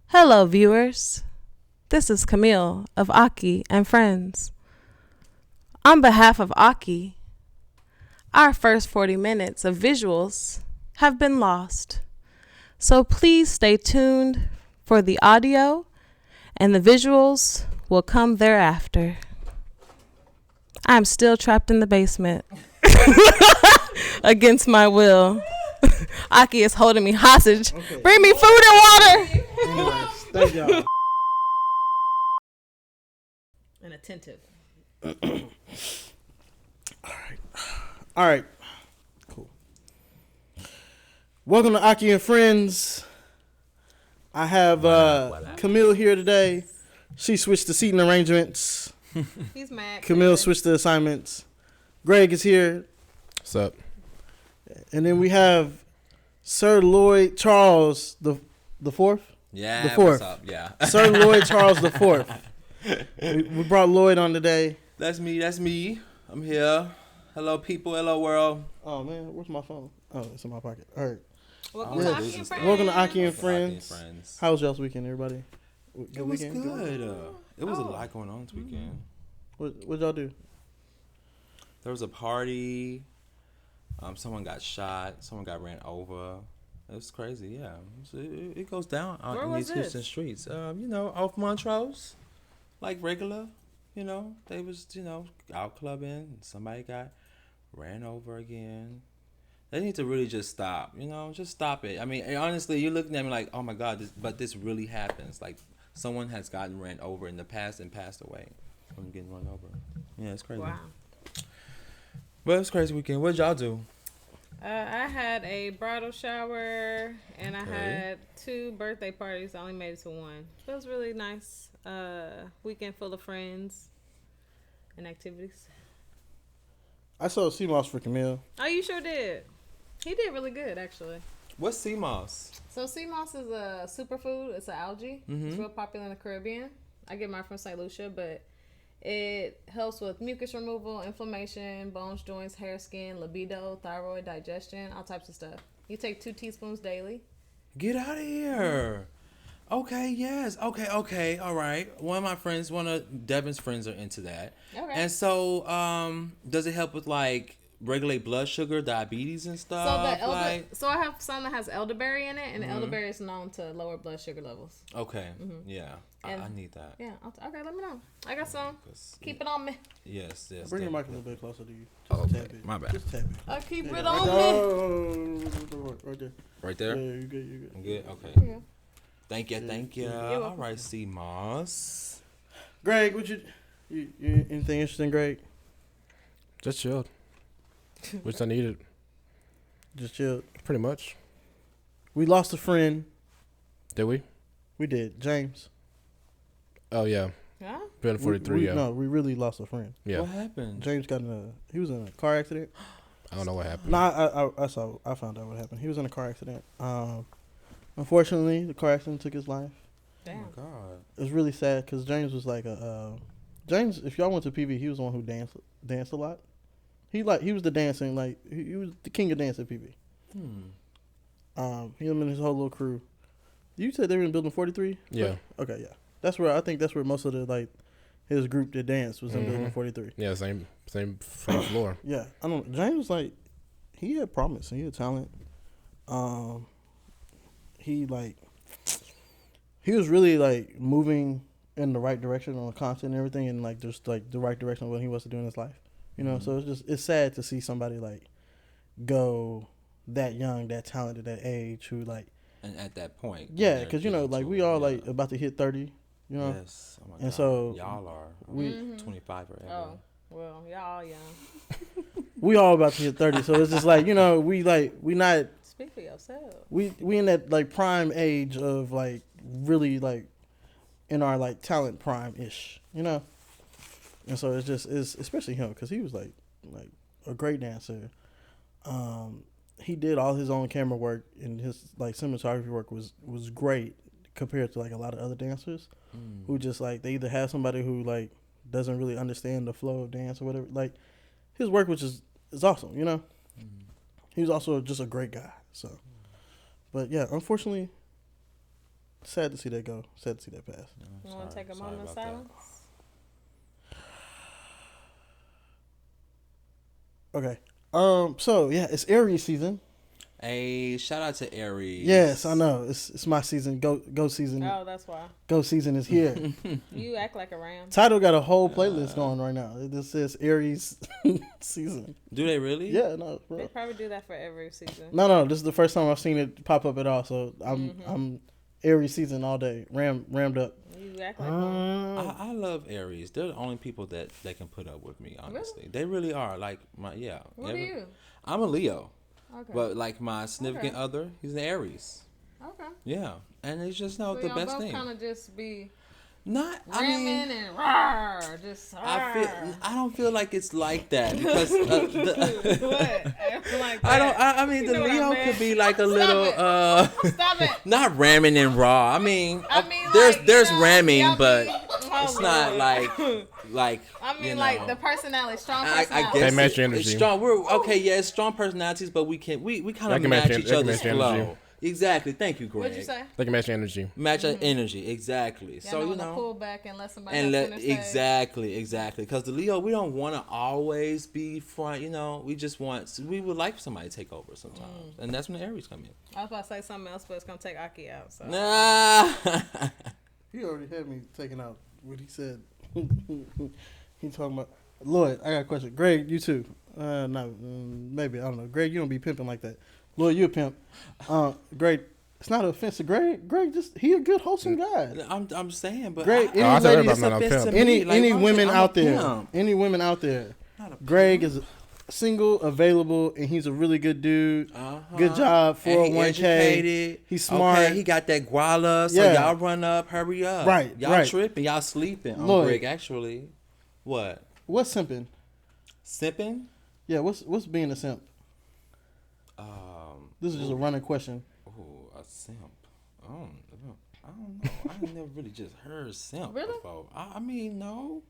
Hello, viewers. This is Camille of Akki and Friends. On behalf of Akki, our first 40 minutes of visuals have been lost. So please stay tuned for the audio, and the visuals will come thereafter. I'm still trapped in the basement against my will. Akki is holding me hostage. Okay. Bring me food and water. Anyways, thank y'all. And attentive. All right. Cool. Welcome to Akki and Friends. I have Camille here today. She switched the seating arrangements. He's mad. Camille switched the assignments. Greg is here. What's up? And then we have Sir Lloyd Charles the fourth. Yeah, the fourth. What's up? Yeah. Sir Lloyd Charles the fourth. We brought Lloyd on today. That's me. I'm here. Hello, people. Hello, world. Oh man, where's my phone? Oh, it's in my pocket. All right. Welcome to Akki and Friends. Welcome to Akki and Friends. How was y'all's weekend, everybody? It was good. It was a lot going on this weekend. What y'all do? There was a party. Someone got shot. Someone got ran over. It was crazy. Yeah, it goes down out in these Houston streets. Off Montrose, like regular. They was out clubbing. And somebody got ran over again. They need to really just stop. Just stop it. I mean, honestly, you're looking at me like, oh my God, this really happens. Like someone has gotten ran over in the past and passed away from getting run over. Yeah, it's crazy. Wow. But it was a crazy weekend. What did y'all do? I had a bridal shower and I had 2 birthday parties. I only made it to one. It was really nice. Weekend full of friends and activities. I saw Cmos for Camille. Oh, you sure did. He did really good, actually. What's Cmos? So Cmos is a superfood. It's an algae. Mm-hmm. It's real popular in the Caribbean. I get mine from St. Lucia, but it helps with mucus removal, inflammation, bones, joints, hair, skin, libido, thyroid, digestion, all types of stuff. You take 2 teaspoons daily. Get out of here. Okay, yes. Okay. All right. One of Devin's friends are into that. Okay. And so, does it help with regulate blood sugar, diabetes and stuff? So I have some that has elderberry in it, and elderberry is known to lower blood sugar levels. Okay. Mm-hmm. Yeah. I need that. Yeah. Okay, let me know. I got some. Keep it on me. Yes. Bring your mic a little bit closer to you. Okay. My bad. Just tap it. I keep it on me. Right there. Right there? Yeah, you're good. I'm good? Okay. Yeah. Thank you. All right, Cmos. Greg, you anything interesting, Greg? Just chilled. Which I needed. Just chilled. Pretty much. We lost a friend. Did we? We did. James. Oh, yeah. Yeah? Been 43, yeah. No, we really lost a friend. Yeah. What happened? James he was in a car accident. I don't know what happened. No, I found out what happened. He was in a car accident. Unfortunately, the car accident took his life. Damn. Oh my God. It was really sad because James was like James, if y'all went to PV, he was the one who danced a lot. He was the dancing, he was the king of dance at PV. Him and his whole little crew. You said they were in building 43? Yeah. Okay, yeah. That's where most of the his group that danced was in building 43. Yeah, same floor. Yeah. I don't James was he had promise and he had talent. He was really moving in the right direction on the content and everything, and just the right direction of what he wants to do in his life. So it's sad to see somebody go that young, that talented, that age, who and at that point. Yeah, because we all about to hit 30. Yes. Oh my God. And so y'all are 25 forever. Oh, well, y'all young. We all about to hit 30, so it's just we not. Speak for yourself. We in that prime age of really in our talent prime ish, and so it's especially him because he was a great dancer. He did all his own camera work, and his cinematography work was great compared to a lot of other dancers who just they either have somebody who doesn't really understand the flow of dance or whatever. His work is awesome, He was also just a great guy. So, but yeah, unfortunately, sad to see that go. Sad to see that pass. You want to take a moment of silence? Okay. So yeah, it's Aries season. Hey, shout out to Aries. Yes, I know. It's my season. Go season. Oh, that's why. Go season is here. You act like a ram. Title got a whole playlist going right now. This says Aries season. Do they really? Yeah, no, bro. They probably do that for every season. No. This is the first time I've seen it pop up at all. So I'm Aries season all day. Rammed up. You act like one. I love Aries. They're the only people that can put up with me. Honestly, they really are. Like What are you? I'm a Leo. Okay. But like my significant other, he's an Aries. Okay. Yeah, and it's just the best both thing. Kind of just be Not. ramming and roar, just. I don't feel like it's like that because What? Like I that. don't. I mean, You the know what I Leo meant. could be like a Stop little. it. Stop it. Not ramming and raw. I mean, there's there's ramming, y'all but be- it's not like. I mean, like the personality, strong I personality. guess They match your it's energy. strong. We're okay. Yeah, it's strong personalities, but we kind of can match match each your- other's they can match your flow. energy. Exactly. Thank you, Greg. What'd you say? They can match your energy. Match our energy. Exactly. Y'all So know you when to know. pull back and let somebody And else finish exactly. Because the Leo, we don't want to always be front. You know, we would like somebody to take over sometimes, and that's when the Aries come in. I was about to say something else, but it's gonna take Akki out. So. Nah. He already had me taking out what he said. He talking about Lloyd. I got a question. Greg, you too. Maybe I don't know. Greg, you don't be pimping like that. Lloyd, you a pimp. Greg, it's not an offense to Greg. Greg, he a good wholesome guy. I'm saying, but Greg, I, any I said lady, everybody not a pimp. any women I'm out a there, pimp. any women out there, Not a pimp. Greg is single, available, and he's a really good dude. Uh-huh. Good job, And he 401k. educated. He's smart. Okay, he got that guala, so Yeah. y'all run up, hurry up. Right, Y'all right. tripping, y'all sleeping on Lloyd. Greg, actually. What? What's simping? Sipping? Yeah, what's being a simp? This is just a running question. Ooh, a simp. I don't know. I never really just heard simp Really? before. I mean, no.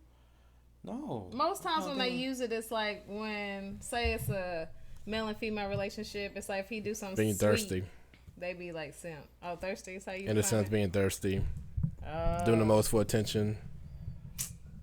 Most times when they Okay. use it, it's like when, say it's a male and female relationship. It's like if he do something Being sweet, thirsty. they be like simp. Oh, thirsty is how you In a define sense, it? being thirsty. Oh. Doing the most for attention.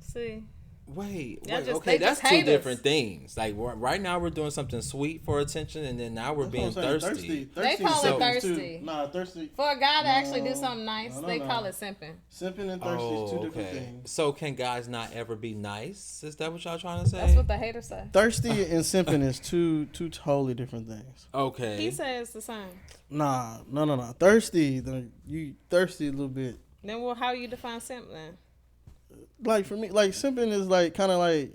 See, Wait, Y'all just- okay, they that's just two hate us. different things. Like right now we're doing something sweet for attention, and then now we're That's being what I'm saying. thirsty. They call it thirsty. Nah, thirsty. for a guy to actually do No, something nice, no, they no. call it simping. Simping and thirsty is two different things. So can guys not ever be nice? Is that what y'all trying to say? That's what the haters say. Thirsty and simping is two totally different things. Okay. He says the same. Nah, no. Thirsty, you thirsty a little bit. Then, well, how you define simp then? Like for me, like simping is like kind of like,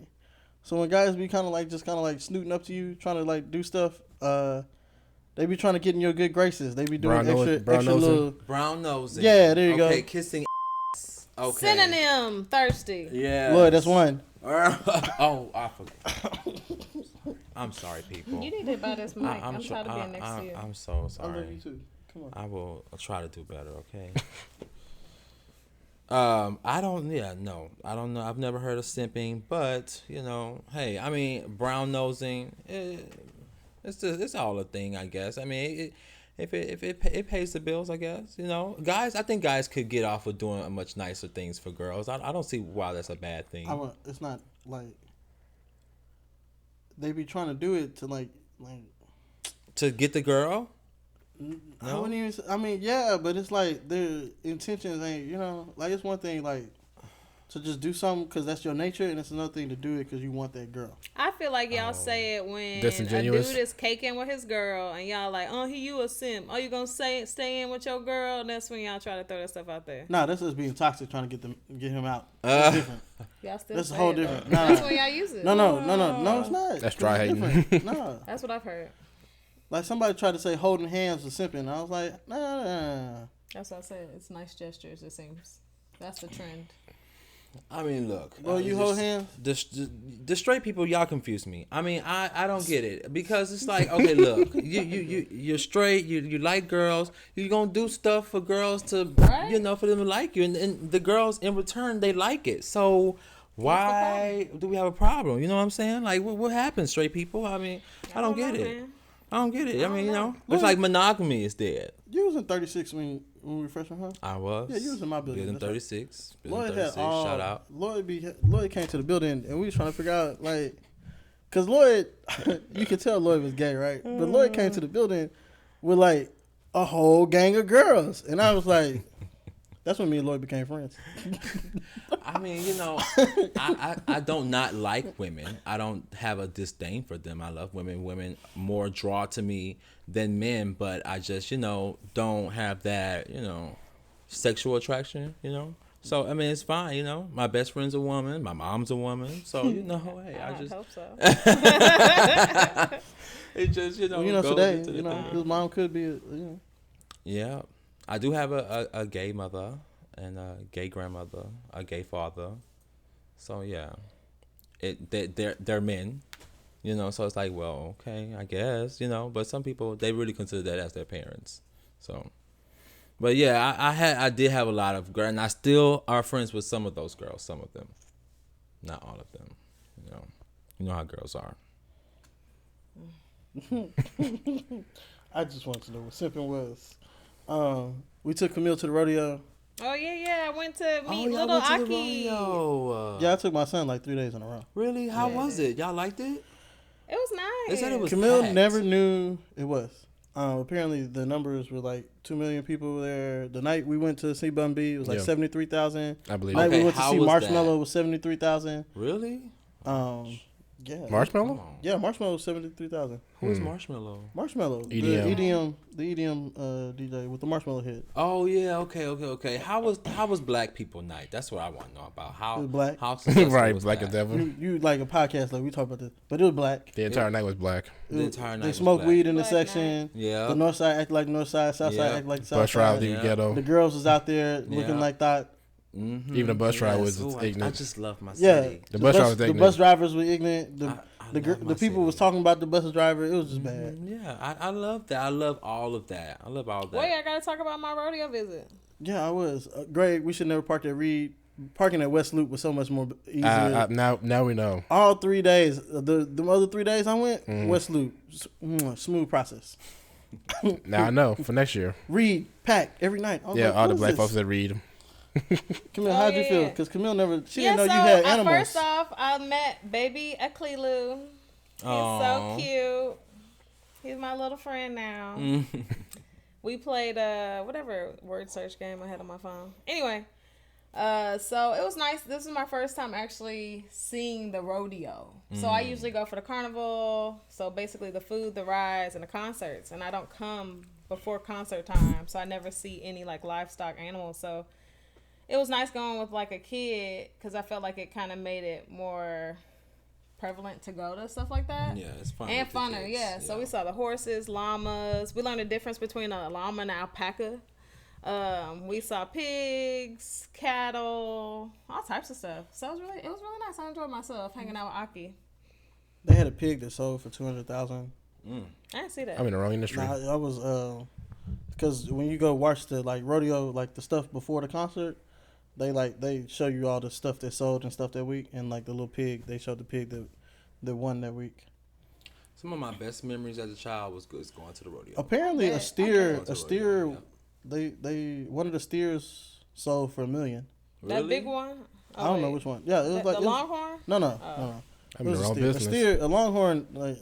so when guys be kind of like just kind of like snooting up to you, trying to like do stuff, they be trying to get in your good graces. They be doing Brown extra nosing. little. brown nosing. Yeah, there you go. Okay, kissing. Okay. Synonym thirsty. Yeah. Lloyd, that's one. Oh, I forgot. I'm sorry, people. You need to buy this mic. I'm tr- tired of being next to you. I'm so I love you sorry. too. Come on. I will try to do better. Okay. I don't. Yeah, no. I don't know. I've never heard of simping, but you know, hey, I mean, brown nosing. It's all a thing, I guess. I mean, if it pays the bills, I guess. You know, guys. I think guys could get off with doing much nicer things for girls. I don't see why that's a bad thing. It's not like they be trying to do it to like. To get the girl. I No? wouldn't even. I mean, yeah, but it's like their intentions ain't. You know, like it's one thing like to just do something because that's your nature, and it's another thing to do it because you want that girl. I feel like y'all say it when a Disingenuous. dude is caking with his girl, and y'all like, oh, you a simp. Oh, you gonna stay in with your girl? And that's when y'all try to throw that stuff out there. Nah, that's just being toxic, trying to get him out. That's different. Y'all still That's say a whole it, different. though. Nah. That's when y'all use it. No, it's not. That's dry It's hating. different. Nah, That's what I've heard. like somebody tried to say holding hands was simping. I was like, nah. That's what I said. It's nice gestures, it seems. That's the trend. I mean, look. Well, you hold hands. The straight people, y'all confuse me. I mean, I don't get it because it's like, okay, look, you're straight. You like girls. You're gonna do stuff for girls to, Right. you know, for them to like you, and the girls in return they like it. So why do we have a problem? You know what I'm saying? Like, what happens, straight people? I mean, I don't get it. Man. I don't get it. I mean, you know, Look. it's like monogamy is dead. You was in 36 when when we were freshmen, huh? I was. Yeah, you was in my building. Building 36. Building Lloyd 36. had all. Shout out. Lloyd came to the building, and we was trying to figure out like, cause Lloyd, you could tell Lloyd was gay, right? But Lloyd came to the building with like a whole gang of girls, and I was like, that's when me and Lloyd became friends. I mean, you know, I don't not like women. I don't have a disdain for them. I love women. Women more draw to me than men, but I just, you know, don't have that, you know, sexual attraction, you know. So, I mean, it's fine, you know. My best friend's a woman. My mom's a woman. So, you know, hey, I just hope so. it just, you know, well, you know, goes today, into the you know, thing. his mom could be, you know. Yeah. I do have a gay mother and a gay grandmother, a gay father. So yeah, they're men, you know. So it's like, well, okay, I guess, you know. But some people, they really consider that as their parents. So, but yeah, I did have a lot of girls, and I still are friends with some of those girls. Some of them, not all of them. You know how girls are. I just wanted to know what simping was. We took Camille to the rodeo. Oh yeah. I went to meet y'all little went to the Akki. rodeo. Yeah, I took my son like 3 days in a row. Really? How was it? Y'all liked it? It was nice. They said it was Camille packed. never knew it was. Apparently the numbers were like 2 million people there. The night we went to see Bun B, it was like 73,000. I believe The night it. we went to how see was Marshmallow that? was 73,000. Really? Yeah. Marshmallow? Yeah, Marshmallow was 73,000. Who was Marshmallow? Marshmallow, EDM. the EDM DJ with the marshmallow head. Oh yeah, okay. How was Black People Night? That's what I want to know about. How It was black. How successful Right, was Black that? as Devil. You like a podcast like we talk about this, but it was black. The entire night was black. The entire night They was smoked black. weed in the Black section. Yeah. The north side acted like the north side, south side Yeah. acted like the south Bus ride side. through Yeah. the ghetto. The girls was out there looking Yeah. like that. Mm-hmm. Even the bus ride was Ooh, I ignorant. just love my Yeah, city. The bus driver was the ignorant. bus drivers were ignorant. I love my The people was city. talking about the bus driver. It was just bad. Yeah, I love that. I love all of that. I love all that. Wait, I gotta talk about my rodeo visit. Yeah, I was. Greg, we should never park at Reed. Parking at West Loop was so much more easier. Now we know. All 3 days, the other 3 days I went, Mm. West Loop, smooth process. Now I know for next year. Reed, packed every night. I was Yeah, like, all what the is black this? folks that read. Camille, Oh, how'd you yeah, feel? yeah. Because Camille didn't know you So, had animals. First off, I met baby Aklilu. He's Aw. so cute. He's my little friend now. We played whatever word search game I had on my phone. Anyway, so it was nice. This is my first time actually seeing the rodeo. So I usually go for the carnival. So basically the food, the rides, and the concerts. And I don't come before concert time, so I never see any like livestock animals. So it was nice going with like a kid because I felt like it kind of made it more prevalent to go to stuff like that. Yeah, it's fun. And with the funner, kids. yeah. So we saw the horses, llamas. We learned the difference between a llama and an alpaca. We saw pigs, cattle, all types of stuff. So it was really nice. I enjoyed myself hanging out with Akki. They had a pig that sold for 200,000. I didn't see that. I'm in the wrong industry. Nah, I was because when you go watch the like rodeo, like the stuff before the concert, they show you all the stuff that sold and stuff that week, and like the little pig, they showed the pig that won that week. Some of my best memories as a child was going to the rodeo. Apparently, Okay. a steer, Okay. they one of the steers sold for $1 million. That big one? I don't know which one. Yeah, it was The, like the it was- longhorn? No. I'm It in was the a wrong steer. business. A longhorn, like,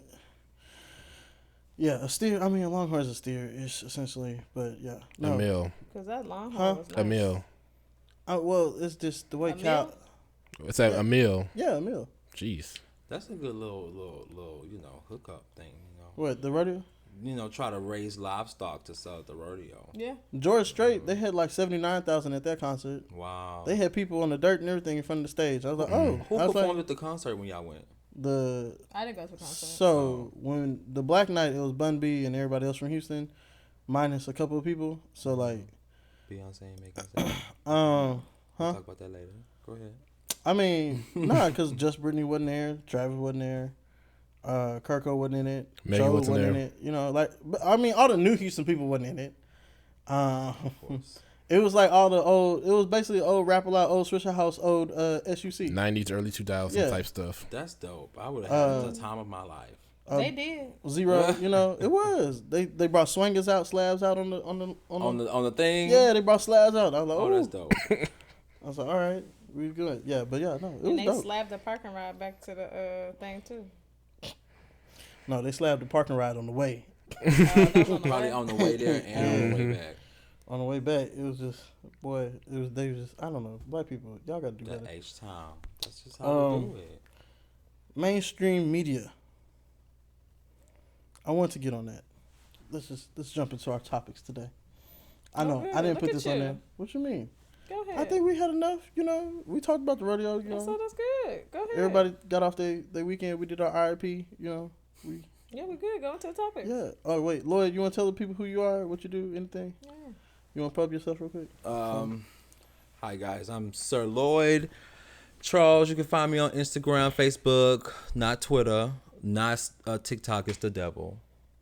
yeah, a steer. I mean, a longhorn is a steer-ish, essentially, but yeah. No. A meal. Because that longhorn Huh? was nice. A meal. Well, it's just the way A cow. meal? It's a meal. Yeah, a meal. Jeez. That's a good little hookup thing. What, the rodeo? Try to raise livestock to sell at the rodeo. Yeah. George Strait, they had like 79,000 at that concert. Wow. They had people on the dirt and everything in front of the stage. I was like, Who I was performed like, at the concert when y'all went? I didn't go to the concert. So when the Black Night, it was Bun B and everybody else from Houston, minus a couple of people. So like, Beyonce and Megan Thee Stallion. huh? We'll talk about that later. Go ahead. I mean, nah, because Just Brittany wasn't there, Travis wasn't there, Kirko wasn't in it, Megan Joe wasn't in there. it. But, I mean, all the new Houston people wasn't in it. Of course. It was like all the old. It was basically old Rap A Lot, old Swisher House, old SUC. 90s, early 2000s Yeah. type stuff. That's dope. I would have had the time of my life. They did. Zero, you know, it was. They brought slabs out on the thing. Yeah, they brought slabs out. I was like, Oh, that's dope. I was like, all right, we good. Yeah, but yeah, no, it And was they dope. slabbed the parking ride back to the thing too. No, they slabbed the parking ride on the way. Probably on the way there and on the way back. On the way back, it was just, boy, they was just, I don't know, black people, y'all gotta do That better. H-Town. That's just how we do it. Mainstream media. I want to get on that. Let's jump into our topics today. I know I didn't put this on there. What you mean? Go ahead. I think we had enough. You know, we talked about the rodeo. You know, So that's good. Go ahead. everybody got off their weekend. We did our RIP. You know, we good. Go into the topic. yeah. Oh wait, Lloyd, you want to tell the people who you are, what you do, anything? Yeah. You want to pub yourself real quick? Hi guys, I'm Sir Lloyd. Charles, you can find me on Instagram, Facebook, not Twitter, not TikTok. It's the devil.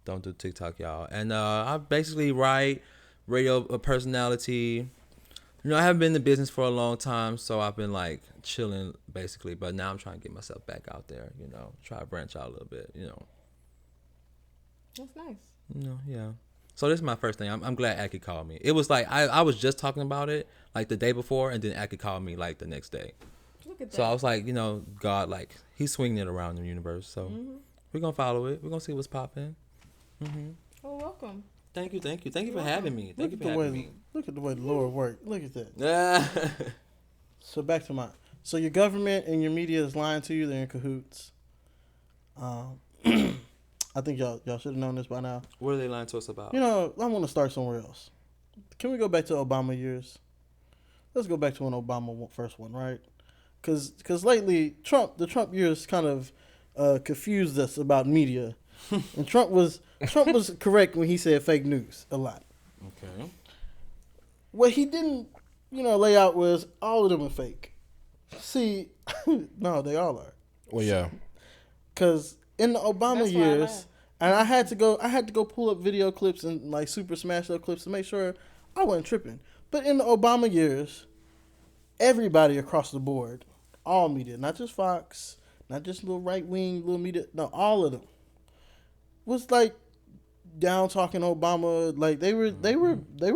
Don't do TikTok, y'all. And I basically write, radio personality. You know, I haven't been in the business for a long time, so I've been like chilling basically. But now I'm trying to get myself back out there. You know, try to branch out a little bit. You know. That's nice. You know, yeah. So this is my first thing. I'm glad Akki called me. It was like I was just talking about it like the day before, and then Akki called me like the next day. Look at that. So I was like, you know, God, like he's swinging it around the universe. So we're gonna follow it. We're gonna see what's popping. Well, welcome. Thank you for having me. Thank you for having me. Look at the way the Lord worked. Look at that. Yeah. So back to mine. So your government and your media is lying to you. They're in cahoots. I think y'all should have known this by now. What are they lying to us about? You know, I want to start somewhere else. Can we go back to Obama years? Let's go back to when Obama first won, right? Because lately, the Trump years kind of confused us about media. And Trump was correct when he said fake news a lot. Okay. What he didn't, lay out was all of them are fake. See, no, they all are. Well, yeah. Because in the Obama years, and I had to go pull up video clips and like super smash up clips to make sure I wasn't tripping. But in the Obama years, everybody across the board, all media, not just Fox, not just little right wing, little media, no, all of them, was like down talking Obama. Like they were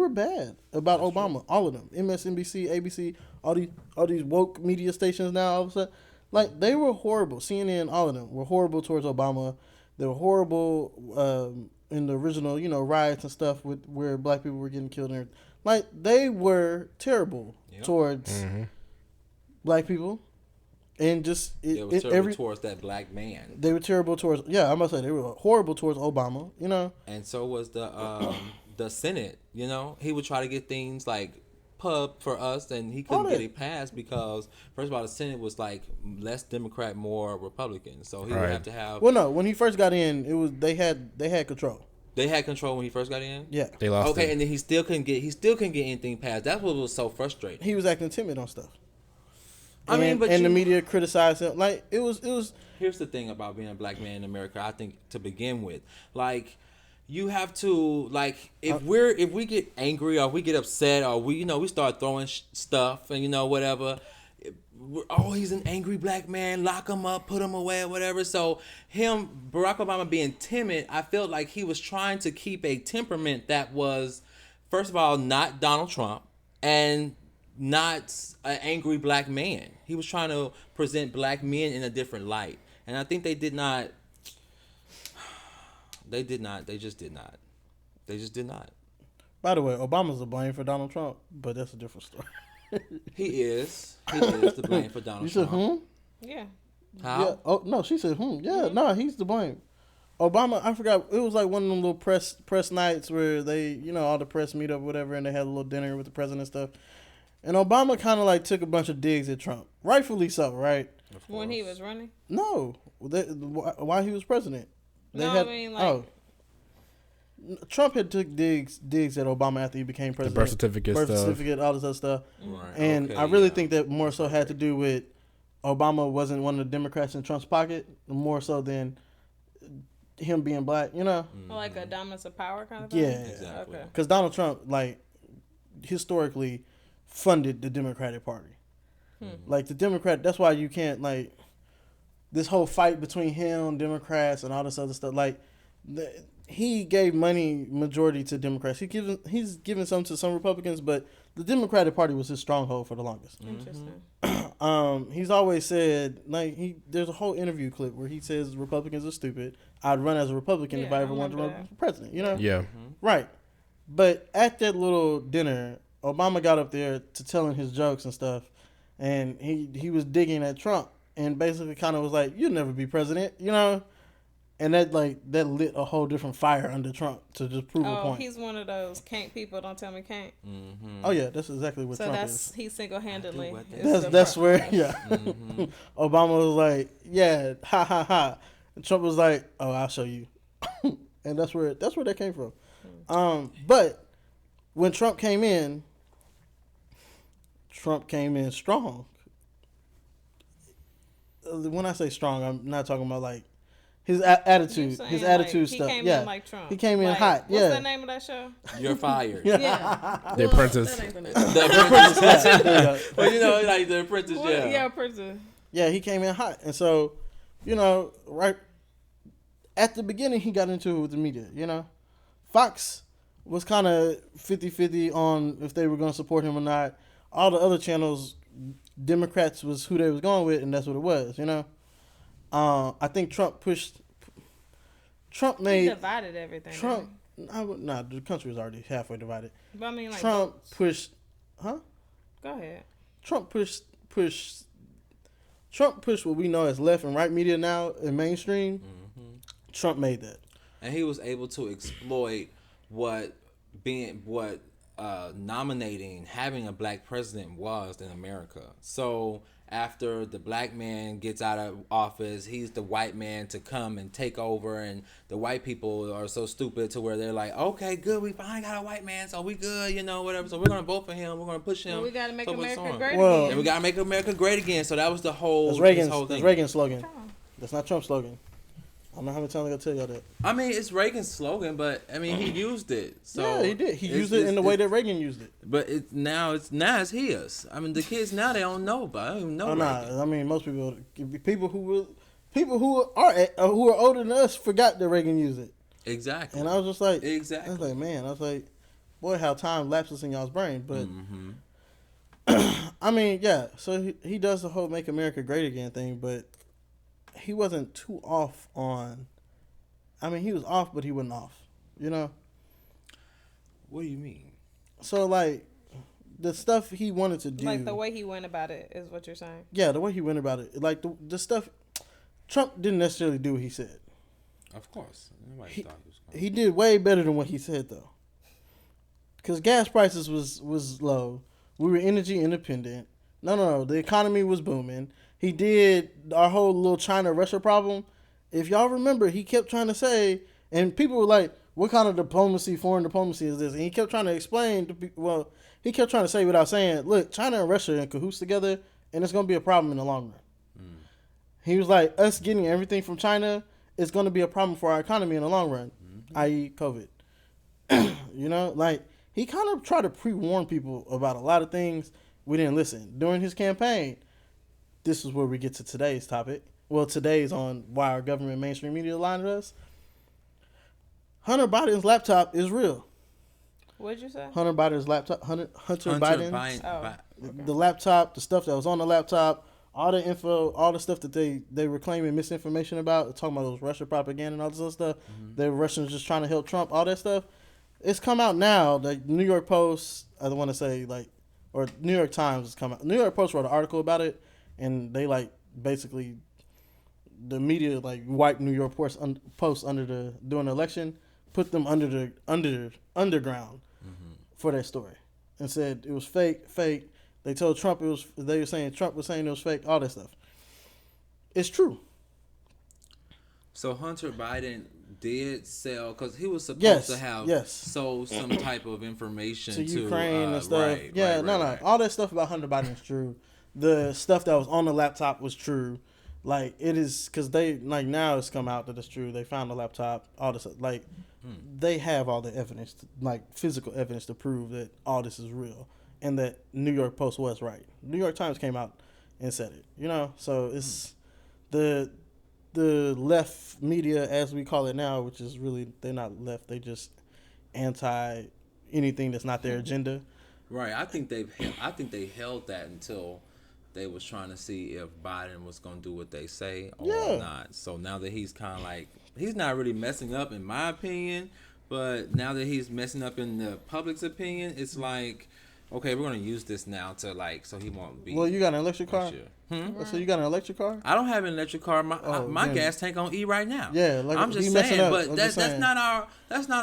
bad about That's Obama. True. All of them, MSNBC, ABC, all these woke media stations now. All of a sudden, like they were horrible. CNN, all of them were horrible towards Obama. They were horrible in the original, riots and stuff where black people were getting killed. And like they were terrible towards black people. And just they were terrible towards that black man. They were terrible towards I must say they were horrible towards Obama, And so was the Senate, He would try to get things like pub for us and he couldn't get it passed because first of all the Senate was like less Democrat, more Republican. So he would have to have when he first got in, it was they had control. They had control when he first got in? Yeah. They lost it. And then he still couldn't get anything passed. That's what was so frustrating. He was acting timid on stuff. But the media criticized him. Like it was. Here's the thing about being a black man in America. I think to begin with, like you have to if we get angry or we get upset or we start throwing stuff and whatever. He's an angry black man. Lock him up, put him away, or whatever. So Barack Obama being timid, I felt like he was trying to keep a temperament that was, first of all, not Donald Trump and not an angry black man. He was trying to present black men in a different light. And I think they just did not. They just did not. By the way, Obama's to blame for Donald Trump, but that's a different story. He is to blame for Donald Trump. You said, Yeah. How? Yeah. Oh, no, she said, Yeah, no, he's to blame. Obama, I forgot, it was like one of them little press nights where they, all the press meet up or whatever, and they had a little dinner with the president and stuff. And Obama kind of like took a bunch of digs at Trump. Rightfully so, right? When he was running? No. While he was president. Trump had took digs at Obama after he became president. The birth certificate, all this other stuff. Right. And I really think that more so had to do with Obama wasn't one of the Democrats in Trump's pocket, more so than him being black, Like a dominance of power kind of thing? Yeah. Exactly. Okay. Because Donald Trump, historically funded the Democratic Party. Like the Democrat, that's why you can't this whole fight between him, Democrats, and all this other stuff. Like, he gave money majority to Democrats. He's given some to some Republicans, but the Democratic Party was his stronghold for the longest. Interesting. He's always said, like, there's a whole interview clip where he says Republicans are stupid. I'd run as a Republican if I ever wanted to run for president, you know? Yeah. Right. But at that little dinner, Obama got up there to telling his jokes and stuff, and he was digging at Trump and basically kind of was like, you'll never be president, you know? And that lit a whole different fire under Trump to just prove a point. Oh, he's one of those can't people, don't tell me can't. Mm-hmm. Oh yeah, that's exactly what Trump is. So he single-handedly. That's where Obama was like, yeah, ha ha ha. And Trump was like, oh, I'll show you. And that's where that came from. But when Trump came in strong. When I say strong, I'm not talking about like his attitude, stuff. He came in like Trump. He came in like, hot. What's the name of that show? You're fired. Yeah. The Apprentice. That ain't the name. The Apprentice. Well, you know, like The Apprentice, yeah. Yeah, Apprentice. Yeah, he came in hot. And so, you know, right at the beginning, he got into it with the media, you know. Fox was kind of 50-50 on if they were going to support him or not. All the other channels, Democrats was who they was going with, and that's what it was, you know. I think He divided everything. The country was already halfway divided. But I mean, like, Trump votes. pushed, huh? Go ahead. Trump pushed what we know as left and right media now in mainstream. Mm-hmm. Trump made that. And he was able to exploit what nominating, having a black president was in America. So after the black man gets out of office, he's the white man to come and take over, and the white people are so stupid to where they're like, okay, good, we finally got a white man, so we good, you know, whatever. So we're gonna vote for him, we're gonna push him. Well, we gotta make America great great again. again. And we gotta make America great again. So that was the whole. That's whole thing. Reagan's slogan. That's not Trump's slogan. I don't know how many times I gotta tell y'all that. I mean, it's Reagan's slogan, but I mean, he used it. So yeah, he did. He used it in the way that Reagan used it. But now it's his. I mean, the kids now they don't know, but I don't even know. Oh, nah. I mean, most people who are older than us forgot that Reagan used it. Exactly. And I was just like, exactly. I was like, man, boy, how time lapses in y'all's brain. But I mean, yeah. So he does the whole "Make America Great Again" thing, but he wasn't too off on. I mean, he was off, but he wasn't off. You know. What do you mean? So like, the stuff he wanted to do, Like the way he went about it, is what you're saying. Yeah, the way he went about it, like the stuff. Trump didn't necessarily do what he said. Of course, nobody thought he was going. He did way better than what he said though. Because gas prices was low. We were energy independent. No. The economy was booming. He did our whole little China-Russia problem. If y'all remember, he kept trying to say, and people were like, what kind of foreign diplomacy is this? And he kept trying to explain to people, he kept trying to say without saying, look, China and Russia are in cahoots together, and it's going to be a problem in the long run. He was like, us getting everything from China is going to be a problem for our economy in the long run, i.e. COVID. You know, like, he kind of tried to pre-warn people about a lot of things. We didn't listen. During his campaign, this is where we get to today's topic. Well, today's on why our government mainstream media lied to us. Hunter Biden's laptop is real. What'd you say? Hunter Biden's laptop. Hunter Biden. Okay. The laptop, the stuff that was on the laptop, all the info, all the stuff that they were claiming misinformation about, talking about those Russia propaganda and all this other stuff. The Russians just trying to help Trump, all that stuff. It's come out now. The New York Post, I don't want to say or New York Times has come out. New York Post wrote an article about it, and they basically the media wiped New York Post during the election, put them under the underground for that story, and said it was fake. They told Trump they were saying Trump was saying it was fake, all that stuff. It's true. So Hunter Biden did sell, because he was supposed to have sold some type of information to Ukraine and stuff. Right. All that stuff about Hunter Biden is true. The stuff that was on the laptop was true. Like, it is, because they, now it's come out that it's true. They found the laptop, all this, they have all the evidence, physical evidence to prove that all this is real and that New York Post was right. New York Times came out and said it, you know? So it's, the the left media, as we call it now, which is really, they're not left, they just anti anything that's not their agenda. Right. I think they held that until they was trying to see if Biden was going to do what they say or not. So now that he's kind of like, he's not really messing up in my opinion, but now that he's messing up in the public's opinion, it's like, okay, we're going to use this now to like, so he won't be. Well, you got an electric car? Right. So you got an electric car? I don't have an electric car. My gas tank on E right now. Yeah, like I'm just saying, but that's not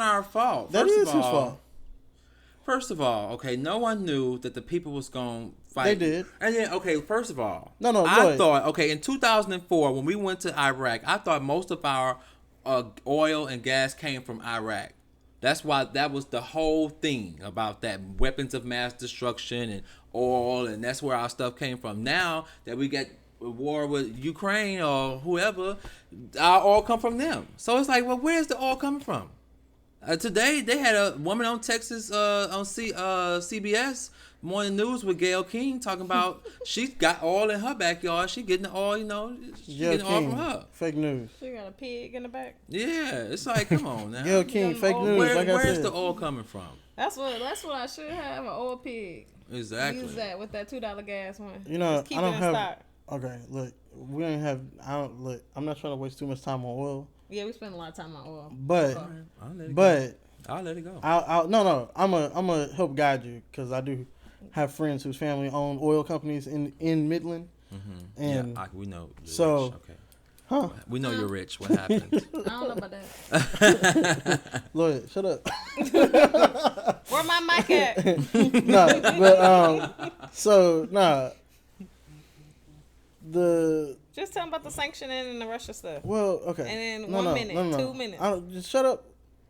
our fault. That is his fault. First of all, okay, no one knew that the people was going to fight. They did. And then, okay, first of all, I thought, okay, in 2004, when we went to Iraq, I thought most of our oil and gas came from Iraq. That's why that was the whole thing about that weapons of mass destruction and oil, and that's where our stuff came from. Now that we get a war with Ukraine or whoever, our oil come from them. So it's like, well, where's the oil coming from? Today they had a woman on Texas on CBS Morning News with Gayle King talking about she's got oil in her backyard. She getting the oil, she's getting oil from her. Fake news. She got a pig in the back. Yeah, it's like, come on now. Gayle King, fake news. Where's the oil coming from? That's what I should have, an oil pig. Exactly. Use that with that $2 gas one. I don't have. Stock. Okay, look, we don't have. I'm not trying to waste too much time on oil. Yeah, we spend a lot of time on oil. But I'll let it go. No. I'm a help guide you because I do have friends whose family own oil companies in Midland. Mm-hmm. And we know. So, rich. Okay. Huh? We know you're rich. What happened? I don't know about that. Lloyd, shut up. Where my mic at? Just tell them about the sanctioning and the Russia stuff. Well, okay. And then 1 minute, 2 minutes. Just shut up.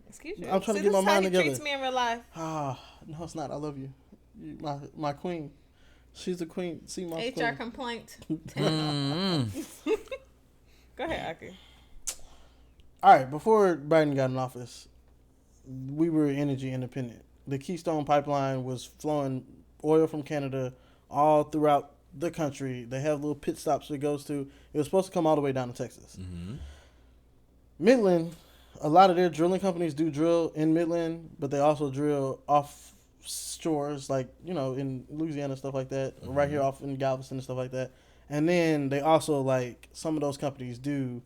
Excuse you. I'm trying to get my mind together. This is how he treats me in real life. No, it's not. I love you. My queen. She's the queen. Cmos HR complaint. Go ahead, Akki. All right. Before Biden got in office, we were energy independent. The Keystone Pipeline was flowing oil from Canada all throughout the country. They have little pit stops it goes to. It was supposed to come all the way down to Texas. Mm-hmm. Midland, a lot of their drilling companies do drill in Midland, but they also drill off shores, like, in Louisiana, stuff like that, right here off in Galveston and stuff like that. And then they also, like, some of those companies do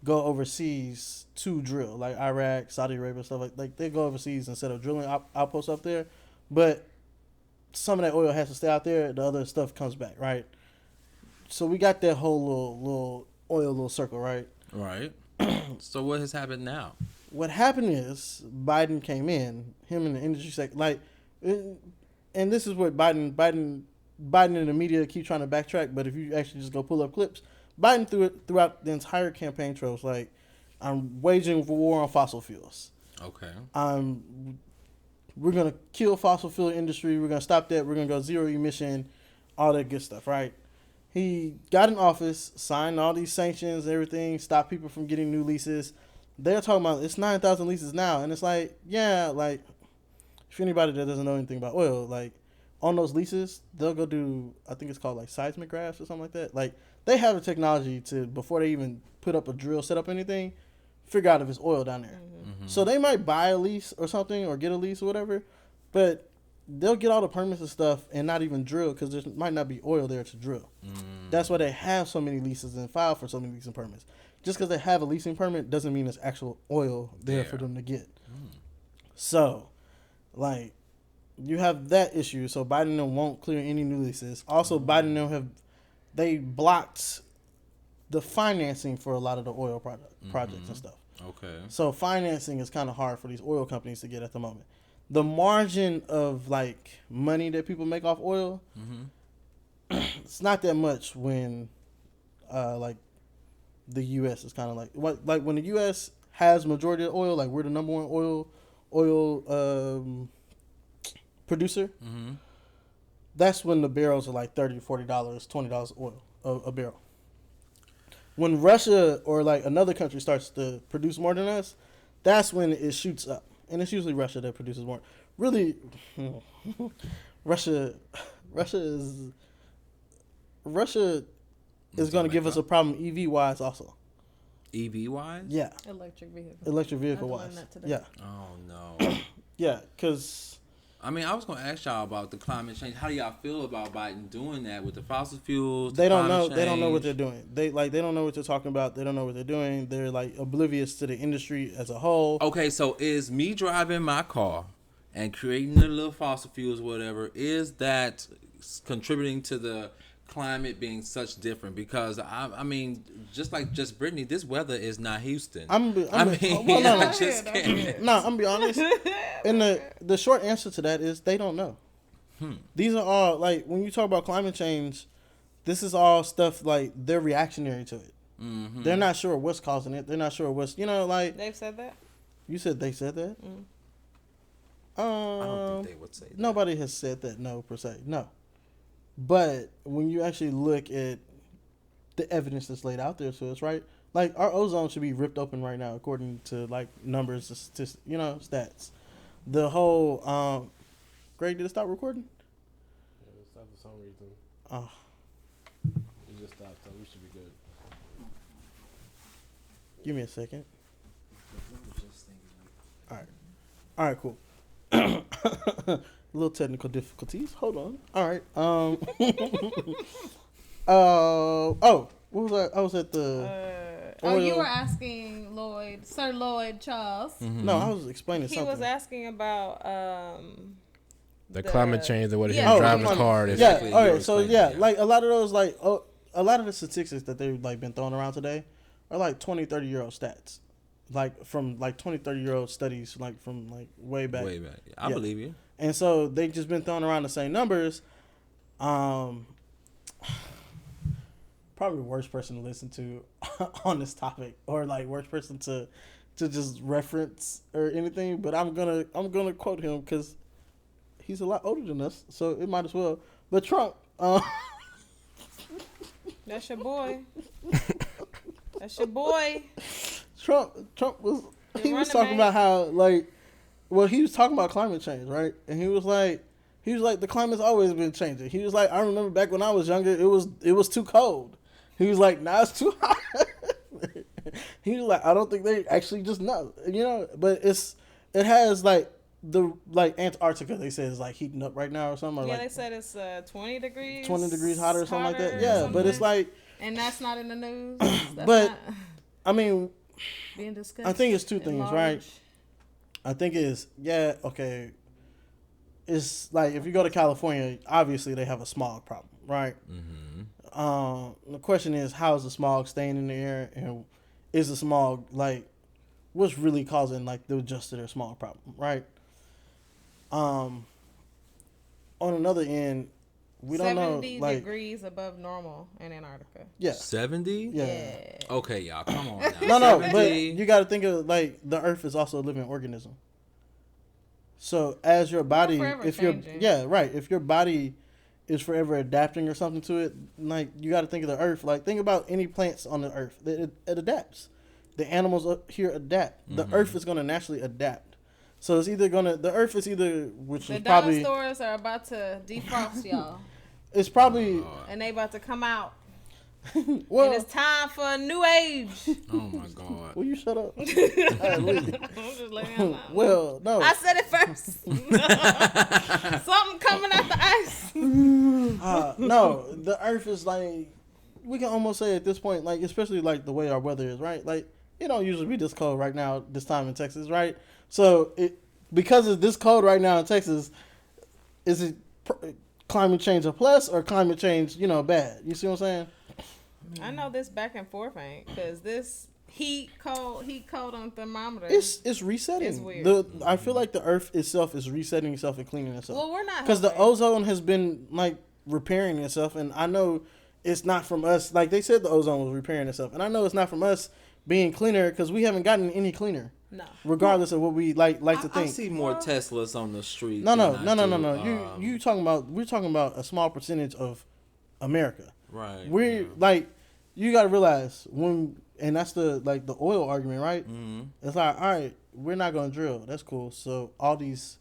go overseas to drill, like Iraq, Saudi Arabia, stuff like they go overseas instead of drilling outposts up there. But some of that oil has to stay out there. The other stuff comes back, right? So we got that whole little circle, right? Right. So what has happened now? What happened is Biden came in, him in the industry sector, and this is what Biden and the media keep trying to backtrack. But if you actually just go pull up clips, Biden throughout the entire campaign trail was like, I'm waging war on fossil fuels. Okay. We're going to kill fossil fuel industry. We're going to stop that. We're going to go zero emission, all that good stuff, right? He got in office, signed all these sanctions, everything, stopped people from getting new leases. They're talking about it's 9,000 leases now. And it's like, yeah, like, if anybody that doesn't know anything about oil, like, on those leases, they'll go do, I think it's called, like, seismographs or something like that. Like, they have the technology to, before they even put up a drill, set up anything, figure out if it's oil down there. Mm-hmm. So they might buy a lease or something or get a lease or whatever, but they'll get all the permits and stuff and not even drill because there might not be oil there to drill. That's why they have so many leases and file for so many leasing permits. Just because they have a leasing permit doesn't mean there's actual oil there for them to get. So, like, you have that issue. So Biden won't clear any new leases. Also, Biden they blocked the financing for a lot of the oil projects and stuff. Okay. So financing is kind of hard for these oil companies to get at the moment. The margin of, like, money that people make off oil, it's not that much when, like, the U.S. is kind of like when the U.S. has majority of oil, like we're the number one oil producer. That's when the barrels are like $30, $40, $20 oil a barrel. When Russia or like another country starts to produce more than us, that's when it shoots up. And it's usually Russia that produces more. Really, Russia is going to give us a problem EV wise also. EV wise? Yeah, Electric vehicle. electric vehicle I had to learn wise. that today. Yeah, Oh no. yeah, because I mean, I was gonna ask y'all about the climate change. How do y'all feel about Biden doing that with the fossil fuels? they don't know. Climate They don't know what change? they're doing. They don't know what they're talking about. They don't know what they're doing. They're like oblivious to the industry as a whole. Okay, so is me driving my car and creating the little fossil fuels, whatever, is that contributing to the climate being such different? Because I mean, just like Brittany, this weather is not Houston. I'm I just can't. No, I'm gonna be honest. And the short answer to that is they don't know. These are all like when you talk about climate change, this is all stuff like they're reactionary to it. Mm-hmm. They're not sure what's causing it. They're not sure what's like. They've said that. You said they said that. I don't think they would say that. Nobody has said that. No, per se, no. But when you actually look at the evidence that's laid out there to us, right? Like our ozone should be ripped open right now, according to like numbers, stats. The whole Greg, did it stop recording? Yeah, it stopped for some reason. Oh, It just stopped, so we should be good. give me a second. All right. All right, cool. A little technical difficulties. Hold on. All right. What was I? I was at the. You were asking Lloyd, Sir Lloyd Charles. Mm-hmm. No, I was explaining He something. was asking about The climate change and what Yeah. he's driving his car. Yeah. Exactly, All you right. So explained yeah, it, yeah. like a lot of those, like a lot of the statistics that they've like been throwing around today are like 20, 30-year-old stats, like from like 20, 30-year-old studies, like from like way back. Way back. I Yeah. believe you. And so they've just been throwing around the same numbers. Probably the worst person to listen to on this topic, or like worst person to just reference or anything. But I'm gonna quote him because he's a lot older than us, so it might as well. But Trump, That's your boy. That's your boy. Trump was Your was running talking mate. about how he was talking about climate change, right? And he was like the climate's always been changing. He was like, I remember back when I was younger, it was too cold. He was like, now it's too hot. He was like, I don't think they actually just know, but it has like the Antarctica, they said, is like heating up right now or something. Or Yeah, like they said it's 20 degrees. 20 degrees hotter or something like that. or Yeah, something. but it's like, And that's not in the news. That's but not I mean, being discussed. I think it's two things, large. right? I think it's, okay. It's like if you go to California, obviously they have a smog problem, right? Mm-hmm. The question is, how is the smog staying in the air, and is the smog like what's really causing like the just their smog problem, right? On another end, we don't know 70 like degrees above normal in Antarctica. yeah, 70? yeah. Okay, y'all, come on now. No, 70? but you got to think of like the Earth is also a living organism. So as your body, forever if changing. if your body is forever adapting or something to it, like you got to think of the Earth. Like think about any plants on the Earth, it adapts. The animals up here adapt. The Earth is going to naturally adapt. So it's either the Earth is either, which The is probably, dinosaurs are about to defrost, y'all. it's probably, And they about to come out. well, And it's time for a new age. Oh my God. will you shut up? I'm just letting y'all know. Well, no. I said it first. Something coming out the ice. No, the Earth is like, we can almost say at this point, like, especially like the way our weather is, right? Like, it don't usually be this cold right now, this time in Texas, right? So because it's this cold right now in Texas, is it climate change a plus or climate change, bad? You see what I'm saying? I know this back and forth ain't, because this heat cold on thermometer. It's resetting. It's weird. I feel like the Earth itself is resetting itself and cleaning itself. Well, we're not Because the helping. ozone has been like repairing itself, and I know it's not from us. Like they said, the ozone was repairing itself, and I know it's not from us being cleaner because we haven't gotten any cleaner. No. Regardless of what we like to I think. see more Teslas on the street. No. than I do, You talking about? We're talking about a small percentage of America. Right. We're yeah. like, you got to realize and that's the oil argument, right? Mm-hmm. It's like, all right, we're not going to drill. That's cool. So all these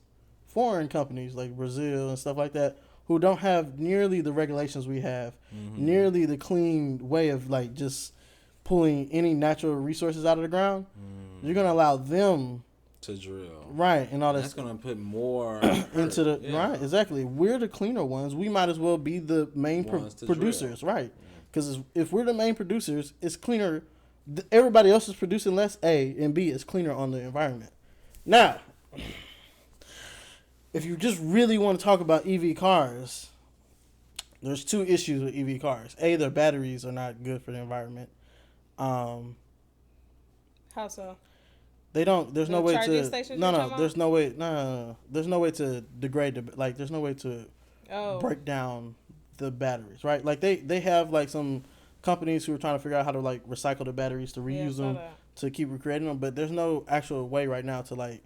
foreign companies like Brazil and stuff like that, who don't have nearly the regulations we have, nearly the clean way of like just pulling any natural resources out of the ground, you're gonna allow them to drill, right, and all that's gonna put more into the right. Exactly, we're the cleaner ones. We might as well be the main producers, drill. right? Because if we're the main producers, it's cleaner. Everybody else is producing less. A and B is cleaner on the environment. Now, if you just really want to talk about EV cars, there's two issues with EV cars. A, their batteries are not good for the environment. How so? They don't. There's no way to. There's no way. No. There's no way to degrade the. Like, there's no way to break down the batteries. Right. Like they have like some companies who are trying to figure out how to like recycle the batteries to reuse them to keep recreating them. But there's no actual way right now to like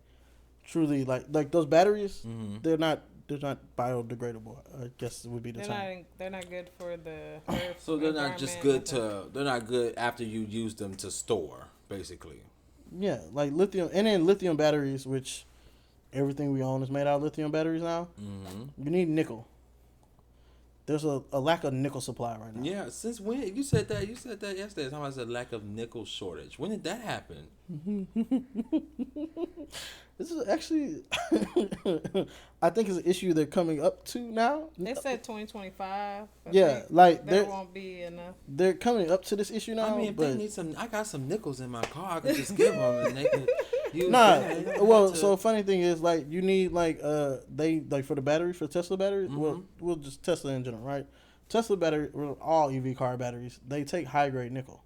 truly like those batteries. They're not biodegradable. I guess would be the term. They're not good for the earth. So they're not just good to. They're not good after you use them to store, basically. Yeah, like lithium, and then lithium batteries, which everything we own is made out of lithium batteries now. You need nickel. There's a lack of nickel supply right now. Yeah, since when? You said that yesterday. Talking about the lack of nickel shortage. When did that happen? This is actually, I think it's an issue they're coming up to now. They said 2025. Like there won't be enough. They're coming up to this issue now. I mean, if they need some, I got some nickels in my car. I could just give them, and they can use So funny thing is, like, you need like they like for the battery for Tesla batteries. We'll just Tesla in general, right? Tesla battery, all EV car batteries, they take high grade nickel.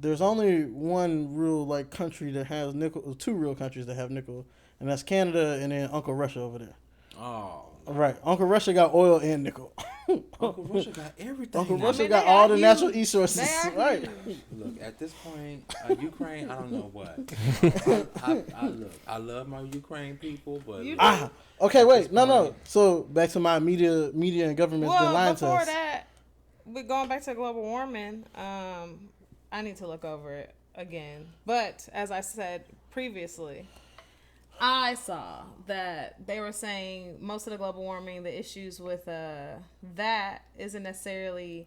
There's only one real like country that has nickel. Two real countries that have nickel, and that's Canada and then Uncle Russia over there. Oh, right. Uncle Russia got oil and nickel. Uncle Russia got everything. Uncle Russia got all the natural resources. Right. Look, at this point, Ukraine, I don't know what. I love my Ukraine people, but okay, wait, no. So back to my media and government's been lying to us. Before that, we're going back to global warming. I need to look over it again. But as I said previously, I saw that they were saying most of the global warming, the issues with that isn't necessarily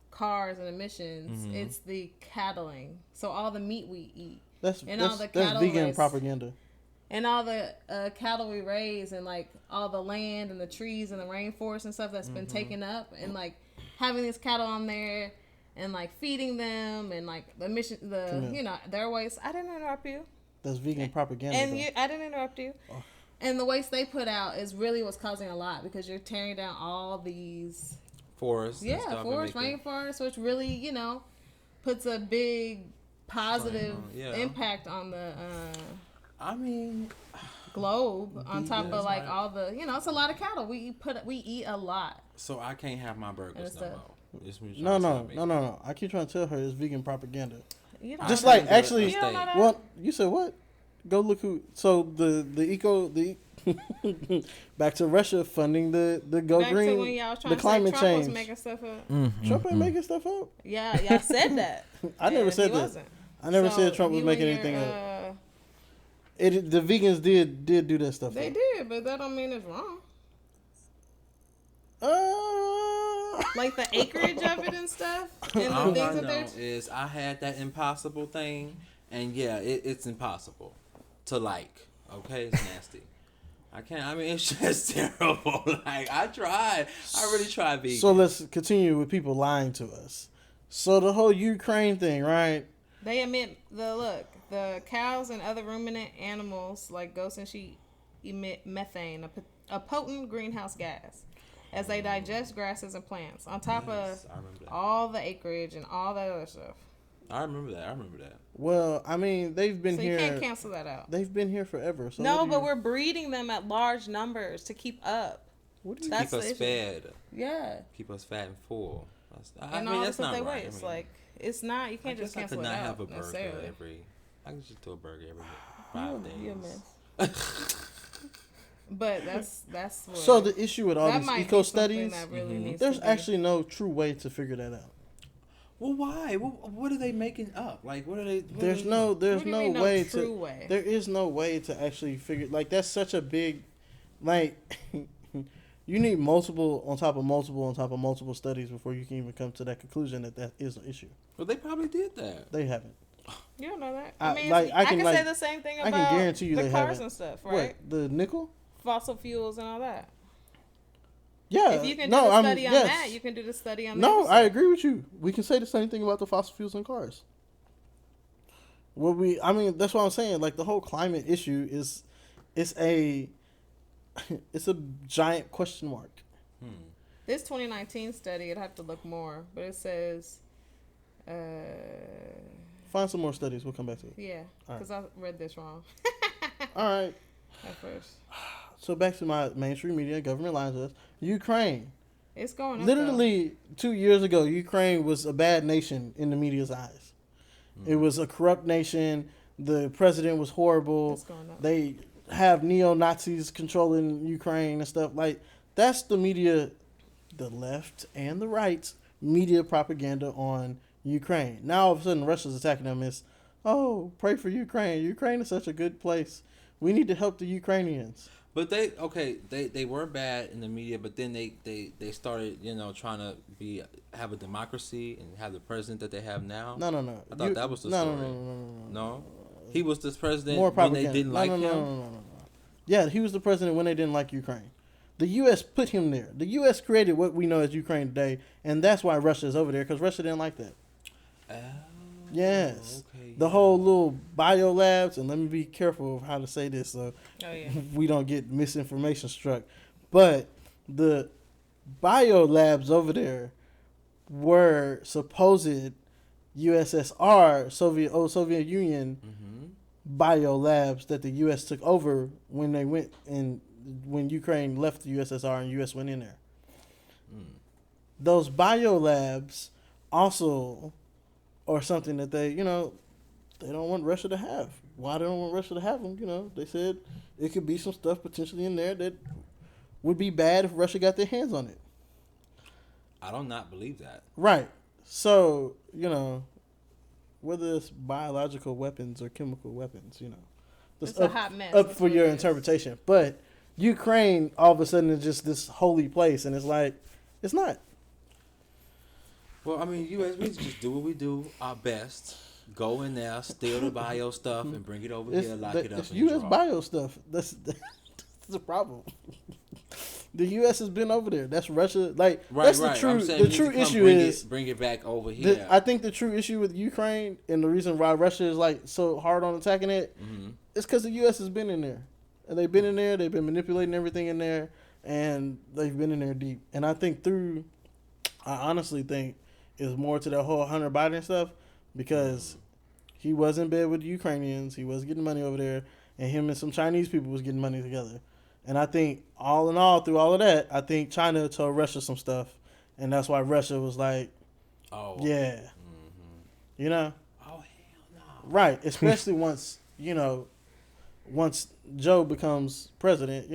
cars and emissions. It's the cattling. So all the meat we eat. That's vegan propaganda. And all the cattle we raise and like all the land and the trees and the rainforest and stuff that's been taken up and like having these cattle on there. And like feeding them and like the mission, their waste. I didn't interrupt you. That's vegan propaganda. And I didn't interrupt you. Oh. And the waste they put out is really what's causing a lot because you're tearing down all these forests. Yeah, rainforests, which really puts a big positive impact on the. Globe on top of like all the it's a lot of cattle. We eat a lot. So I can't have my burgers no more. No. I keep trying to tell her it's vegan propaganda. Just like actually, you said what? Go look who. So the back to Russia funding the go back green, to when y'all trying the climate to say Trump change. Was making stuff up. Trump ain't making stuff up. Yeah, y'all said that. I never said that. Wasn't. I never said Trump was making anything up. The vegans did do that stuff. They did, but that don't mean it's wrong. Like the acreage of it and stuff. And all the I things know is I had that impossible thing, and it's impossible to like. Okay, it's nasty. I can't. I mean, it's just terrible. Like I tried. I really tried vegan. So let's continue with people lying to us. So the whole Ukraine thing, right? They emit the cows and other ruminant animals like goats and sheep emit methane, a potent greenhouse gas, as they digest grasses and plants, on top of all the acreage and all that other stuff. I remember that. Well, I mean, they've been here. So you can't cancel that out. They've been here forever. So no, but we're breeding them at large numbers to keep up. Keep us fed. Yeah. Keep us fat and full. And all that's not they right. Waste. Like, it's not, you can't just cancel it out. I could not have a burger I can just do a burger every 5 days. You're a mess. But that's what, so the issue with all these eco studies, really there's actually no true way to figure that out. Well, why? What are they making up? Like, what are they? There's no way to. There is no way to actually figure. Like, that's such a big, like, You need multiple on top of multiple on top of multiple studies before you can even come to that conclusion that is an issue. Well, they probably did that. They haven't. You don't know that. I- I mean, like, I I can, can like- say the same thing I about can guarantee you the they cars haven't. and stuff, right? What, the nickel? Fossil fuels and all that. Yeah. If you can do the study on yes. that, you can do the study on No, the I agree with you. We can say the same thing about the fossil fuels in cars. That's what I'm saying. Like, the whole climate issue it's a giant question mark. This 2019 study, I'd have to look more, but it says, Find some more studies. We'll come back to it. yeah, All right. because I read this wrong All right. at first. So back to my mainstream media, government lying to us. Ukraine. It's going up. Literally 2 years ago, Ukraine was a bad nation in the media's eyes. It was a corrupt nation. The president was horrible. It's going up. They have neo-Nazis controlling Ukraine and stuff. Like, that's the media, the left and the right's media propaganda on Ukraine. Now all of a sudden Russia's attacking them. It's, oh, pray for Ukraine. Ukraine is such a good place. We need to help the Ukrainians. But they were bad in the media, but then they started, trying to have a democracy and have the president that they have now. No. I thought that was the story. No? He was this president More when propaganda. they didn't like him? No. Yeah, he was the president when they didn't like Ukraine. The U.S. put him there. The U.S. created what we know as Ukraine today, and that's why Russia is over there, because Russia didn't like that. Oh, Yes. okay. The whole little bio labs, and let me be careful of how to say this so yeah. we don't get misinformation struck. But the bio labs over there were supposed USSR, Soviet Union bio labs that the U.S. took over when they went in, when Ukraine left the USSR and U.S. went in there. Those bio labs also are something that they don't want Russia to have. Why they don't want Russia to have them? They said it could be some stuff potentially in there that would be bad if Russia got their hands on it. I do not believe that. Right. So, whether it's biological weapons or chemical weapons, that's It's a hot mess. up That's for what your it is. interpretation. But Ukraine, all of a sudden, is just this holy place, and it's like, it's not. Well, I mean, U.S. we just do what we do, our best. Go in there, steal the bio stuff, and bring it over here, lock it up. It's in U.S. the drawer. bio stuff. That's the problem. The U.S. has been over there. That's Russia. Like, that's the true. I'm saying The we need true to come issue bring it back over here. I think the true issue with Ukraine and the reason why Russia is like so hard on attacking it is because the U.S. has been in there, and they've been in there. They've been manipulating everything in there, and they've been in there deep. And I honestly think is more to that whole Hunter Biden stuff, because he was in bed with the Ukrainians. He was getting money over there, and him and some Chinese people was getting money together. And I think all in all, through all of that, I think China told Russia some stuff, and that's why Russia was like, oh yeah, Oh hell no! right. Especially once Joe becomes president,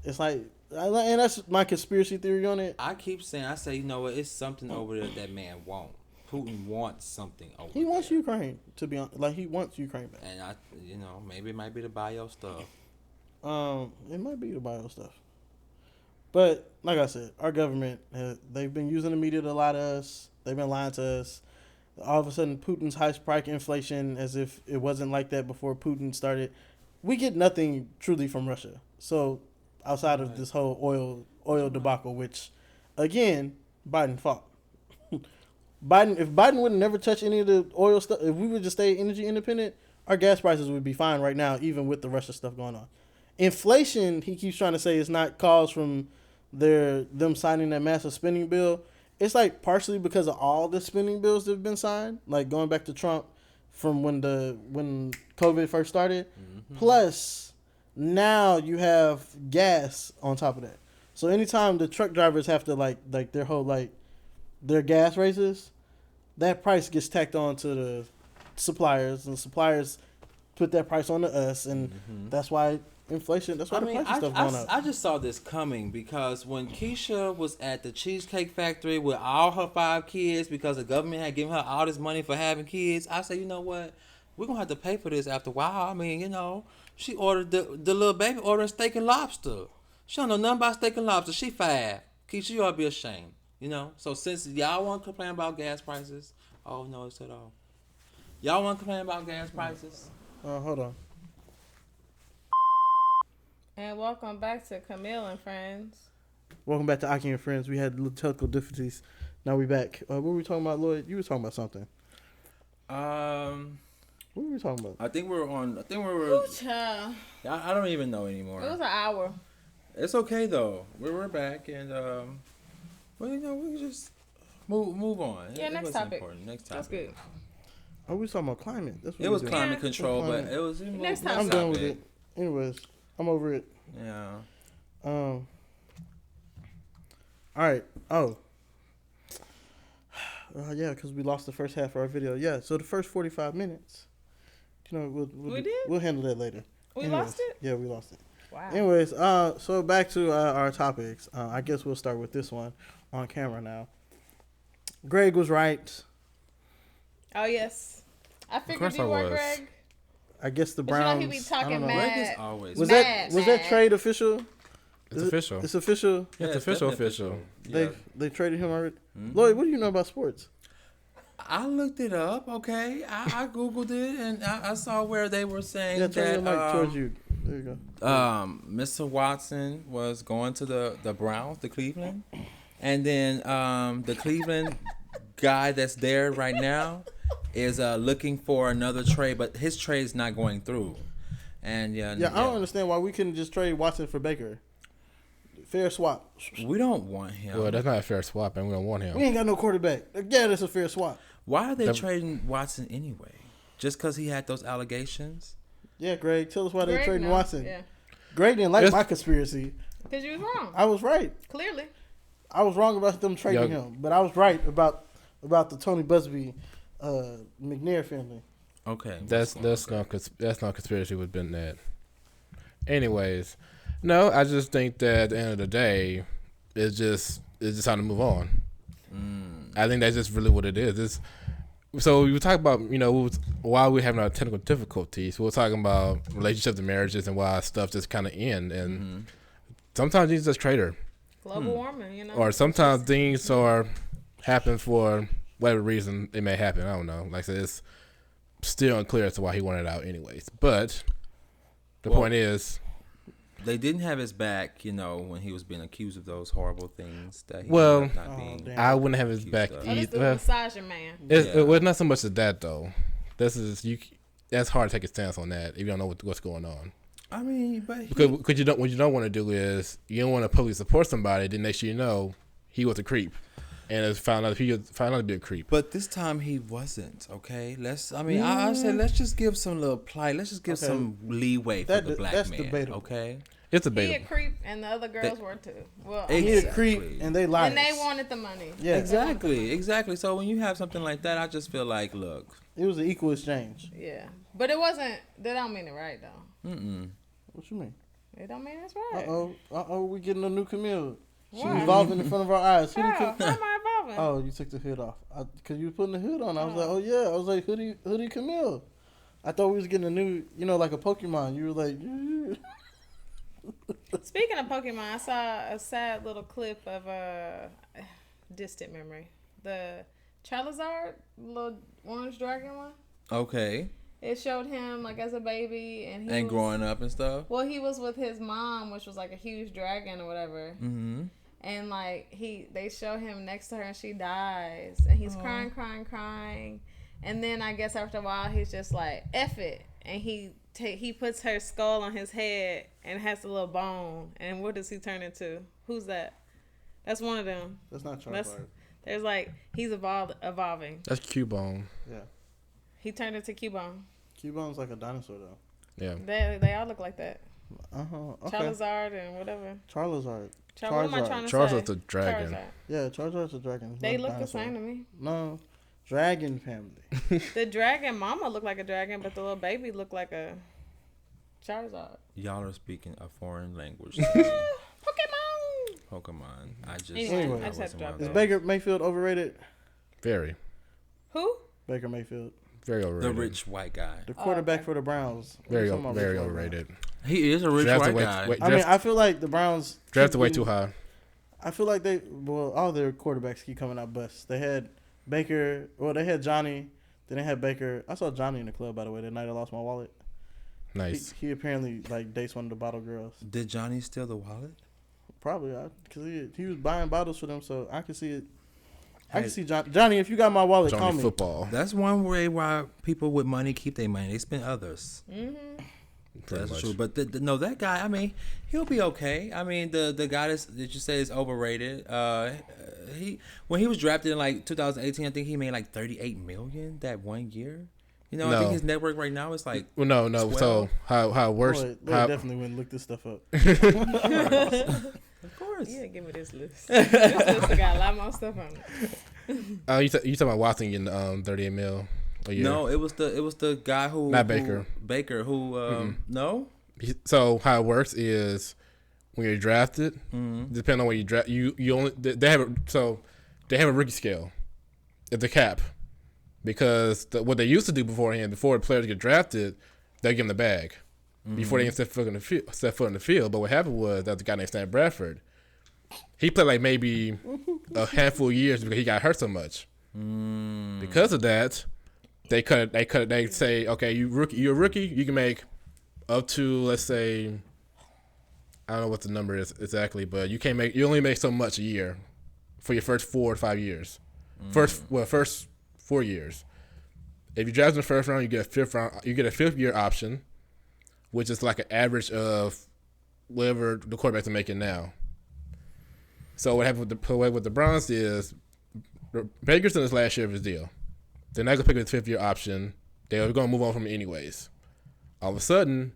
it's like, and that's my conspiracy theory on it. I keep saying, you know what? It's something over there that man won't. Putin wants something over there. He wants Ukraine, to be honest. Like, he wants Ukraine back. And maybe it might be the bio stuff. It might be the bio stuff. But like I said, our government, they've been using the media to lie to us. They've been lying to us. All of a sudden, Putin's high spike inflation, as if it wasn't like that before Putin started. We get nothing truly from Russia. So outside of this whole oil debacle, which, again, Biden fought. If Biden would never touch any of the oil stuff, if we would just stay energy independent, our gas prices would be fine right now, even with the Russia stuff going on. Inflation, he keeps trying to say, is not caused from them signing that massive spending bill. It's like partially because of all the spending bills that have been signed, like going back to Trump from when COVID first started. Plus, now you have gas on top of that. So anytime the truck drivers have to like their whole their gas raises, that price gets tacked on to the suppliers, and the suppliers put that price on to us, and that's why inflation. That's why the price of stuff going up. I just saw this coming because when Keisha was at the Cheesecake Factory with all her 5 kids, because the government had given her all this money for having kids, I said, you know what? We're going to have to pay for this after a while. I mean, she ordered the little baby ordering steak and lobster. She don't know nothing about steak and lobster. She 5. Keisha, you ought to be ashamed. You know? So since y'all want to complain about gas prices, oh, no, it's at all. Y'all want to complain about gas prices? Hold on. And welcome back to Camille and Friends. Welcome back to Akki and Friends. We had little technical difficulties. Now we back. What were we talking about, Lloyd? You were talking about something. What were we talking about? I think we were. Ooh, child. I don't even know anymore. It was an hour. It's okay though. We're back and well, you know, we can just move on. Yeah, next topic. Next topic. That's good. Oh, we was talking about climate. That's what It was we climate Yeah. control, but Climate. it was Next next I'm done with topic. it. Anyways, I'm over it. Yeah. All right. Oh. Yeah, because we lost the first half of our video. Yeah, so the first 45 minutes. You know, We did? We'll handle that later. We Anyways, lost it? Yeah, we lost it. Wow. Anyways, so back to our topics. I guess we'll start with this one on camera now. Greg was right. Oh, yes. I figured course you I were, was. Greg. I guess the But you know Browns. he be I talking don't know. mad. Greg is always Was Mad, that was that mad. trade official? It's Is it- official. It's official. Yeah, it's definitely official. Yeah. They traded him already. Mm-hmm. Lloyd, what do you know about sports? I looked it up. Okay, I googled it and I saw where they were saying Yeah, turn your that mic towards you. There you go. Mr. Watson was going to the Browns, the Cleveland, and then the Cleveland guy that's there right now is looking for another trade, but his trade's not going through. And Yeah, I don't understand why we couldn't just trade Watson for Baker. Fair swap. we don't want him. Well, that's not a fair swap, and we don't want We him. ain't got no quarterback. Yeah, that's a fair swap. Why are they The- trading Watson anyway? Just because he had those allegations? Yeah, Greg, tell us why they're Greg trading knows. Watson. Yeah. Greg didn't like Yes. my conspiracy. Because you was wrong. I was right. Clearly. I was wrong about them trading Yeah. him, but I was right about the Tony Busby, McNair family. Okay. That's no conspiracy with Ben that. Anyways, no, I just think that at the end of the day, it's just time to move on. I think that's just really what it is. So we were talking about, while we're having our technical difficulties, we were talking about relationships and marriages and why stuff just kind of end. And sometimes you just trade her. Global warming, Or sometimes things happen for whatever reason it may happen. I don't know. Like I said, it's still unclear as to why he wanted out anyways. But the point is, they didn't have his back, when he was being accused of those horrible things that he Well, ended up not being. damn. I wouldn't have his back Oh, Oh, this the either. massager man. It's not so much as that though. That's hard to take a stance on that if you don't know what's going on. I mean, but Because what you don't want to do is you don't want to publicly support somebody. Then next thing you know, he was a creep, and it's found out to be a creep. But this time he wasn't. Okay, I say let's just give some little plight. Let's just give Okay. some leeway for the black that's man. debatable. Okay. It's He a debatable. creep, and the other girls were too. Well, He a Exactly. creep, and they lied. and they wanted the money. Yeah, Exactly. So when you have something like that, I just feel like, look. it was an equal exchange. Yeah. But it wasn't, that don't mean it right, though. What you mean? It don't mean it's right. We getting a new Camille. She Why? evolving in front of our eyes. Who the How? Cam- How am I evolving? Oh, you took the hood off. Because you were putting the hood on. I was like, oh, yeah. I was like, hoodie Camille. I thought we was getting a new, like a Pokemon. You were like, Speaking of Pokemon, I saw a sad little clip of distant memory. The Charizard, little orange dragon one. Okay. It showed him like as a baby, and he was, Growing up and stuff. Well, he was with his mom, which was like a huge dragon or whatever. Mm-hmm. And like they show him next to her, and she dies, and he's crying. And then I guess after a while, he's just like, F it, and he puts her skull on his head and has a little bone. And what does he turn into? Who's that? That's one of them. that's not That's- Charizard. There's like he's evolving. That's Cubone. Yeah. He turned into Cubone. Cubone's like a dinosaur, though. Yeah. They all look like that. Okay. Charizard and whatever. Charizard. What am I Charizard. trying to say? Charizard's a dragon. Charizard. Yeah, Charizard's a dragon. It's They not a look the dinosaur. same to me. No. Dragon family. The dragon mama looked like a dragon, but the little baby looked like a Charizard. Y'all are speaking a foreign language. Pokemon. I just. Anyway, I just had to wasn't drop one of Is that. those. Baker Mayfield overrated? Very, Who? Baker Mayfield. very overrated. The rich white guy. The quarterback okay. for the Browns. Very, We're talking about very rich white overrated. He is a rich white guy. I feel like the Browns drafted way too high. I feel like all their quarterbacks keep coming out busts. They had Baker. Well, they had Johnny. Then they had Baker. I saw Johnny in the club, by the way, the night I lost my wallet. Nice. He apparently dates one of the bottle girls. Did Johnny steal the wallet? Probably, because he was buying bottles for them, so I could see it. I can see Johnny. If you got my wallet, Johnny call me. Football. That's one way why people with money keep their money. They spend others. Mm-hmm. That's true. But no, that guy. I mean, he'll be okay. I mean, the guy that you say is overrated. When he was drafted in like 2018, I think he made like $38 million that 1 year. You know, I think his network right now is like. Well, no. 12. So how it works? Lloyd definitely wouldn't look this stuff up. Of course. Yeah, give me this list. This list got a lot more stuff on it. You talking about Watson getting $38 million a year? No, it was the guy who not Baker. No. So how it works is when you're drafted, depending on where you draft, you only they have a rookie scale at the cap because what they used to do beforehand, before the players get drafted, they give them the bag before they can step foot in the field. But what happened was that the guy named Stan Bradford, he played like maybe a handful of years because he got hurt so much. Because of that, they say, okay, you're a rookie, you can make up to, let's say, I don't know what the number is exactly, but you only make so much a year for your first 4 to 5 years. First 4 years. If you draft in the first round, you get a fifth year option, which is like an average of whatever the quarterbacks are making now. So what happened with the Browns is Baker's in his last year of his deal. They're not gonna pick up the fifth year option. They're gonna move on from it anyways. All of a sudden,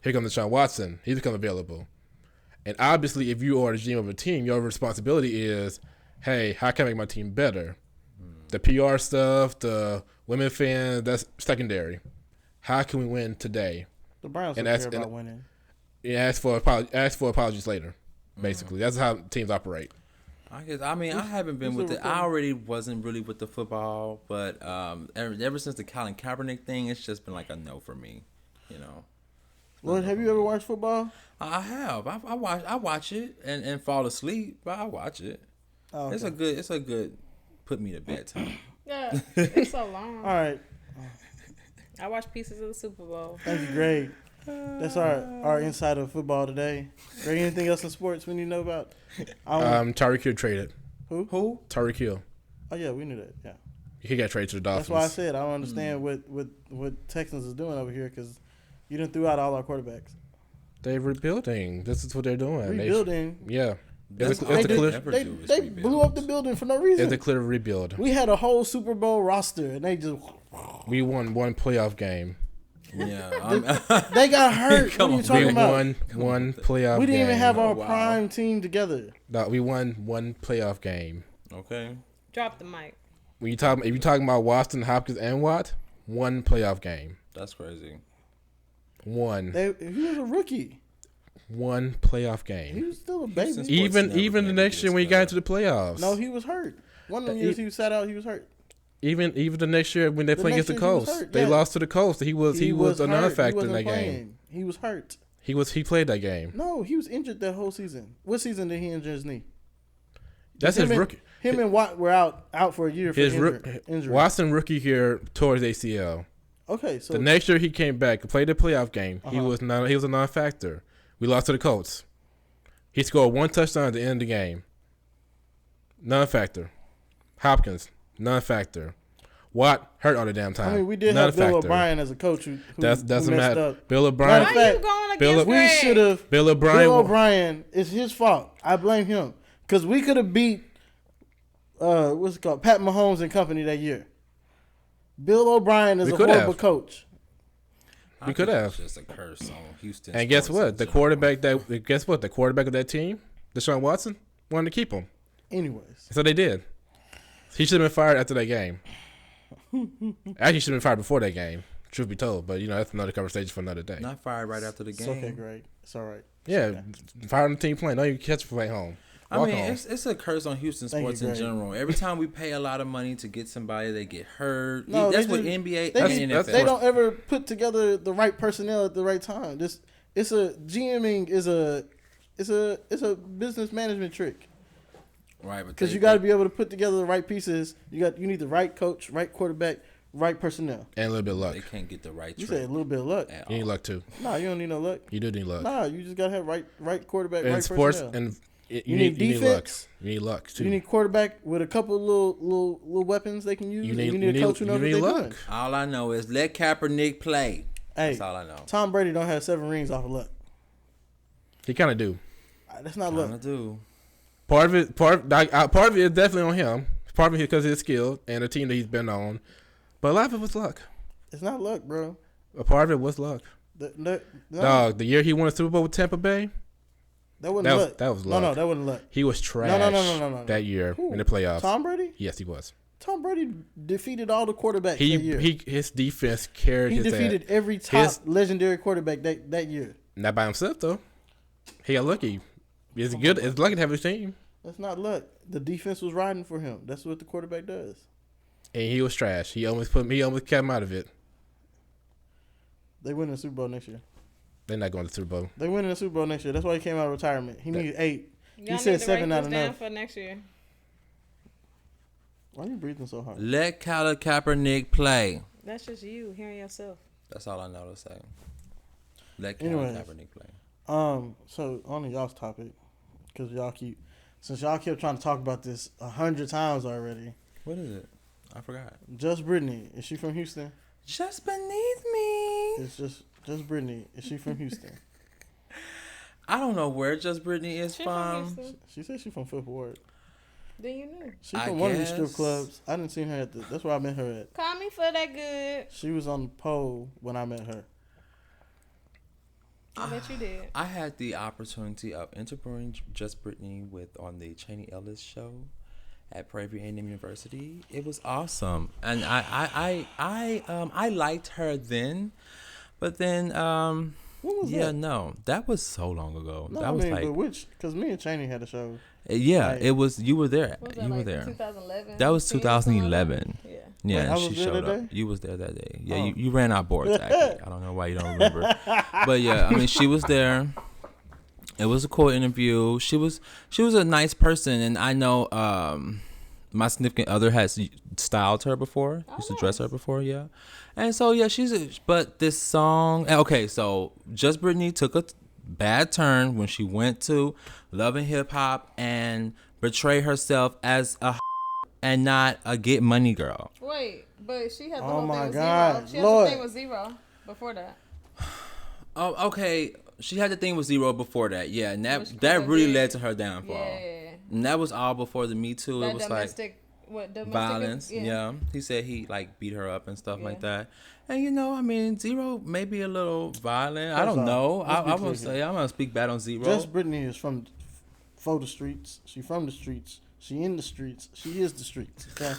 here comes Deshaun Watson. He's become available. And obviously, if you are the GM of a team, your responsibility is, hey, how can I make my team better? The PR stuff, the women fans, that's secondary. How can we win today? The Browns don't care about winning. Yeah, ask for apologies later. Basically, that's how teams operate. I haven't been with it. I already wasn't really with the football, but ever since the Colin Kaepernick thing, it's just been like a no for me. You know. Lloyd, have you ever watched football? I have. I watch it and fall asleep, but I watch it. Oh, okay. It's a good put me to bed time. Yeah, it's so long. All right. I watched pieces of the Super Bowl. Thank you, Greg. That's our insight of football today. Greg, anything else in sports we need to know about? Tyreek Hill traded. Who? Tyreek Hill. Oh yeah, we knew that. Yeah. He got traded to the Dolphins. That's why I said I don't understand what Texans is doing over here because you done threw out all our quarterbacks. They're rebuilding. This is what they're doing. Rebuilding. Yeah. They blew up the building for no reason. It's a clear rebuild. We had a whole Super Bowl roster, and they just... We won one playoff game. Yeah. They got hurt. What are you talking about? We won one playoff game. We didn't even have our prime team together. No, we won one playoff game. Okay. Drop the mic. If you're talking about Watson, Hopkins, and Watt, one playoff game. That's crazy. One. He was a rookie. One playoff game. He was still a baby. Even the next year when he got into the playoffs. No, he was hurt. One of the years he sat out, he was hurt. Even the next year when they played against the Colts, they lost to the Colts. He was a non-factor in that game. He was hurt. He played that game. No, he was injured that whole season. What season did he injure his knee? That's his rookie. Him and Watt were out for a year for injury. Watson rookie here tore his ACL. Okay, so the next year he came back and played the playoff game. He was a non-factor. We lost to the Colts. He scored one touchdown at the end of the game. Non-factor. Hopkins, non-factor. Watt hurt all the damn time. I mean, we did have Bill O'Brien as a coach who doesn't messed matter. up. Bill O'Brien. Why are you going against we should have. Bill O'Brien is his fault. I blame him because we could have beat what's it called, Pat Mahomes and company that year. Bill O'Brien is a horrible coach. We could have. It's just a curse on Houston. And guess what? The quarterback of that team, Deshaun Watson, wanted to keep him. Anyways, so they did. He should have been fired after that game. Actually, he should have been fired before that game. Truth be told, but that's another conversation for another day. Not fired right after the game. It's okay, Greg. It's all right. Yeah, fired on the team playing. No, you catch play home. Home. It's a curse on Houston sports in general. Every time we pay a lot of money to get somebody, they get hurt. That's what NBA and NFL. They don't ever put together the right personnel at the right time. GMing is a business management trick. Right, because you got to be able to put together the right pieces. You need the right coach, right quarterback, right personnel, and a little bit of luck. They can't get the right. You said a little bit of luck. You need luck too. No, you don't need no luck. You do need luck. No, you just gotta have right quarterback, and right sports, personnel. and you need defense. You need luck too. You need quarterback with a couple of little weapons they can use. You need a coach who knows what they're doing. All I know is let Kaepernick play. Hey, that's all I know. Tom Brady don't have 7 rings off of luck. He kind of do. That's not luck. I do. Part of it is definitely on him. Part of it because of his skill and the team that he's been on. But a lot of it was luck. It's not luck, bro. A part of it was luck. No. Dog, the year he won a Super Bowl with Tampa Bay. That wasn't luck. That was luck. No, that wasn't luck. He was trash. No. That year in the playoffs. Tom Brady? Yes, he was. Tom Brady defeated all the quarterbacks that year. His defense carried his ass. He defeated every top legendary quarterback that year. Not by himself though. He got lucky. It's good. It's lucky to have his team. That's not luck. The defense was riding for him. That's what the quarterback does. And he was trash. He almost kept him out of it. They win the Super Bowl next year. They're not going to the Super Bowl. They win the Super Bowl next year. That's why he came out of retirement. He needed 8. Y'all he said need to 7 write out this of down 9 for next year. Why are you breathing so hard? Let Kaepernick play. That's just you hearing yourself. That's all I know to say. Let Kaepernick play. So on to y'all's topic, because since y'all kept trying to talk about this 100 times already. What is it? I forgot. Just Brittany. Is she from Houston? Just beneath me. It's just Brittany. Is she from Houston? I don't know where Just Brittany is from. She said she's from Fifth Ward. Then you knew. She's from one of these strip clubs. I didn't see her that's where I met her at. Call me for that good. She was on the pole when I met her. I bet you did. I had the opportunity of interviewing Just Brittany on the Cheney Ellis show at Prairie View A&M University. It was awesome, and I liked her then, but then what was that? No, that was so long ago. No, that was because me and Cheney had a show. Yeah, it was. You were there. What was that, you were like there. 2011. That was 2011. Yeah. Yeah, wait, and she showed up. Day? You was there that day. Yeah, you ran our boards, actually. I don't know why you don't remember. But yeah, I mean, she was there. It was a cool interview. She was a nice person, and I know my significant other has styled her before. Used to dress her before, yeah. And so yeah, but this song. Okay, so Just Brittany took a bad turn when she went to Love and Hip Hop and betrayed herself as a and not a get money girl. Wait, but she had the Oh whole my thing with God. 0. She had Lloyd. the thing with 0 before that. Oh, okay. She had the thing with 0 before that, yeah, and Which that really did. led to her downfall. Yeah. And that was all before the Me Too. That It was domestic violence. Yeah. Yeah, he said he like beat her up and stuff like that. And I mean, 0 may be a little violent. I don't know. I'm gonna speak bad on 0. Just Brittany is from the streets. She from the streets. She in the streets. She is the streets. Okay.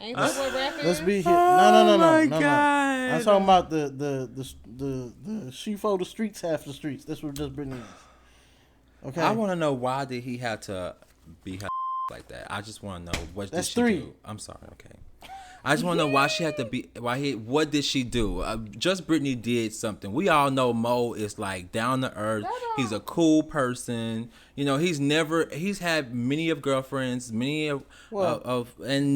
Ain't that what rap is? Let's be here. Oh my No. God. I'm talking about the she for the streets, half the streets. That's what Just Brittany is. Okay. I want to know why did he have to be her like that? I just want to know what That's did she 3. do? I'm sorry. Okay. I just want to know why she had to be. What did she do? Just Brittany did something. We all know Mo is like down to earth. He's a cool person. He's had many of girlfriends, and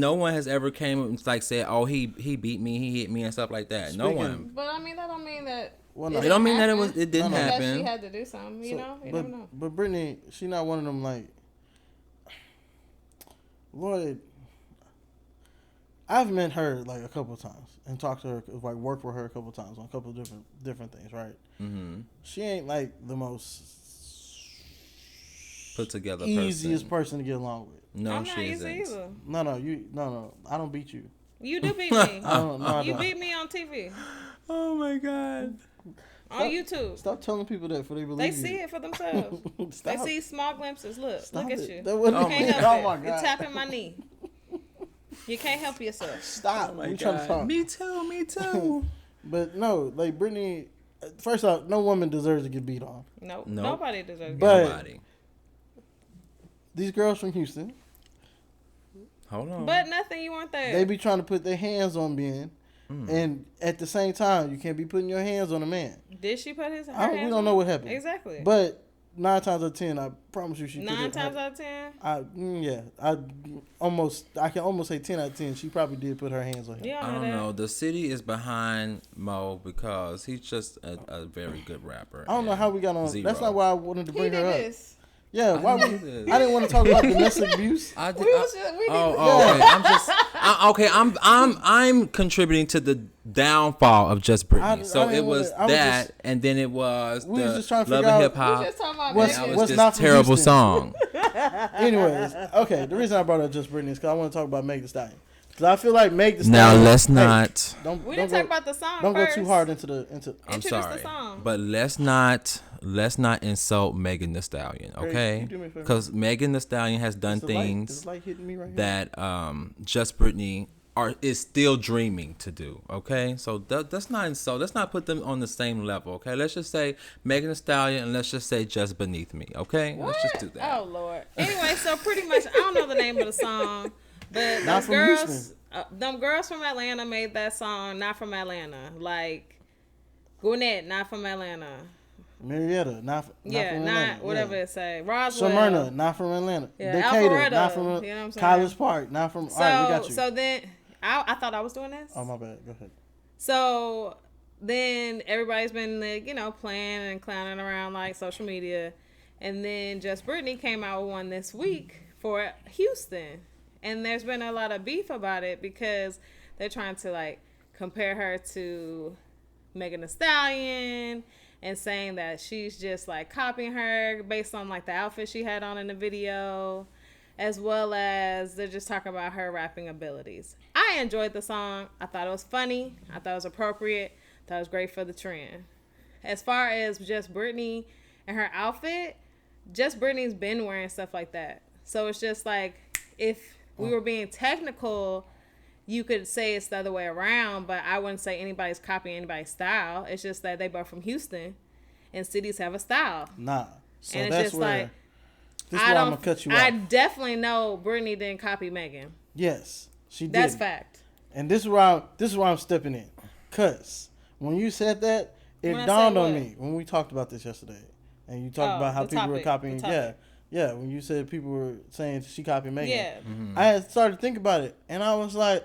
no one has ever came and like said, oh, he beat me, he hit me and stuff like that. No one. But I mean, that don't mean that. Well, It don't mean that it didn't happen. That she had to do something. You never know. But Brittany, she not one of them like Lloyd. I've met her like a couple of times and talked to her, like worked with her a couple of times on a couple of different things, right? Mm-hmm. She ain't like the most Put together easiest person to get along with. No, I'm she Oh, not easy isn't. either. No. I don't beat you. You do beat me. I You don't. beat me on TV. Oh my God. On YouTube. Stop telling people that before they believe They you. see it for themselves. They see small glimpses. Look Stop at it. you. That wasn't You can't oh help my it. God. You're tapping my knee. You can't help yourself. Stop. Oh my We trying to God. talk. Me too. But no, like Brittany. First off, no woman deserves to get beat on. Nope. Nope. Nobody deserves But- Nobody. These girls from Houston, Hold on. But nothing, you weren't there. they be trying to put their hands on men And at the same time, you can't be putting your hands on a man. Did she put his? We don't know what happened. Exactly. But 9 times out of 10, I promise you, she. 9 times out of 10. I can almost say 10 out of 10. She probably did put her hands on him. Yeah, I don't know. The city is behind Mo because he's just a very good rapper. I don't know how we got on. Zero. That's not why I wanted to bring her up. This. Yeah, why I didn't want to talk about domestic abuse. I'm contributing to the downfall of Just Britney. And then it was we was just trying to Love figure and out Hip Hop. What's this not from terrible Houston. song. Anyways, okay. The reason I brought up Just Britney is because I want to talk about Meg Thee Stallion. Because I feel like Meg Thee Now Stallion. let's not. We didn't talk about the song. Don't first. go too hard into. I'm Introduce sorry, the song. but let's not insult Megan Thee Stallion, okay? Because Megan Thee Stallion has done things that Just Britney is still dreaming to do, okay? So that's not insult. Let's not put them on the same level, okay? Let's just say Megan Thee Stallion and let's just say Just Beneath Me, okay? What? Let's just do that. Oh Lord. Anyway, so pretty much I don't know the name of the song, but Not from Houston. Them girls from Atlanta made that song. Not from Atlanta, like Gwinnett, not from Atlanta. Marietta, not from Atlanta. Whatever it say. Roswell. Smyrna, not from Atlanta. Yeah, Decatur, Alpharetta, not from you know what I'm saying? College Park, not from. So, all right, we got you. So then, I thought I was doing this. Oh, my bad. Go ahead. So then everybody's been like, playing and clowning around like social media, and then Just Britney came out with one this week for Houston, and there's been a lot of beef about it because they're trying to like compare her to Megan Thee Stallion. And saying that she's just like copying her based on like the outfit she had on in the video, as well as they're just talking about her rapping abilities. I enjoyed the song. I thought it was funny. I thought it was appropriate. I thought it was great for the trend. As far as Just Britney and her outfit, Just Britney's been wearing stuff like that. So it's just like if we were being technical, you could say it's the other way around, but I wouldn't say anybody's copying anybody's style. It's just that they both from Houston, and cities have a style. Nah. So and that's it's just where. like, This is where I'm gonna cut you off. I definitely know Britney didn't copy Megan. Yes, she did. That's fact. And this is where I'm stepping in, cause when you said that, it dawned on me when we talked about this yesterday, and you talked about how people were copying. Yeah, when you said people were saying she copied Megan. Yeah. Mm-hmm. I had started to think about it, and I was like,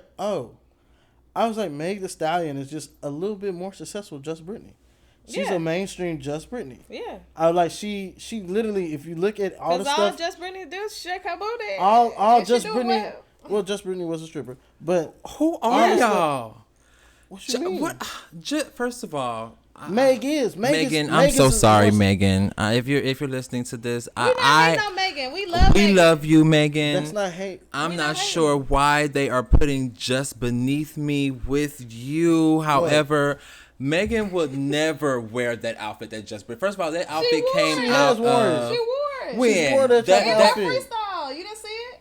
Meg Thee Stallion is just a little bit more successful than Just Britney. She's a mainstream Just Britney. Yeah. I like she literally, if you look at all the stuff. Because all Just Britney do is shake her booty. All Just Britney. Well, Just Britney was a stripper, but who are y'all? What you mean? First of all, Megan. I'm so sorry, Megan. If you're listening to this, We love Megan. We love Megan. love you, Megan. That's not hate. I'm not sure why they are putting Just Beneath Me with you. However, Megan would never wear that outfit that Just Britney. First of all, that outfit came out. She wore it. When? She wore that outfit. Freestyle. You didn't see it?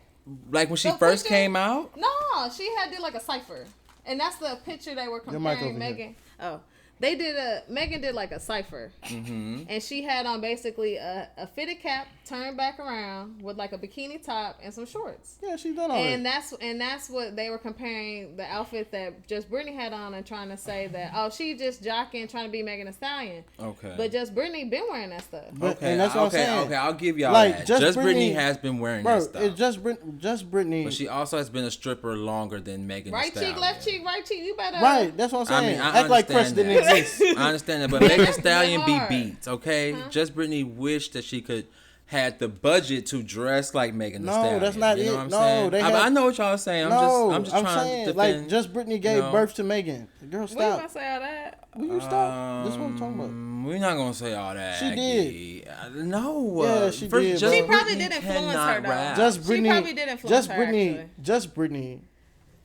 Like when she first came out? No, she did like a cipher. And that's the picture they were comparing Megan. Oh. Megan did like a cipher, and she had on basically a fitted cap turned back around with like a bikini top and some shorts. Yeah, she done all that. And that's what they were comparing the outfit that Just Britney had on and trying to say that she just jockeying trying to be Megan Thee Stallion. Okay. But Just Britney been wearing that stuff. Okay, and that's what I'm saying. Okay, I'll give y'all like, that. Just Britney has been wearing that stuff. It's Just Britney. But she also has been a stripper longer than Megan Thee Stallion. Right cheek, left cheek, right cheek. You better. Right, that's what I'm saying. I act like Chris didn't exist. I understand that, but Megan Thee Stallion be beat, okay? Just Britney wished that she could had the budget to dress like Megan Thee Stallion. No, that's not you know it. What I'm no, saying? I know what y'all are saying. I'm just trying to defend. Like, Just Britney gave birth to Megan. Girl, stop. We gonna say all that. Will you stop? This is what I'm talking about. We're not gonna say all that. She did. No. Yeah, she did. She probably did influence her though. Just Britney. She probably did influence her. Just Britney.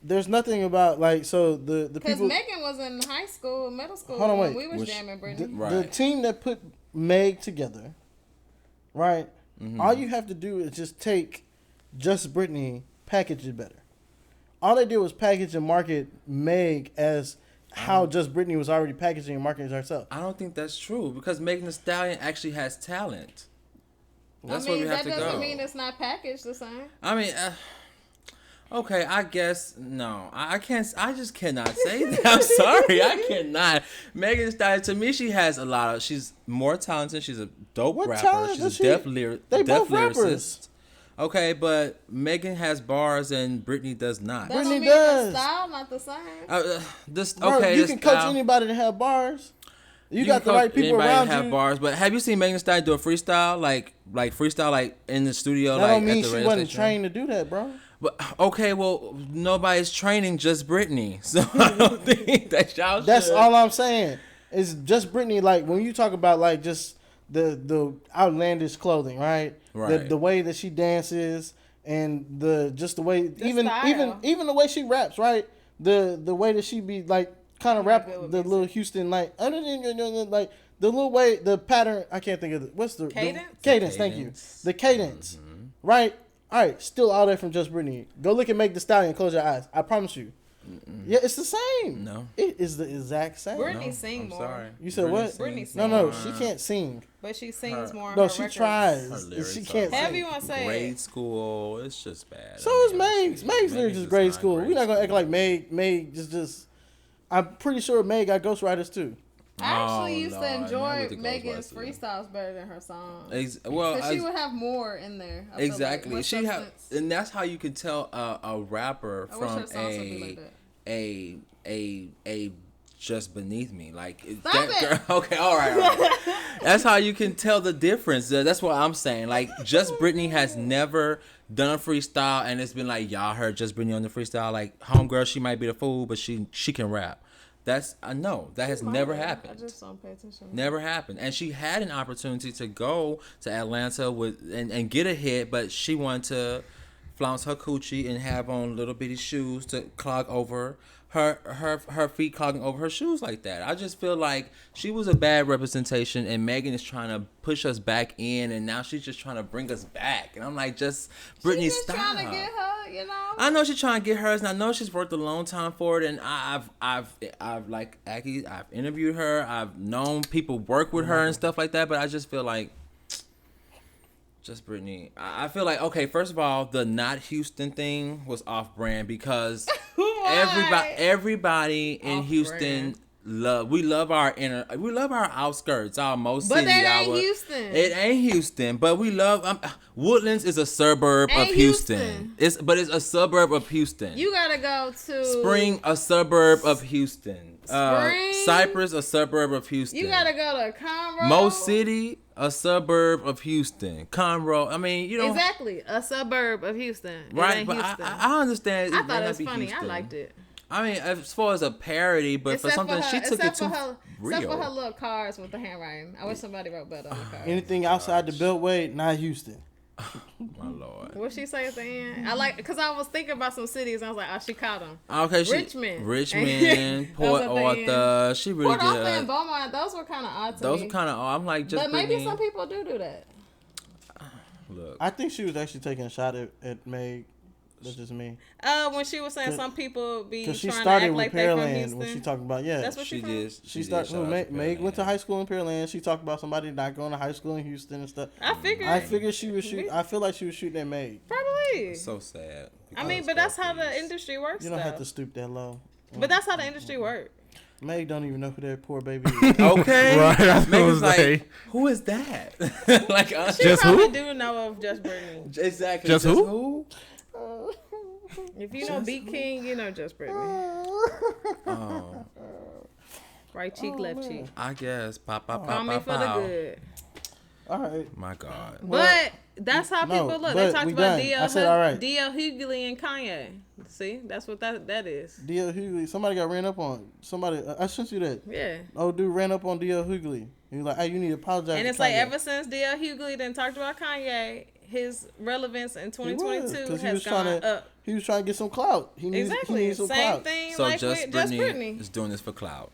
There's nothing about like the people. Because Megan was in high school, middle school. Hold on, wait. We was jamming Britney. The team that put Meg together, right? Mm-hmm. All you have to do is just take Just Britney, package it better. All they did was package and market Meg as how Just Britney was already packaging and marketing herself. I don't think that's true because Megan Thee Stallion actually has talent. That's where we have to go. That doesn't mean it's not packaged the same. I mean, Okay, I guess no. I can't. I just cannot say that. I'm sorry, I cannot. Megan Thee Stallion, to me, she has a lot of. She's more talented. She's a dope What rapper. talent She's does a she? They deaf both lyricist. rappers. Okay, but Megan has bars and Britney does not. That don't Britney mean does. the style not the same. This Bro, okay. you this can coach style- anybody to have bars. You got can the coach right people anybody around to have you. bars, but have you seen Megan Thee Stallion do a freestyle like freestyle like in the studio? That like don't mean at the she radio wasn't station? trained to do that, bro. But okay, well, nobody's training just Britney, so I don't think that y'all. That's should. all I'm saying. It's just Britney. Like when you talk about like just the outlandish clothing, right? Right. The way that she dances and the way even style. even the way she raps, right? The way that she be like kind of rap good with the music. little Houston like like the little way the pattern. I can't think of it. What's the Cadence? The cadence. Thank you. Cadence. The cadence, right? All right, still all that from Just Britney. Go look at Meg Thee Stallion and close your eyes. I promise you. Yeah, it's the same. No. It is the exact same. Britney No, sing I'm more. sorry. You said what? Britney sings sing. No, more. she can't sing. But she sings more. on No, her she records. Her tries. lyrics She are can't like However you sing. want to say grade it. school. It's just bad. So I is mean, Meg's. honestly, Meg's lyrics is grade not school. We're not gonna act like Meg is just. I'm pretty sure Meg got ghostwriters too. I actually used Lord, to man, enjoy with the Megan's Ghostbusters. freestyles better than her songs. Well, Because she would have more in there. I feel exactly. Like, more She have, substance. and that's how you can tell a rapper I wish from her songs would be like that. a just beneath me. Like Stop that it. girl. Okay, all right. That's how you can tell the difference. That's what I'm saying. Like Just Britney has never done a freestyle, and it's been like y'all heard Just Britney on the freestyle. Like homegirl, she might be the fool, but she can rap. That's I know that has never I happened. just don't pay attention. Never happened. And she had an opportunity to go to Atlanta and get a hit, but she wanted to flounce her coochie and have on little bitty shoes to clog over her feet, clogging over her shoes like that. I just feel like she was a bad representation, and Megan is trying to push us back in, and now she's just trying to bring us back. And I'm like, just Britney, She's just stop. trying to get her, you know. I know she's trying to get hers, and I know she's worked a long time for it. And I've like Akki, I've interviewed her. I've known people work with her and stuff like that. But I just feel like, just Britney. I feel like, okay, first of all, the not Houston thing was off brand because everybody in Off Houston. brand. We love our outskirts, our most But city. that ain't our, Houston. It ain't Houston, but we love Woodlands is a suburb Ain't of Houston. Houston. It's a suburb of Houston. You gotta go to Spring, a suburb of Houston. Spring? Cypress, a suburb of Houston. You gotta go to Conroe. Mo City, a suburb of Houston. Conroe. I mean, you know, Exactly, a suburb of Houston. It right? ain't But Houston. I understand. I may thought it not was be funny. Houston. I liked it. I mean, as far as a parody, but for something she took it too real. Except for her little cars with the handwriting. I wish somebody wrote better on the car. Anything outside the Beltway, not Houston. My lord. What she say at the end? I like because I was thinking about some cities. I was like, oh, she caught them. Okay, Richmond. Richmond, Port That was at the Arthur. She really Port Arthur did. and Beaumont, those were kind of odd to Those me. are kind of. I'm like, just But maybe Britney, some people do that. Look. I think she was actually taking a shot at Meg. That's just me. When she was saying some people be Because she trying to started act with like they from Pearland Houston. when she talked about That's what She from? did. She started. shout out to Meg went to Pearland. high school in Pearland. She talked about somebody not going to high school in Houston and stuff. I figured. I figured she was shoot. I feel like she was shooting at Meg. Probably. So sad. I mean, but that's how the industry works. You don't though. have to stoop that low. But that's how the industry works. Meg don't even know who that poor baby is. Okay. Right, I was Megan's gonna say. like, who is that? like, She Just probably who? do know of Just Britney. exactly. Just who? If you know Beat King, you know Just Britney. Oh, Right cheek, left cheek. I guess. Pop, pop, Call pop, me pop, for the pow. good. All right. My God. But that's how no, people look. but They talked we about done. DL I said, all right. Hughley and Kanye. See, that's what that is. D.L. Hughley. Somebody got ran up on. Somebody. I sent you that. Yeah. Old dude ran up on D.L. Hughley. He was like, "Hey, you need to apologize." And to it's like Kanye." ever since DL Hughley then talked about Kanye, his relevance in 2022 has gone up. He was trying to get some clout. He needs Exactly. some Same clout. thing So like just with Just Britney Britney. is doing this for clout.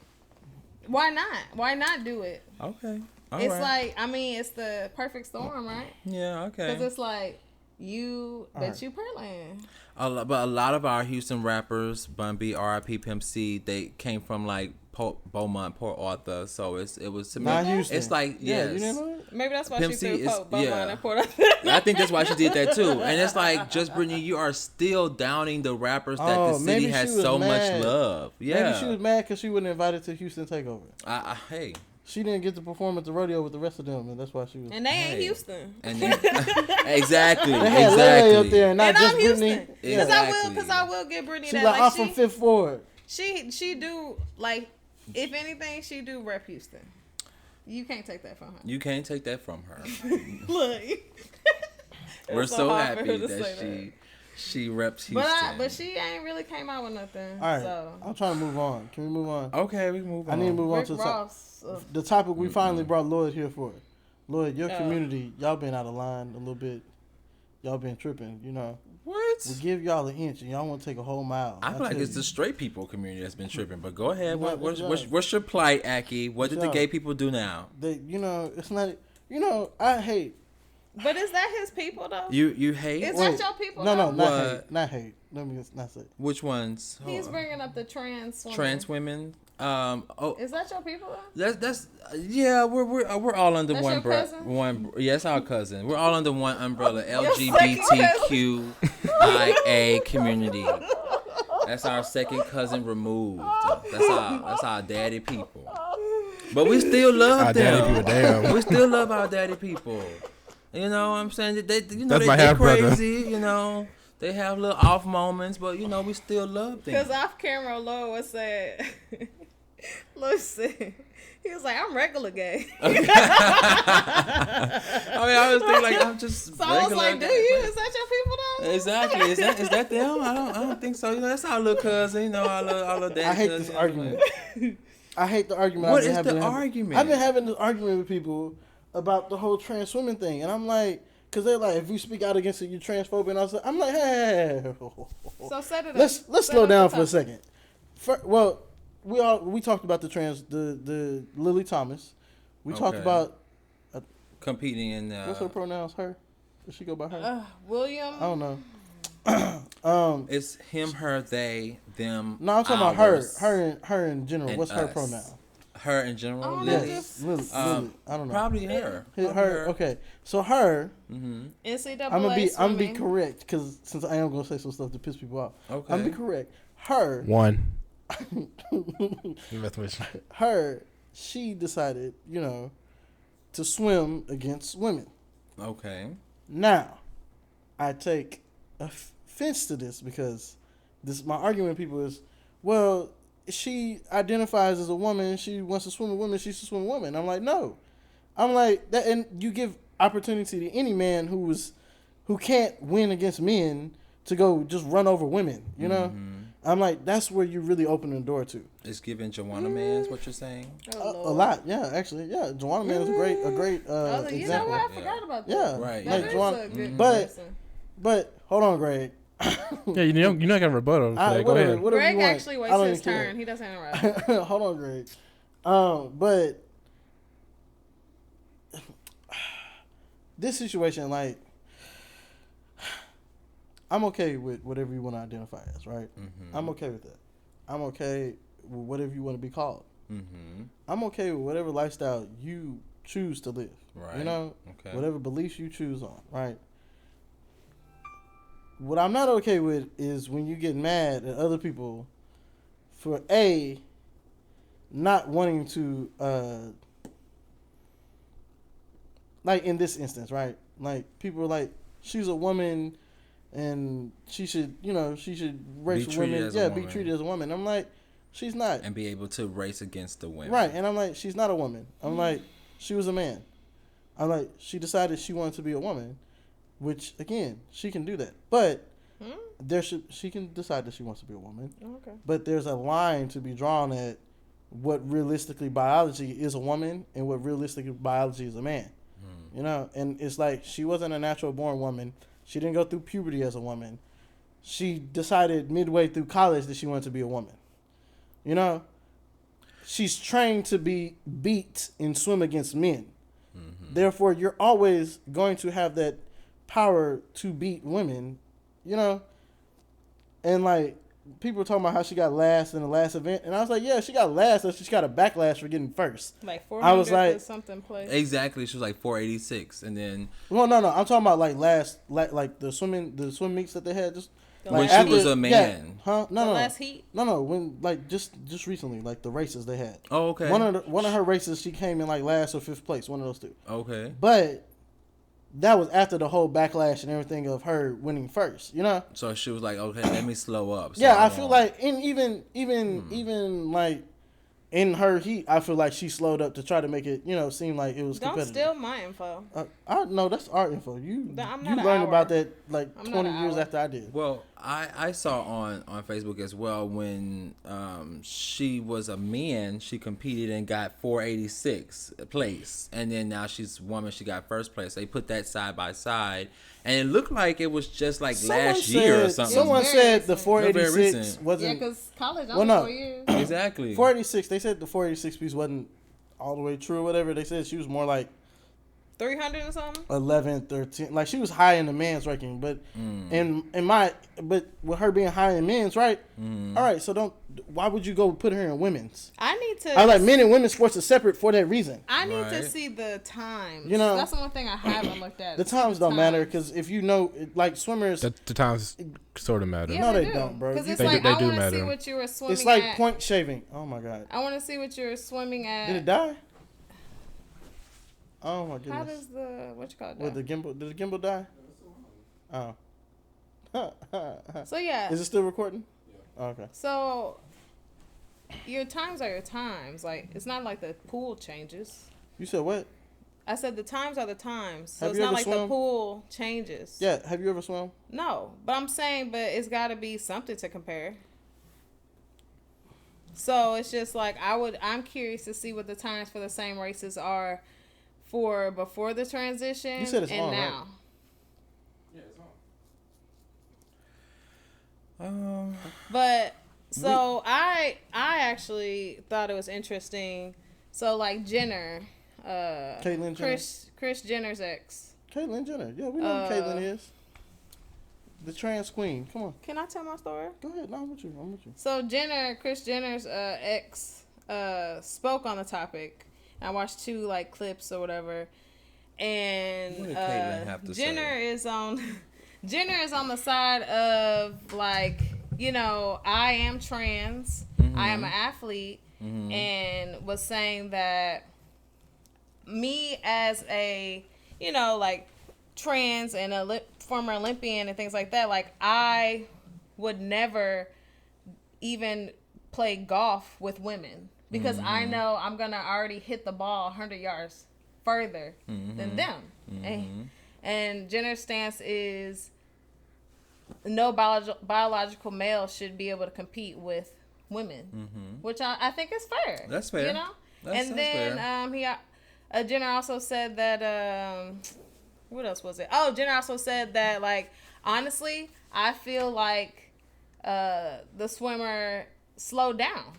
Why not? Why not do it? Okay. All It's right. like, I mean, it's the perfect storm, right? Yeah. Okay. Because it's like, you Alright. you Pearland. But a lot of our Houston rappers, Bun B, R.I.P. Pimp C, they came from like Beaumont, Port Arthur. So it was to me. Not Houston. It's like yes. You didn't know that? Maybe that's why Pimp she C threw is- Beaumont yeah. and Port Arthur. I think that's why she did that too. And it's like, just Brittany, you are still downing the rappers that the city maybe has she was so mad. much love. Yeah. Maybe she was mad because she wasn't invited to Houston Takeover. Hey. She didn't get to perform at the rodeo with the rest of them, and that's why she was. And they ain't Hey. Houston. And then, exactly. They had Lele up there, and not And just I'm Houston. Brittany. Because Exactly. I will give Brittany She's that. like, Like I'm from Fifth Ward. she do, like, if anything, she do rep Houston. You can't take that from her. You can't take that from her. Look. We're It's so hard for happy her to that say she reps Houston. But she ain't really came out with nothing. All right, So I'm trying to move on. Can we move on? Okay, we can move on. I need to move on Rick to Ross. the topic we finally brought Lloyd here for. Lloyd, your Oh. community, y'all been out of line a little bit. Y'all been tripping, you know. What? We give y'all an inch, and y'all want to take a whole mile. I feel like tell it's the you. straight people community that's been tripping. But go ahead. Yeah, What's your plight, Akki? What did the Yeah. gay people do now? They, you know, it's not. You know, I hate. But is that his people though? You hate? Is Wait, that your people? No, though? no, not What? hate. Not hate. Let me just not say. Which ones? He's bringing up the trans women. Trans women. Is that your people though? That's yeah. We're all under That's one your cousin? one. Yes, our cousin. We're all under one umbrella. Your second LGBTQIA community. That's our second cousin removed. That's our daddy people. But we still love Our them. daddy people, damn. We still love our daddy people. You know what I'm saying? They That's my they half-brother. crazy, you know. They have little off moments, but you know, we still love them. Because off camera, Lloyd was saying, Lloyd said, he was like, I'm regular gay. I mean, I was thinking like I'm just So I was regular like, do guy, you? but- Is that your people though? Exactly. Is that them? I don't think so. You know, that's our little cousin. You know, our little daddy. I hate cousin, this you know, argument. like- I hate the argument. What I've been is having the to have- argument? I've been having this argument with people about the whole trans women thing, and I'm like, because they're like, if you speak out against it, you're transphobic. And I'm like, hey, So set it up. let's Set slow up down the for a topic. second. Well, we talked about the Lily Thomas. We talked Okay. about competing in. what's her pronouns? Her? Does she go by her? William. I don't know. It's him, her, they, them. No, I'm talking ours, about her in general. and What's her us. pronoun? Her in general. Oh, Lily? no, Yes, Lily. I don't know. Probably her. Her. Okay, so her. Mm-hmm. NCAA. I'm gonna be swimming. correct because since I am gonna say some stuff to piss people off. Okay. I'm gonna be correct. Her. One. That's what she- Her. She decided, you know, to swim against women. Okay. Now, I take offense to this because my argument with people is, well, she identifies as a woman. She wants to swim with women. She should swim with women. I'm like, no. I'm like that, and you give opportunity to any man who can't win against men to go just run over women. You know, I'm like, that's where you really open the door to. It's giving Joanna Man is what you're saying. A lot, yeah, actually, yeah. Joanna Man is a great Oh, you know example. what? I forgot about that. Yeah, Right. That like is Joanna, a good but person. but hold on, Greg. Yeah, you're not gonna rebuttal. So go ahead. Whatever Greg you want. actually I waits don't his even care. turn. He doesn't interrupt. Hold on, Greg. But this situation, like, I'm okay with whatever you want to identify as, right? Mm-hmm. I'm okay with that. I'm okay with whatever you want to be called. Mm-hmm. I'm okay with whatever lifestyle you choose to live. Right. You know, Okay. whatever beliefs you choose on, right? What I'm not okay with is when you get mad at other people for not wanting to, like in this instance, right? Like people are like, she's a woman and she should race Be treated women. as a Yeah, be woman. treated as a woman. I'm like, she's not. And be able to race against the women. Right, and I'm like, she's not a woman. I'm like, she was a man. I'm like, she decided she wanted to be a woman, which again, she can do that. But she can decide that she wants to be a woman. Okay. But there's a line to be drawn at what realistically biology is a woman and what realistically biology is a man. You know, and it's like she wasn't a natural born woman. She didn't go through puberty as a woman. She decided midway through college that she wanted to be a woman. You know, she's trained to be beat and swim against men. Therefore, you're always going to have that power to beat women, you know? And, like, people were talking about how she got last in the last event, and I was like, yeah, she got last, so she got a backlash for getting first. Like 400 I was like, something place. Exactly, she was like 486, and then. Well, no, I'm talking about like like the swim meets that they had just. When she was a man. Yeah, huh? No. Last heat? No. When like just recently, like the races they had. Oh, okay. One of her races, she came in like last or fifth place. One of those two. Okay. But that was after the whole backlash and everything of her winning first. You know. So she was like, okay, let me slow up. So yeah, I feel like, and even like in her heat, I feel like she slowed up to try to make it, seem like it was competitive. Don't steal my info. I no, that's our info. You I'm you not learned an about hour. that like I'm 20 not an years hour. after I did. Well, I saw on Facebook as well when she was a man, she competed and got 486 place, and then now she's a woman, she got first place. They put that side by side, and it looked like it was just like last year or something. Someone said the Very 486 recent. wasn't. Yeah, because college only 4 years. Exactly. 486. They said the 486 piece wasn't all the way true or whatever. They said she was more like 300 or something? 11th or 10th. Like she was high in the men's ranking, but but with her being high in men's, right? All right, so why would you go put her in women's? I need to. I like men and women's sports are separate for that reason. I need to Right. see the times. That's the one thing I haven't looked at. The times don't matter because if like swimmers, The times sort of matter. Yeah, no, they do. don't, bro. Because it's They like do- they I do want to see matter. what you were swimming it's like at. point shaving. Oh my god, I want to see what you're swimming at. did it die? Oh my goodness. How does the what you call it? What, the gimbal? Did the gimbal die? Oh. So yeah. Is it still recording? Oh, okay. So your times are your times. Like it's not like the pool changes. You said what? I said the times are the times. So Have it's you not ever like the swum? pool changes. Yeah. Have you ever swum? No, but I'm saying, but it's got to be something to compare. So it's just like I'm curious to see what the times for the same races are for before the transition You said it's and on, now. Yeah, it's on. But so I actually thought it was interesting. So like Jenner, Caitlyn Jenner. Kris Jenner's ex. Caitlyn Jenner. Yeah, we know who Caitlyn is. The trans queen. Come on. Can I tell my story? Go ahead. No, I'm with you. So Kris Jenner's ex spoke on the topic. I watched 2 like clips or whatever, and What did Caitlyn have to Jenner say? is on Jenner is on the side of like, I am trans, I am an athlete, and was saying that me as a like trans and a former Olympian and things like that, like I would never even play golf with women because I know I'm gonna already hit the ball 100 yards further than them. And Jenner's stance is no biological male should be able to compete with women, which I think is fair. That's fair. And then Jenner also said that what else was it? Oh, Jenner also said that like honestly, I feel like the swimmer slowed down,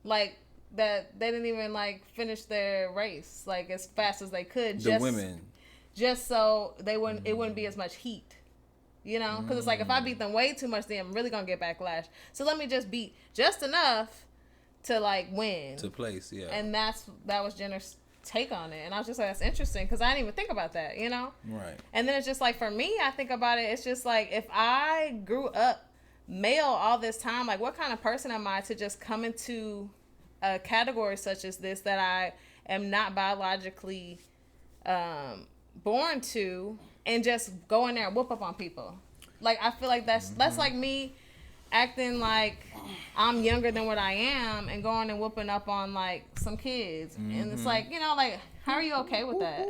like that they didn't even like finish their race like as fast as they could. The women, just so they wouldn't it wouldn't be as much heat, because it's like if I beat them way too much, then I'm really gonna get backlash. So let me just beat just enough to like win to place, yeah. And that was Jenner's take on it, and I was just like, that's interesting because I didn't even think about that, Right. And then it's just like for me, I think about it. It's just like if I grew up male all this time, like what kind of person am I to just come into a category such as this that I am not biologically born to, and just go in there and whoop up on people? Like I feel like that's like me acting like I'm younger than what I am and going and whooping up on like some kids, and it's like like how are you okay with that?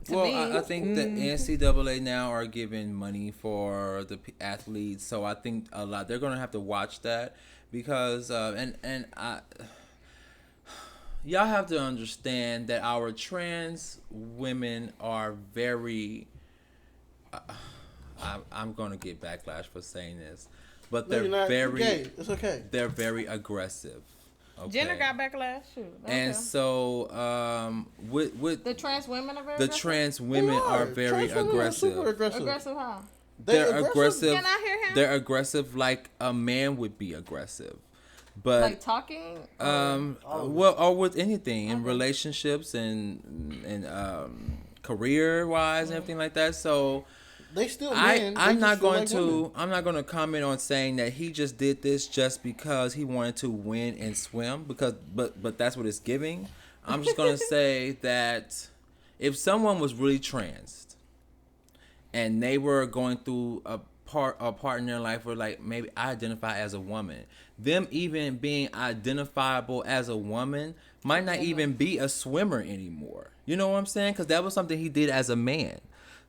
I think the NCAA now are giving money for the athletes, so I think a lot they're gonna have to watch that because y'all have to understand that our trans women are very. I'm gonna get backlash for saying this, but they're It's okay. They're very aggressive. Okay. Jenner got backlash. Shoot. Okay. And so, with the trans women are very the aggressive? trans women are very Trans women are aggressive. super aggressive. Aggressive how? they're aggressive. Can I hear him? They're aggressive like a man would be aggressive. But like talking, well, or with anything in relationships and career wise and everything like that. So they still men. I'm not going like to comment on saying that he just did this just because he wanted to win and swim but that's what it's giving. I'm just gonna say that if someone was really trans and they were going through a part in their life where like maybe I identify as a woman, them even being identifiable as a woman might not even be a swimmer anymore. You know what I'm saying? Because that was something he did as a man.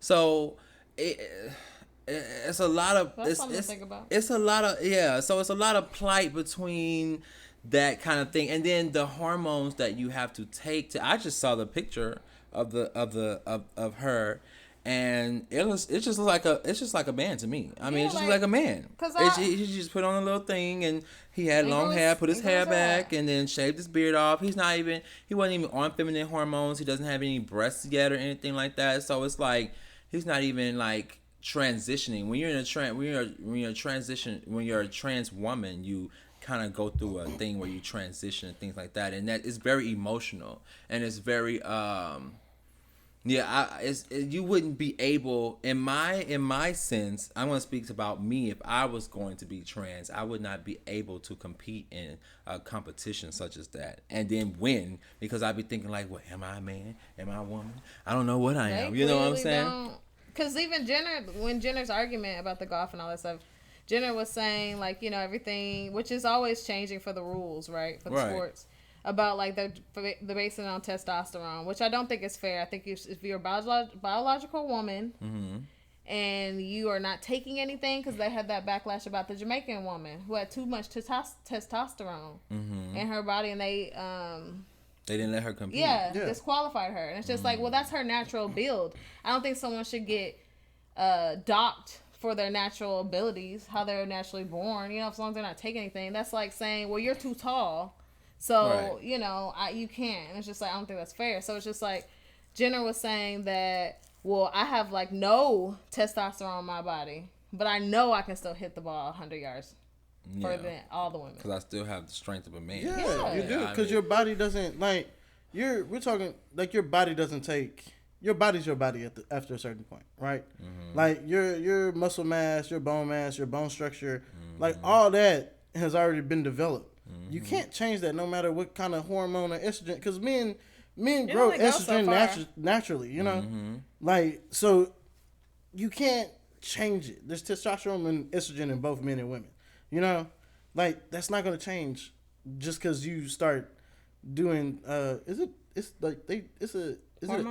So it's a lot of something to think about. It's a lot of So it's a lot of plight between that kind of thing, and then the hormones that you have to take. I just saw the picture of her. And it's just like a man to me. I mean, it's just like a man. He just put on a little thing, and he had long hair, put his hair back, and then shaved his beard off. He wasn't even on feminine hormones. He doesn't have any breasts yet or anything like that. So it's like he's not even like transitioning. When you're in a when you're a trans woman, you kind of go through a thing where you transition and things like that, and that is very emotional, and it's very you wouldn't be able, in my sense, I'm going to speak about me. If I was going to be trans, I would not be able to compete in a competition such as that and then win, because I'd be thinking like, well, am I a man? Am I a woman? I don't know what I am. You know what I'm saying? Because even Jenner's argument about the golf and all that stuff, Jenner was saying like, you know, everything, which is always changing for the rules, right? For the sports. About like the basing it on testosterone, which I don't think is fair. I think if you're a biological woman and you are not taking anything, because they had that backlash about the Jamaican woman who had too much testosterone in her body, and they didn't let her compete. Disqualified her, and it's just like, well, that's her natural build. I don't think someone should get docked for their natural abilities, how they're naturally born. You know, as long as they're not taking anything, that's like saying, well, you're too tall. So, you know, you can't. And it's just like, I don't think that's fair. So it's just like, Jenner was saying that, well, I have like no testosterone in my body, but I know I can still hit the ball 100 yards further than all the women. Because I still have the strength of a man. Yeah. You do. Because your body doesn't, like, we're talking, like, your body doesn't take, your body's your body after a certain point, right? Like, your muscle mass, your bone structure, like, all that has already been developed. You can't change that no matter what kind of hormone or estrogen, because men grow estrogen naturally, you know? Like, so you can't change it. There's testosterone and estrogen in both men and women, you know? Like, that's not going to change just because you start doing, hormone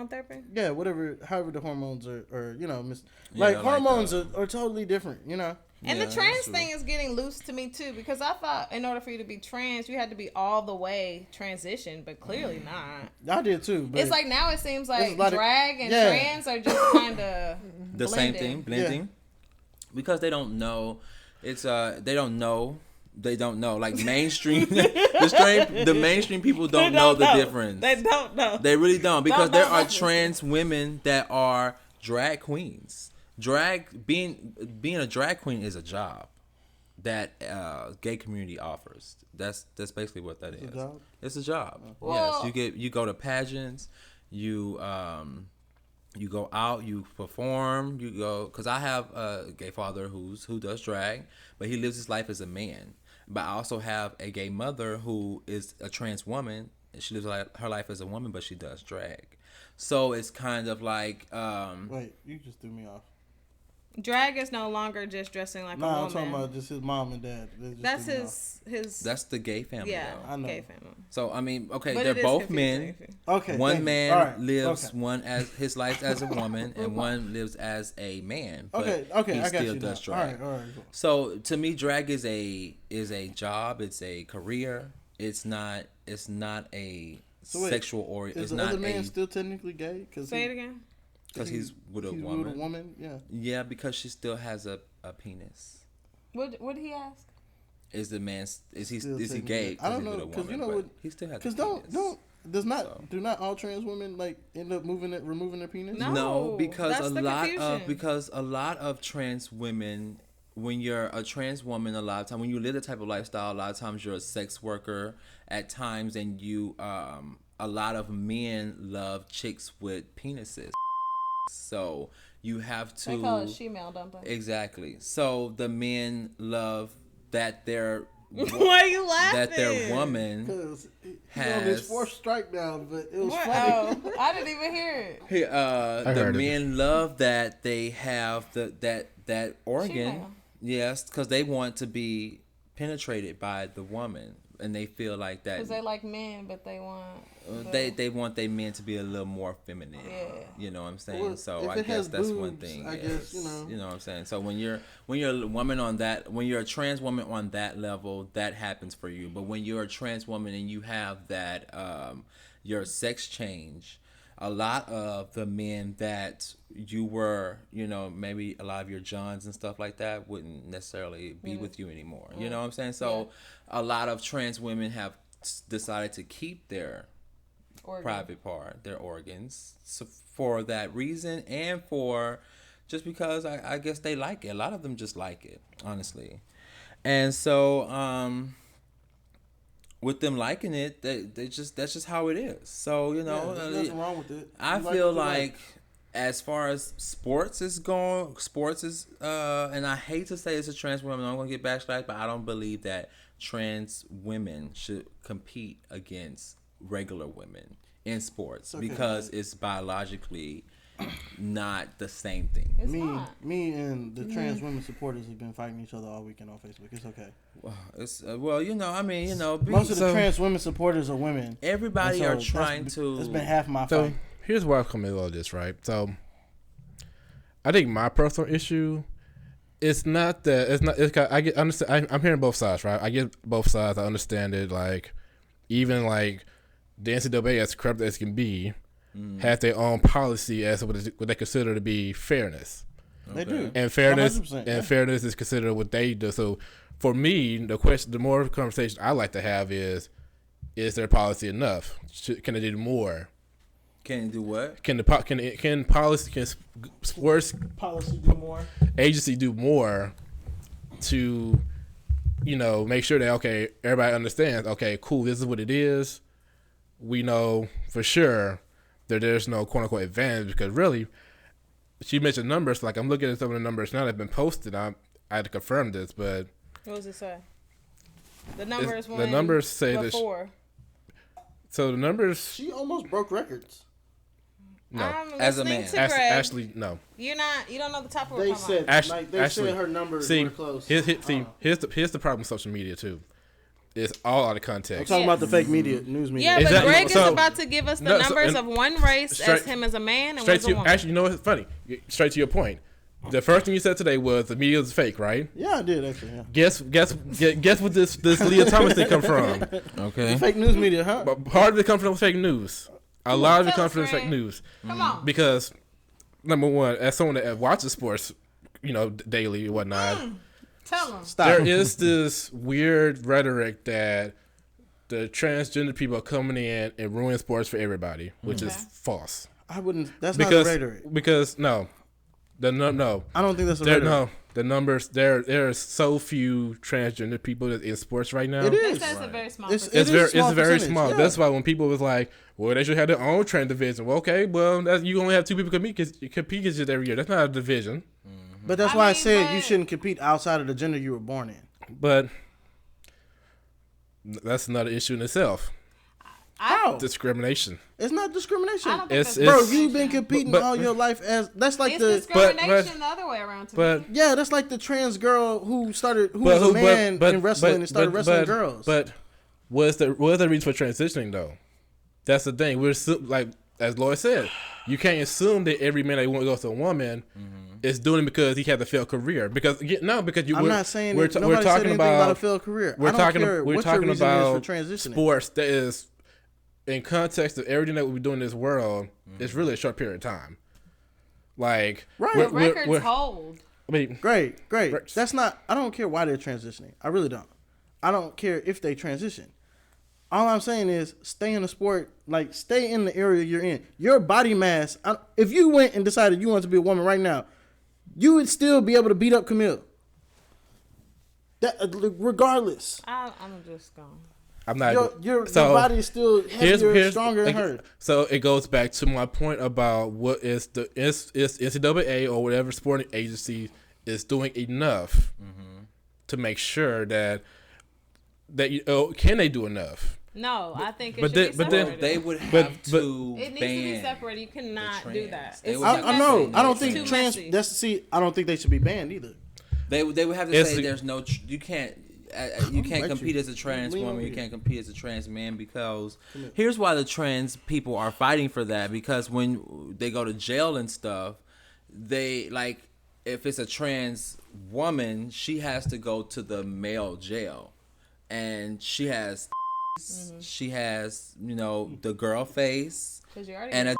therapy? Yeah, however the hormones are you know, like hormones are totally different, you know? And the trans thing is getting loose to me too, because I thought in order for you to be trans, you had to be all the way transitioned, but clearly not. I did too. But it's like now it seems like drag and trans are just kind of the same thing, blending, because they don't know. It's they don't know. Like mainstream, the mainstream people don't know the difference. They don't know. They really don't, because there are trans women that are drag queens. Being a drag queen is a job that gay community offers. That's basically what that is. It's a job. Well, yes, you go to pageants, you go out, you perform, you go. Because I have a gay father who does drag, but he lives his life as a man. But I also have a gay mother who is a trans woman. She lives her life as a woman, but she does drag. So it's kind of like wait, you just threw me off. Drag is no longer just dressing like a woman. No, I'm talking about just his mom and dad. That's his. That's the gay family. Yeah, though. I know. Gay family. So I mean, okay, But they're both men. Okay. One man lives okay. one as his life as a woman, and one lives as a man. But okay, he I got still you. does drag. All right. Cool. So to me, drag is a job. It's a career. It's not a sexual or it's the not other man still technically gay? Say it again. Because he's with a woman. With a woman, yeah. Yeah, because she still has a penis. What did he ask? Is he gay? I don't know, because you know what? He still has. Because do not all trans women like end up removing their penis? No, because that's because a lot of trans women, when you're a trans woman, a lot of time when you live the type of lifestyle, a lot of times you're a sex worker at times, and you a lot of men love chicks with penises. So you have to. They call it she-male dumping. Exactly. So the men love that their Why are you laughing? that their woman has on his fourth strike down, but it was funny. Oh, I didn't even hear it. The men love that they have that organ. She-male. Yes, because they want to be penetrated by the woman, and they feel like that. Because they like men, but they want. They want their men to be a little more feminine. Yeah. You know what I'm saying? Well, so I guess that's boobs, one thing. I guess, you know. You know what I'm saying? So when you're a woman on that, when you're a trans woman on that level, that happens for you. But when you're a trans woman and you have that your sex change, a lot of the men that you were, you know, maybe a lot of your Johns and stuff like that wouldn't necessarily be with you anymore. You know what I'm saying? So a lot of trans women have decided to keep their private part, their organs, so for that reason, and for just because I guess they like it. A lot of them just like it, honestly. And so with them liking it, they just, that's just how it is. So, you know, there's nothing wrong with it. I feel like as far as sports is, and I hate to say it's a trans woman, I'm gonna get backslash, but I don't believe that trans women should compete against regular women in sports, because it's biologically not the same thing. Me and the trans women supporters have been fighting each other all weekend on Facebook. It's okay. Well, it's well, you know, I mean, you know, most of the trans women supporters are women. Everybody are trying to. It's been half my so fight. Here's where I come in all this, right? So I think my personal issue. It's not that it's not. It's, I get understand. I'm hearing both sides, right? I get both sides. I understand it. Like even like the NCAA, as corrupt as it can be, has their own policy as what they consider to be fairness. They do, and fairness is considered what they do. So for me, the more conversation I like to have is their policy enough? Can they do more? Can do what? Can sports policy do more? Agency do more to, you know, make sure that okay, everybody understands. Okay, cool. This is what it is. We know for sure that there's no quote unquote advantage, because really, she mentioned numbers. Like I'm looking at some of the numbers now that have been posted. I had to confirm this, but what does it say? The numbers. The numbers say before. So the numbers. She almost broke records. No, as a man. Actually, no. You don't know the top of They said said her numbers were close. Here's the problem with social media too. It's all out of context. I'm talking about the fake media, news media. Yeah, exactly. But Greg is about to give us the numbers of one race as him as a man and one as a woman. Actually, you know what's funny? Straight to your point. The first thing you said today was the media is fake, right? Yeah, I did actually. Yeah. Guess what this Leah Thomas thing come from? Okay. Fake news media, huh? But part of it comes from fake news. A lot of it comes from fake news. Come on. Because number one, as someone that watches sports, you know, daily and whatnot. Tell them. There is this weird rhetoric that the transgender people are coming in and ruining sports for everybody, which is false. I wouldn't. That's not the rhetoric. Because no. I don't think that's the rhetoric. No, the numbers. There are so few transgender people in sports right now. It is. That's a very small. It's very small. Yeah. That's why when people was like, "Well, they should have their own trans division." Well, okay, well, you only have two people compete against it every year. That's not a division. But that's why I said you shouldn't compete outside of the gender you were born in. But that's another issue in itself. How? Discrimination. It's not discrimination. I don't think Bro, you've been competing all your life as that's like it's discrimination the other way around to me. Yeah, that's like the trans girl who was a man in wrestling and started wrestling girls. But what's the reason for transitioning though? That's the thing. We're like, as Lloyd said, you can't assume that every man that wants to go to a woman is doing it because he had a failed career. Because I'm not saying we're talking about a failed career. We're talking about transitioning. Sports that is, in context of everything that we do in this world, it's really a short period of time. Like, the records hold. I mean, great. That's not. I don't care why they're transitioning. I really don't. I don't care if they transition. All I'm saying is stay in the sport, like stay in the area you're in. Your body mass, if you went and decided you wanted to be a woman right now, you would still be able to beat up Camille. That regardless. I'm just gone. I'm not. Your body is still heavier, stronger than her. So it goes back to my point about what is the NCAA or whatever sporting agency is doing enough to make sure that can they do enough? No, I think it should be separated. But then they would have to. It needs to be separated. You cannot do that. I know. I don't think trans. I don't think they should be banned either. They would have to say there's no. You can't compete as a trans woman. You can't compete as a trans man because here's why the trans people are fighting for that. Because when they go to jail and stuff, they like if it's a trans woman, she has to go to the male jail, and she has. She has, the girl face and a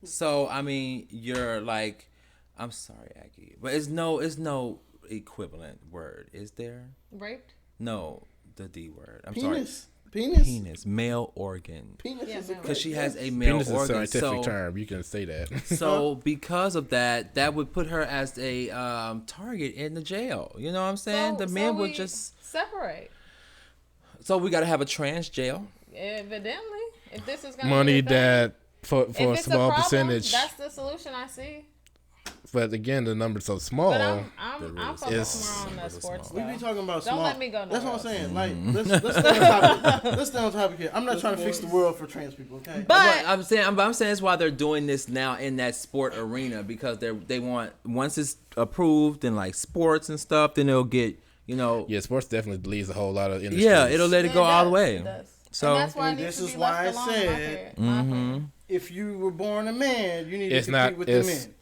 so I mean you're like, I'm sorry, Akki, but it's no equivalent word, is there? Raped? No, the D word. I'm penis. sorry. Penis, male organ. Penis is because she has a male penis organ. Penis is a scientific term. You can say that. So because of that would put her as a target in the jail. You know what I'm saying? The men would just separate. So we got to have a trans jail. Evidently, if this is going money to that for a small percentage. That's the solution I see. But again, the number's so small. But I'm focused more on the sports. We be talking about small. Don't let me go. That's what I'm saying. Like, let's stay on topic. Let's stay on topic here. I'm not trying to fix the world for trans people, okay? But I'm saying that's why they're doing this now in that sport arena because they want once it's approved in like sports and stuff, then they'll get. Yeah, sports definitely bleeds a whole lot of industry. Yeah, it'll let it go all the way. So and that's why this is why I said, if you were born a man, you need to compete with the men.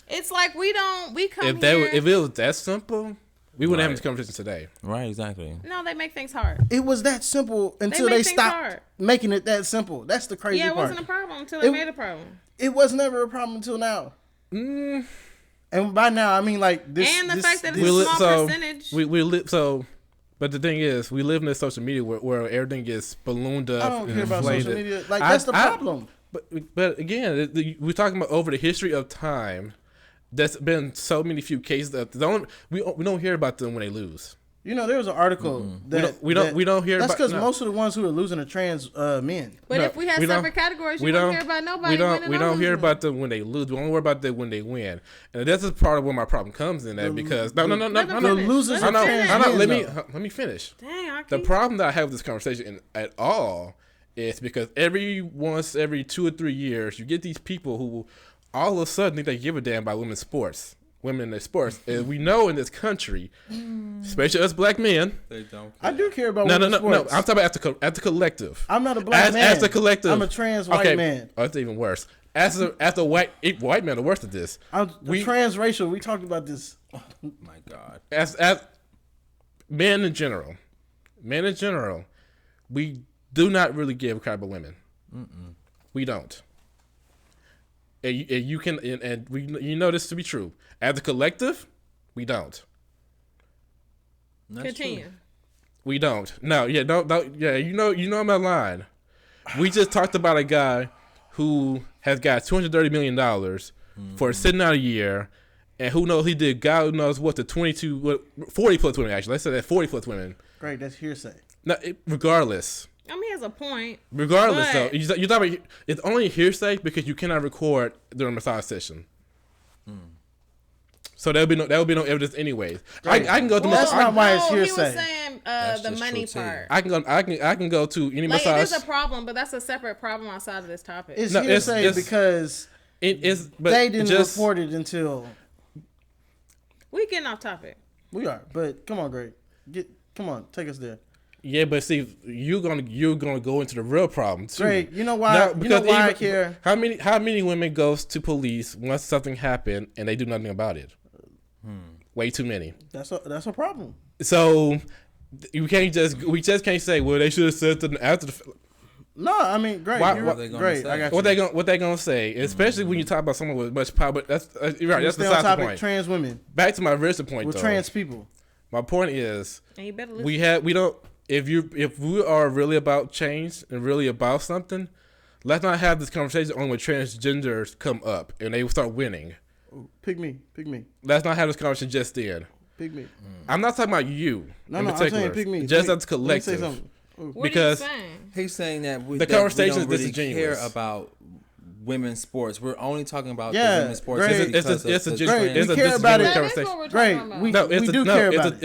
It's like we come if here. If it was that simple, we wouldn't have this conversation today. Right, exactly. No, they make things hard. It was that simple until they stopped making it that simple. That's the crazy part. Yeah, it wasn't a problem until they made a problem. It was never a problem until now. And by now, I mean like this. And the fact that it's a small percentage. But the thing is, we live in this social media where everything gets ballooned up. I don't care about social media. Like that's the problem. But again, we're talking about over the history of time. There's been so many few cases that we don't hear about them when they lose. There was an article that we don't hear. That's because most of the ones who are losing are trans men. But if we had separate categories, you don't hear about nobody. We don't hear about them when they lose. We only worry about them when they win, and that's part of where my problem comes in. That because no. The losers are trans men. Let me finish. Dang, the problem that I have with this conversation at all is because every 2 or 3 years you get these people who all of a sudden think they give a damn about women's sports. Women in their sports, and we know in this country, especially us black men, they don't. I do care about women's sports. No. I'm talking about as the collective. I'm not a black man. As a collective, I'm a trans white man. Oh, that's even worse. As a white man, the worst of this. Transracial. We talked about this. Oh my God. As men in general, we do not really give a crap about women. We don't. And you can, and we know this to be true. As a collective, we don't. Continue. True. We don't. No. You know I'm not lying. We just talked about a guy who has got $230 million for sitting out a year, and who knows he did God knows what 40 plus women actually. Let's say that 40 plus women. Great, that's hearsay. No, regardless. I mean, he has a point. Regardless, though, you're talking about, it's only hearsay because you cannot record during a massage session. So there would be no evidence anyways. I can go to that's not why it's hearsay. He was saying the money part. I can go to any massage. It is a problem, but that's a separate problem outside of this topic. It's hearsay because they didn't report it until. We getting off topic. We are, but come on, Greg. Come on, take us there. Yeah, but see, you're gonna go into the real problem too. Greg, you know why? I care. How many women goes to police once something happened and they do nothing about it? Way too many. That's a problem. So we just can't say, well, they should have said something after the. No, I mean, great. What they gonna say? I got you. What they gonna say? Especially when you talk about someone with much power. But that's right. That's beside the point. Trans women. Back to my original point. With though. Trans people. My point is, and you better listen. we don't. if we are really about change and really about something, let's not have this conversation only when transgenders come up and they start winning. Ooh, pick me. Let's not have this conversation just then. Pick me. I'm not talking about you. No, in I'm particular. saying pick me. Just Let me- as a collective. Let me say something. Ooh. What Because- are you saying? He's saying that The conversation we don't is really disingenuous. care about women's sports. We're only talking about the Yeah, women's sports. great. It's a Great. disingenuous We care about it. That is conversation. what we're Great. talking about. We No, do care about it.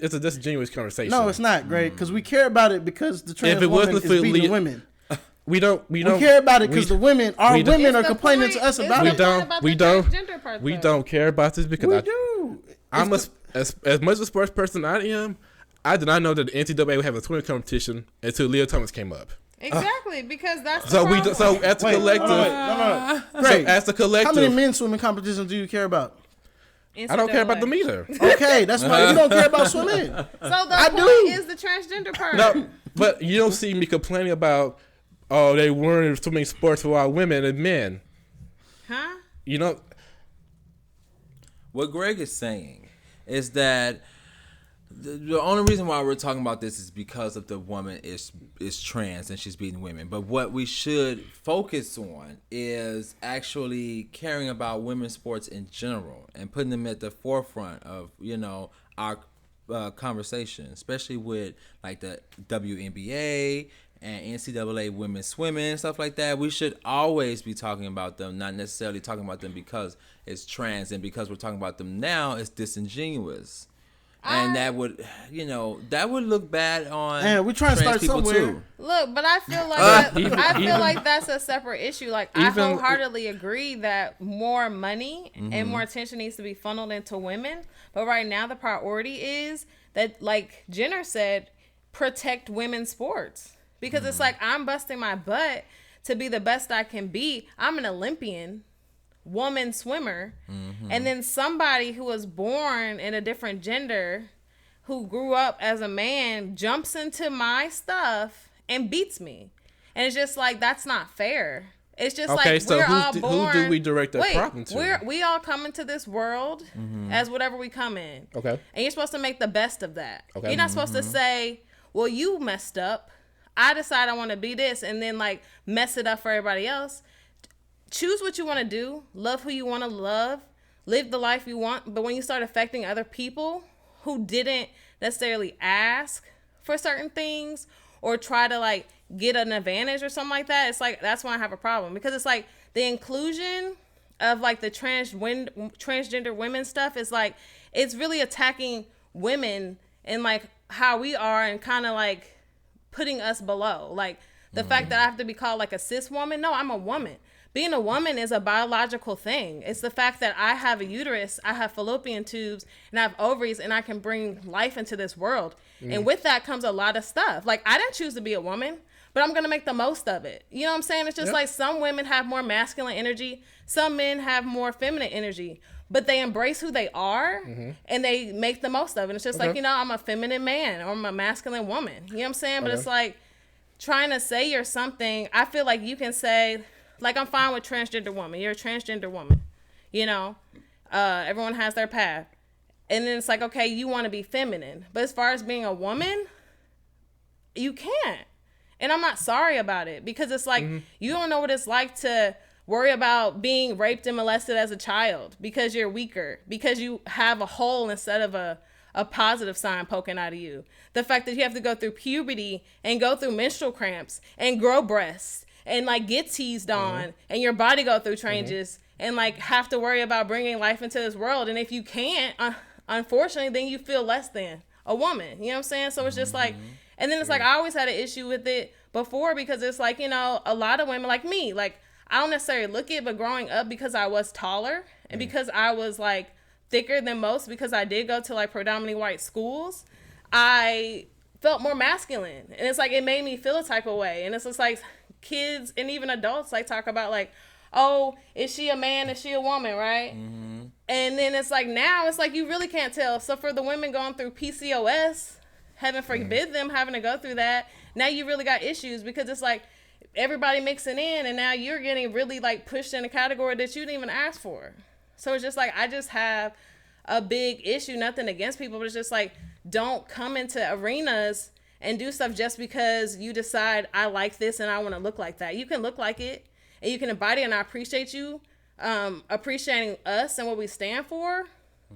It's a disingenuous conversation. No, it's not great because we care about it because the trans If it woman wasn't is for beating Leo- women. We don't We care about it because the women, our we don't- women are It's the complaining point- to us it's about the it. don't- point about we the don't- transgender part, we though. don't care about this because We do. I'm It's as much a sports person I am. I did not know that the NCAA would have a swimming competition until Leo Thomas came up. Exactly, because that's the So problem. so as a Wait, collective, no. so Great. as a How many collective, men's swimming competitions do you care about? I don't care about them either. Okay, that's why you don't care about swimming. So the I point do. is the transgender part. No, but you don't see me complaining about they weren't swimming sports for our women and men. Huh? You know, What Greg is saying is that the only reason why we're talking about this is because of the woman is trans and she's beating women. But what we should focus on is actually caring about women's sports in general and putting them at the forefront of, our conversation, especially with like the WNBA and NCAA women's swimming, stuff like that. We should always be talking about them, not necessarily talking about them because it's trans, and because we're talking about them now, it's disingenuous. And that would look bad on Man, we're trying to trans start people somewhere. too. Look, but I feel like even- like that's a separate issue. Like I Even- wholeheartedly agree that more money and more attention needs to be funneled into women. But right now the priority is that, like Jenner said, protect women's sports. Because it's like I'm busting my butt to be the best I can be. I'm an Olympian woman swimmer, and then somebody who was born in a different gender who grew up as a man jumps into my stuff and beats me, and it's just like that's not fair. It's just Okay, like so we're who all do- who born. do we direct that problem to? We all come into this world as whatever we come in. Okay. And you're supposed to make the best of that. Okay. You're not supposed to say, "Well, you messed up. I decide I want to be this," and then like mess it up for everybody else. Choose what you want to do. Love who you want to love. Live the life you want. But when you start affecting other people who didn't necessarily ask for certain things or try to like get an advantage or something like that, it's like that's when I have a problem, because it's like the inclusion of like the transgender women stuff is like it's really attacking women and like how we are and kind of like putting us below. Like the fact that I have to be called like a cis woman. No, I'm a woman. Being a woman is a biological thing. It's the fact that I have a uterus, I have fallopian tubes, and I have ovaries, and I can bring life into this world. And with that comes a lot of stuff. Like, I didn't choose to be a woman, but I'm going to make the most of it. You know what I'm saying? It's just like some women have more masculine energy. Some men have more feminine energy. But they embrace who they are, and they make the most of it. It's just like, I'm a feminine man, or I'm a masculine woman. You know what I'm saying? But it's like trying to say you're something. I feel like you can say... Like, I'm fine with transgender woman. You're a transgender woman. Everyone has their path. And then it's like, okay, you want to be feminine. But as far as being a woman, you can't. And I'm not sorry about it. Because it's like, you don't know what it's like to worry about being raped and molested as a child. Because you're weaker. Because you have a hole instead of a positive sign poking out of you. The fact that you have to go through puberty and go through menstrual cramps and grow breasts. And like get teased on, and your body go through changes, and like have to worry about bringing life into this world. And if you can't, unfortunately, then you feel less than a woman. You know what I'm saying? So it's just like, and then it's like I always had an issue with it before, because it's like, a lot of women like me, like I don't necessarily look it, but growing up, because I was taller and because I was like thicker than most, because I did go to like predominantly white schools, I felt more masculine, and it's like it made me feel a type of way. And it's just like kids and even adults like talk about like, oh, is she a man, is she a woman, right? And then it's like now it's like you really can't tell. So for the women going through PCOS, heaven forbid them having to go through that, now you really got issues, because it's like everybody mixing in, and now you're getting really like pushed in a category that you didn't even ask for. So it's just like I just have a big issue, nothing against people, but it's just like don't come into arenas and do stuff just because you decide I like this and I want to look like that. You can look like it and you can embody it, and I appreciate you appreciating us and what we stand for.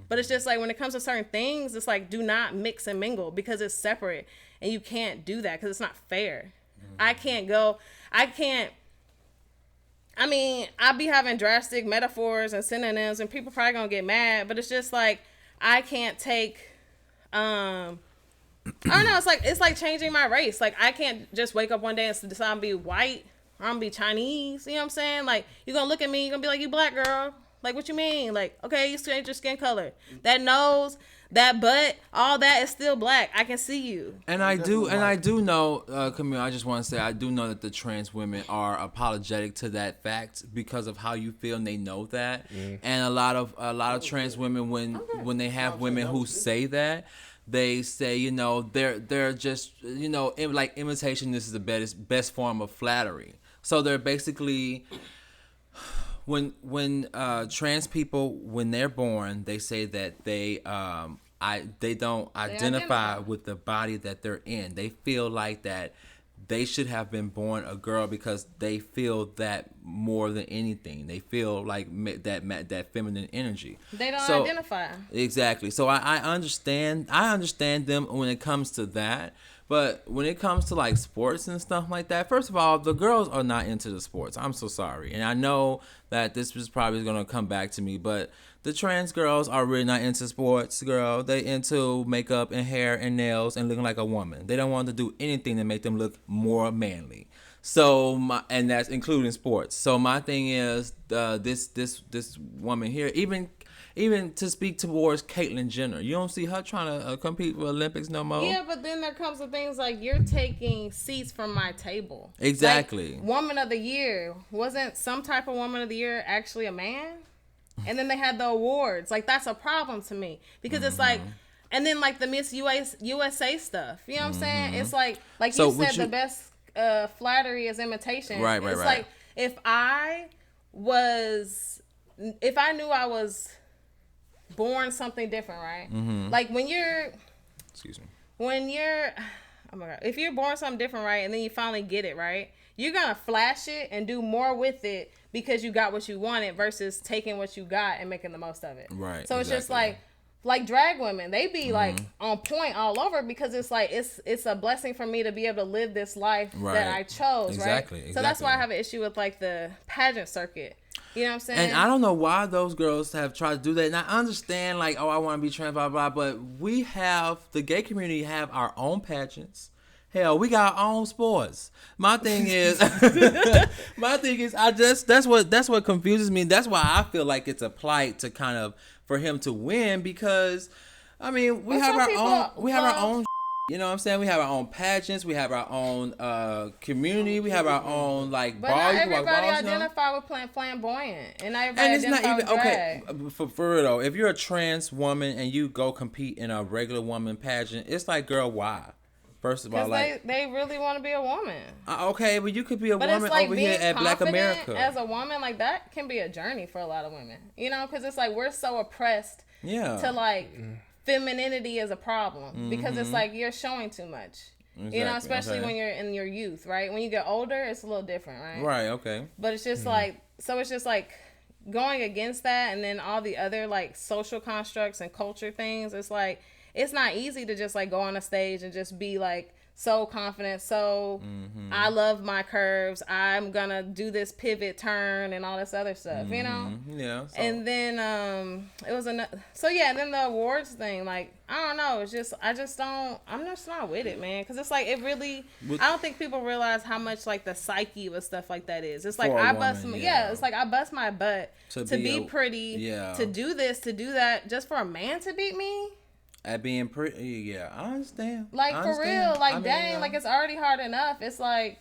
But it's just like when it comes to certain things, it's like do not mix and mingle because it's separate, and you can't do that because it's not fair. I be having drastic metaphors and synonyms, and people probably gonna get mad, but it's just like I can't take I don't know, it's like changing my race. Like I can't just wake up one day and decide I'm gonna be white or I'm gonna be Chinese. You know what I'm saying? Like you're gonna look at me, you're gonna be like, you black girl. Like, what you mean? Like, okay, you change your skin color. That nose, that butt, all that is still black. I can see you. And I do know, Camille, I just want to say, I do know that the trans women are apologetic to that fact because of how you feel, and they know that. And a lot of trans women, when they have women who say that, they say, you know, they're just, you know, like imitation. This is the best form of flattery. So they're basically. When trans people, when they're born, they say that they don't identify with the body that they're in. They feel like that they should have been born a girl because they feel that more than anything. They feel like that feminine energy. They don't identify. Exactly. So I understand them when it comes to that. But when it comes to like sports and stuff like that, first of all, the girls are not into the sports. I'm so sorry. And I know that this is probably going to come back to me, but the trans girls are really not into sports, girl. They into makeup and hair and nails and looking like a woman. They don't want to do anything to make them look more manly. So and that's including sports. So my thing is this woman here, even to speak towards Caitlyn Jenner, you don't see her trying to compete for Olympics no more. Yeah, but then there comes the things like you're taking seats from my table. Exactly. Like, Woman of the Year, wasn't some type of Woman of the Year actually a man? And then they had the awards. Like, that's a problem to me because it's like, and then like the Miss USA stuff. You know what I'm saying? It's like so you said, the best flattery is imitation. Right. It's like if I knew I was born something different, right? Like when you're oh my god, if you're born something different, right, and then you finally get it, right, you're gonna flash it and do more with it because you got what you wanted versus taking what you got and making the most of it. Right. So it's just like drag women, they be like on point all over because it's like it's a blessing for me to be able to live this life that I chose, right? So that's why I have an issue with like the pageant circuit. You know what I'm saying? And I don't know why those girls have tried to do that. And I understand, like, oh, I want to be trans, blah, blah, but the gay community have our own pageants. Hell, we got our own sports. My thing is, that's what confuses me. That's why I feel like it's a plight to kind of, for him to win because, I mean, we have our own. You know what I'm saying? We have our own pageants. We have our own community. We have our own like but ball. Not everybody identify with flamboyant, and not everybody it's identify not even with drag. okay. For real though, if you're a trans woman and you go compete in a regular woman pageant, it's like, girl, why? First of all, like they really want to be a woman. Okay, but you could be a but woman it's like over here at Black America. As a woman, like that can be a journey for a lot of women. You know, because it's like we're so oppressed. Yeah. To like. Femininity is a problem because it's like you're showing too much. Exactly. You know, especially when you're in your youth, right? When you get older, it's a little different, right? Right, okay. But it's just like, so it's just like going against that and then all the other like social constructs and culture things. It's like, it's not easy to just like go on a stage and just be like so confident. So I love my curves. I'm gonna do this pivot turn and all this other stuff, you know? Yeah. So. And then it was another. So yeah, and then the awards thing, like I don't know. It's just I'm just not with it, man. Because it's like it really. I don't think people realize how much like the psyche with stuff like that is. It's like it's like I bust my butt to be pretty, to do this, to do that, just for a man to beat me. At being pretty, yeah, I understand. Like for real, like dang, like it's already hard enough. It's like,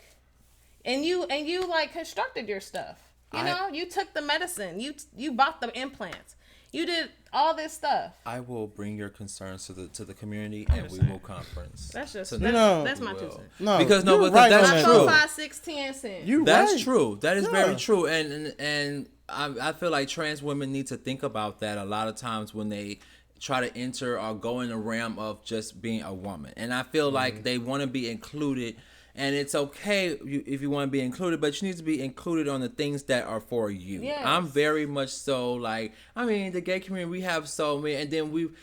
and you like constructed your stuff. You know, you took the medicine, you bought the implants, you did all this stuff. I will bring your concerns to the community, and we will conference. That's just that's my 2 cents. No, because that's true. 5, 6, 10 cents. That's true. That is very true, and I feel like trans women need to think about that a lot of times when they try to enter or go in the realm of just being a woman. And I feel like they want to be included, and it's okay if you want to be included, but you need to be included on the things that are for you. Yes. I'm very much so like, I mean, the gay community, we have so many, and then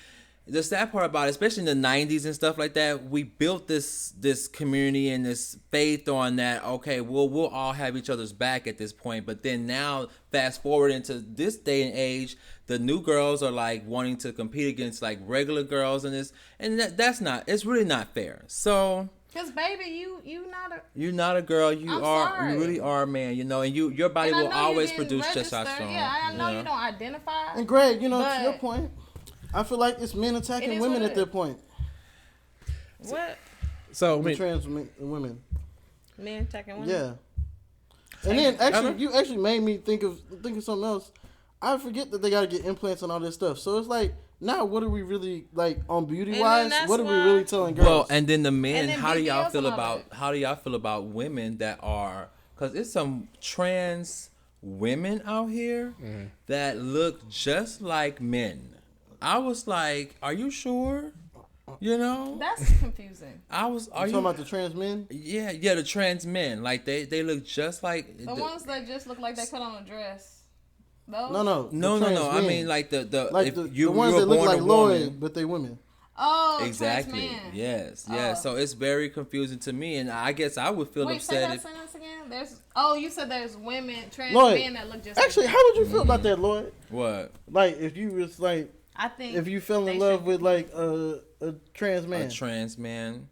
the sad part about it, especially in the 90s and stuff like that, we built this community and this faith on that, okay, we'll all have each other's back at this point. But then now, fast forward into this day and age, the new girls are like wanting to compete against like regular girls and that's not, it's really not fair. So, because baby, you're not a girl. You sorry. really are a man, you know, and your body will always produce testosterone. Yeah, I know you don't identify. And Greg, to your point, I feel like it's men attacking women at that point. What? So trans women. Men attacking women. Yeah. And then actually, you actually made me think of something else. I forget that they got to get implants and all this stuff. So it's like, now what are we really like on beauty wise? What are we really telling girls? Well, and then the men, then how do y'all feel BBLs about women that are, because it's some trans women out here that look just like men. I was like, are you sure? You know? That's confusing. Are you talking about the trans men? Yeah, the trans men. Like they look just like the ones that just look like they put on a dress. Those? No. I mean like the ones that look like Lloyd, but they women. Oh, exactly. Trans man. Yes. So it's very confusing to me, and I guess I would feel upset say that if. sentence again. You said there's women, trans Lloyd, men that look just. Actually, like how would you feel about that, Lloyd? What? Like if you was like. I think if you fell in love with like a trans man. A trans man.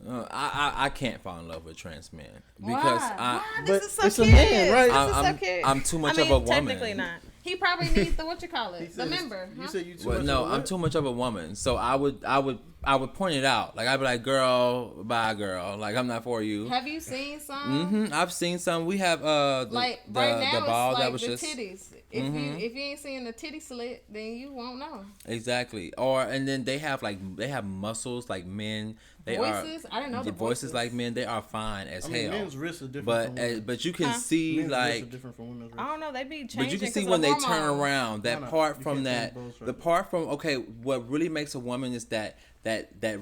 I can't fall in love with a trans man because Why? But This is so it's cute. a man, right? This is so cute. I'm too much of a woman. Technically not. He probably needs the member. You said you too well, much no, of a I'm too much of a woman. So I would point it out. Like I'd be like, girl, bye, girl. Like I'm not for you. Have you seen some? I've seen some. We have the right now the ball it's like that was the just titties. If you ain't seeing the titty slit, then you won't know. Exactly. And then they have muscles like men. They voices? I didn't know the voices like men. They are fine as hell. Men's wrists are different. But you can see men's like wrists are different from women's wrists. I don't know. They be changing. But you can see when they turn around that part from right. what really makes a woman is that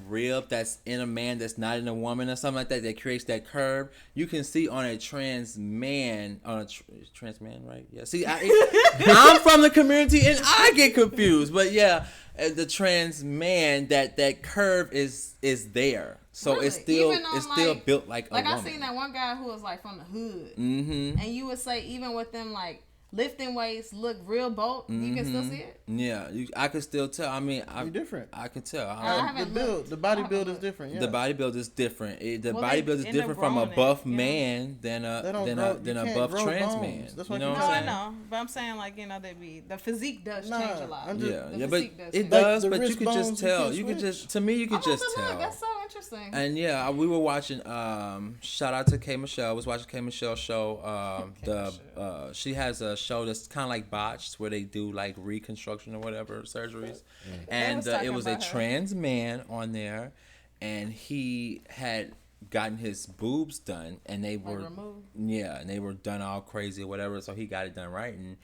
rib that's in a man that's not in a woman or something like that creates that curve. You can see on a trans man, trans man, right? Yeah. See, I'm from the community and I get confused, but yeah, the trans man that curve is there. So really? it's still built like a woman. I seen that one guy who was like from the hood, and you would say even with them like lifting weights look real bulk, you can still see it. Yeah, I could still tell. I mean, you're different. I could tell. The body build is different. Yeah. The body build is different. The body build is different from a buff man than a buff trans man. That's you what know what No, I'm I saying? know, but I'm saying like they be the physique does change a lot. But it does. the But you wrist could just bones, tell. you You can could just to me you could just tell. That's so interesting. And yeah, we were watching. Shout out to K Michelle. I was watching K Michelle's show. She has a show that's kind of like Botched, where they do like reconstruction or whatever surgeries, and it was a trans man on there, and he had gotten his boobs done, and they were and they were done all crazy or whatever. So he got it done right, and